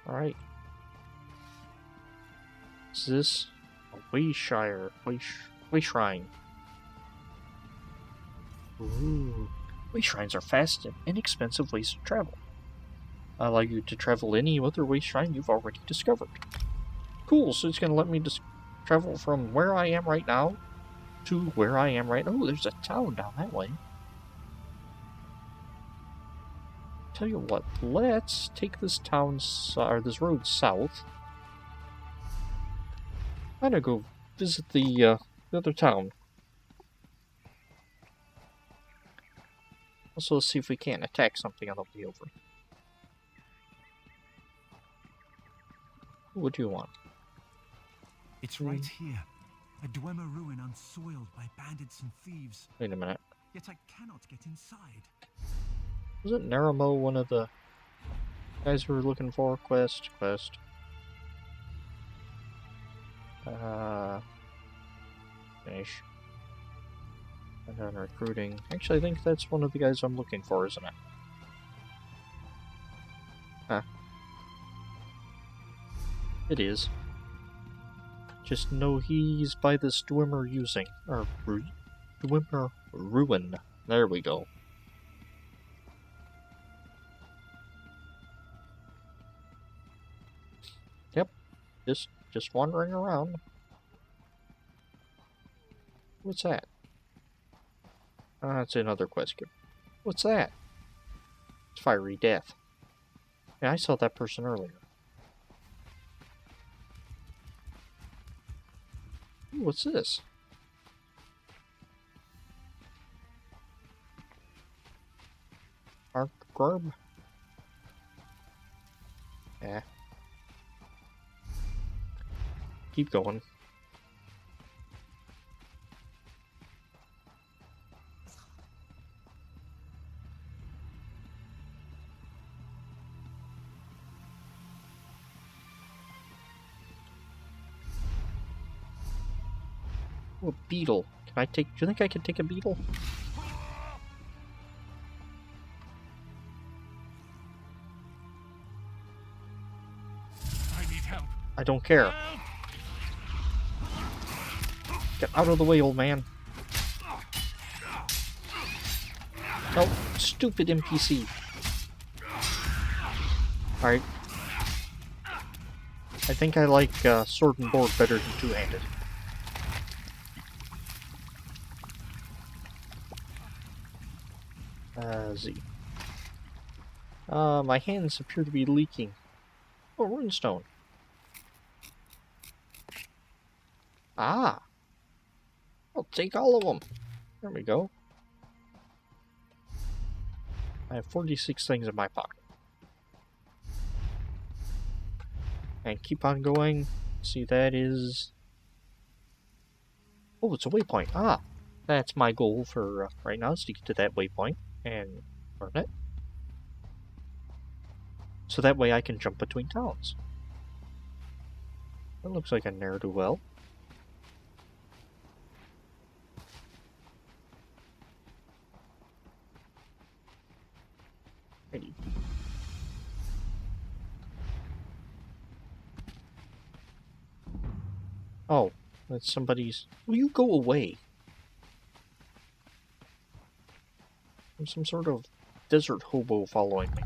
Alright. Is this a Wayshire? Wayshrine. Ooh. Wayshrines are fast and inexpensive ways to travel. Allow you to travel any other wayshrine you've already discovered. Cool, so it's going to let me just travel from where I am right now to where I am right now. Oh, there's a town down that way. Tell you what, let's take this town, or this road south. I'm gonna go visit the other town. Also, let's see if we can't attack something on the way over. What do you want? It's right here. A Dwemer ruin unsoiled by bandits and thieves. Wait a minute. Yet I cannot get inside. Wasn't Naramo one of the guys we were looking for? Quest. Finish. And then recruiting. Actually, I think that's one of the guys I'm looking for, isn't it? Huh. It is. Just know he's by this Dwemer using. Or Dwemer ruin. There we go. Yep. Just wandering around. What's that? It's another quest gift. What's that? It's Fiery Death. Yeah, I saw that person earlier. Ooh, what's this? Arc Grub? Yeah. Keep going. Oh, a beetle. Can I take... Do you think I can take a beetle? I need help. I don't care. Get out of the way, old man. No, stupid NPC. Alright. I think I like sword and board better than two-handed. Z. My hands appear to be leaking. Oh, runestone. Ah! I'll take all of them. There we go. I have 46 things in my pocket. And keep on going. See, that is... Oh, it's a waypoint. Ah! That's my goal for right now, is to get to that waypoint and earn it. So that way I can jump between towns. That looks like a ne'er-do-well. Ready. Oh, that's somebody's... Will you go away? There's some sort of desert hobo following me.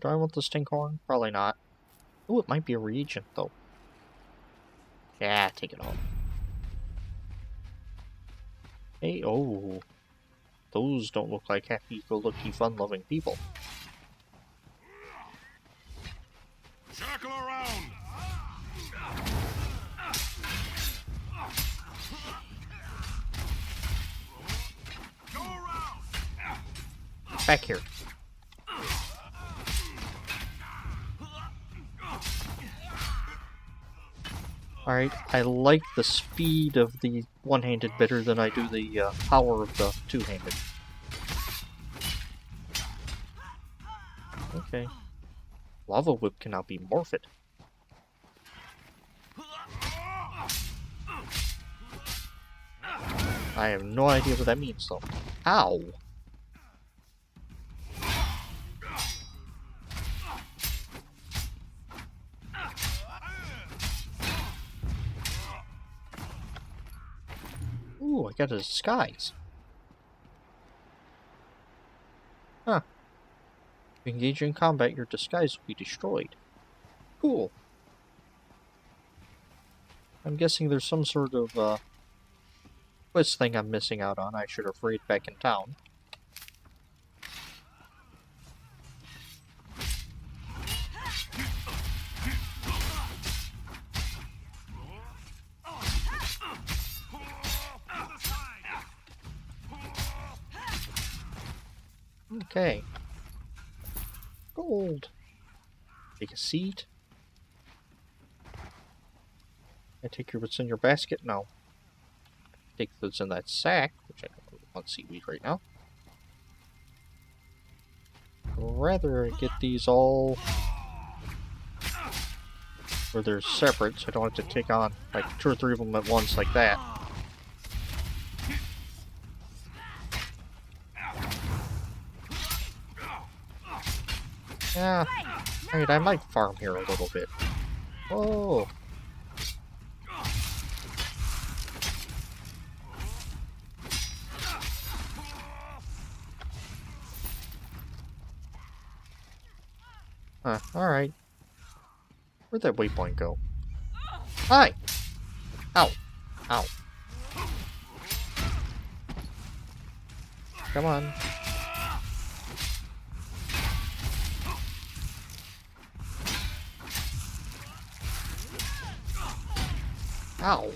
Do I want the stinkhorn? Probably not. Oh, it might be a reagent, though. Yeah, take it all. Hey, oh. Those don't look like happy-go-lucky, fun-loving people. Circle around! Go around! Back here. Alright, I like the speed of the one-handed better than I do the power of the two-handed. Okay. Lava Whip can now be morphed. I have no idea what that means, though. Ow! Ooh, I got a disguise. Huh. If you engage in combat, your disguise will be destroyed. Cool. I'm guessing there's some sort of, quest thing I'm missing out on. I should have hurried back in town. Okay. Gold. Take a seat. I take your what's in your basket? No. Take what's in that sack, which I don't really want seaweed right now. I'd rather get these all where they're separate, so I don't have to take on like 2 or 3 of them at once like that. Yeah, alright, I might farm here a little bit. Oh. Huh, alright. Where'd that waypoint go? Hi! Ow! Ow. Come on. Ow.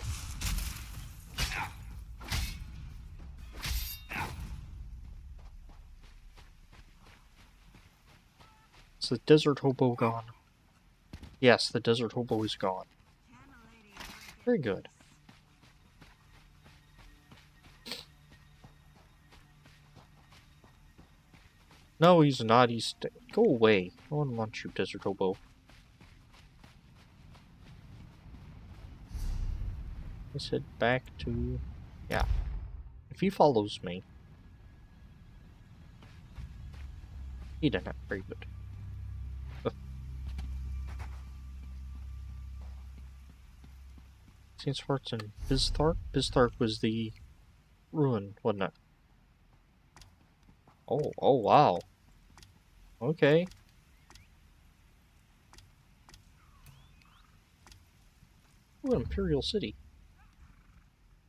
Is the desert hobo gone? Yes, the desert hobo is gone. Very good. No, he's not. He's... Go away. No one wants you, desert hobo. Let's head back to... Yeah. If he follows me... He didn't. Very good. St. Swartz and Bizthark? Bizthark was the ruin, wasn't it? Oh, wow. Okay. Ooh, Imperial City.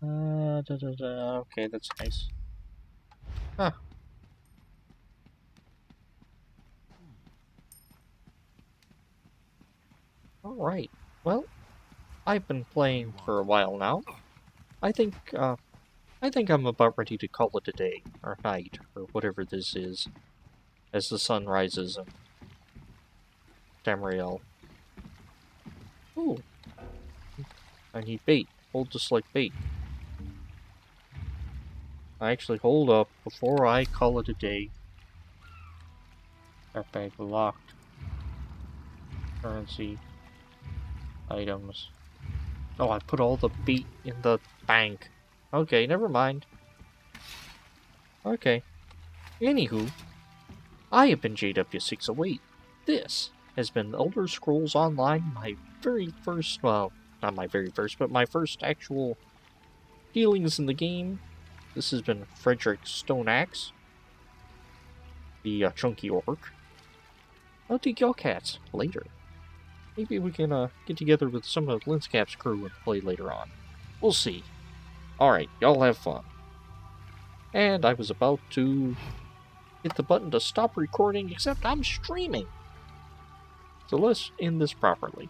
Okay, that's nice. Huh. Alright. Well, I've been playing for a while now. I think I'm about ready to call it a day, or night, or whatever this is, as the sun rises in Tamriel. Ooh. I need bait. Hold to select bait. Actually, hold up. Before I call it a day. That bag locked. Currency. Items. Oh, I put all the bait in the bank. Okay, never mind. Okay. Anywho, I have been JW608. This has been Elder Scrolls Online, my very first, well, not my very first, but my first actual dealings in the game. This has been Frederick Stoneaxe, the chunky orc. I'll take y'all cats later. Maybe we can get together with some of Linscap's crew and play later on. We'll see. Alright, y'all have fun. And I was about to hit the button to stop recording, except I'm streaming. So let's end this properly.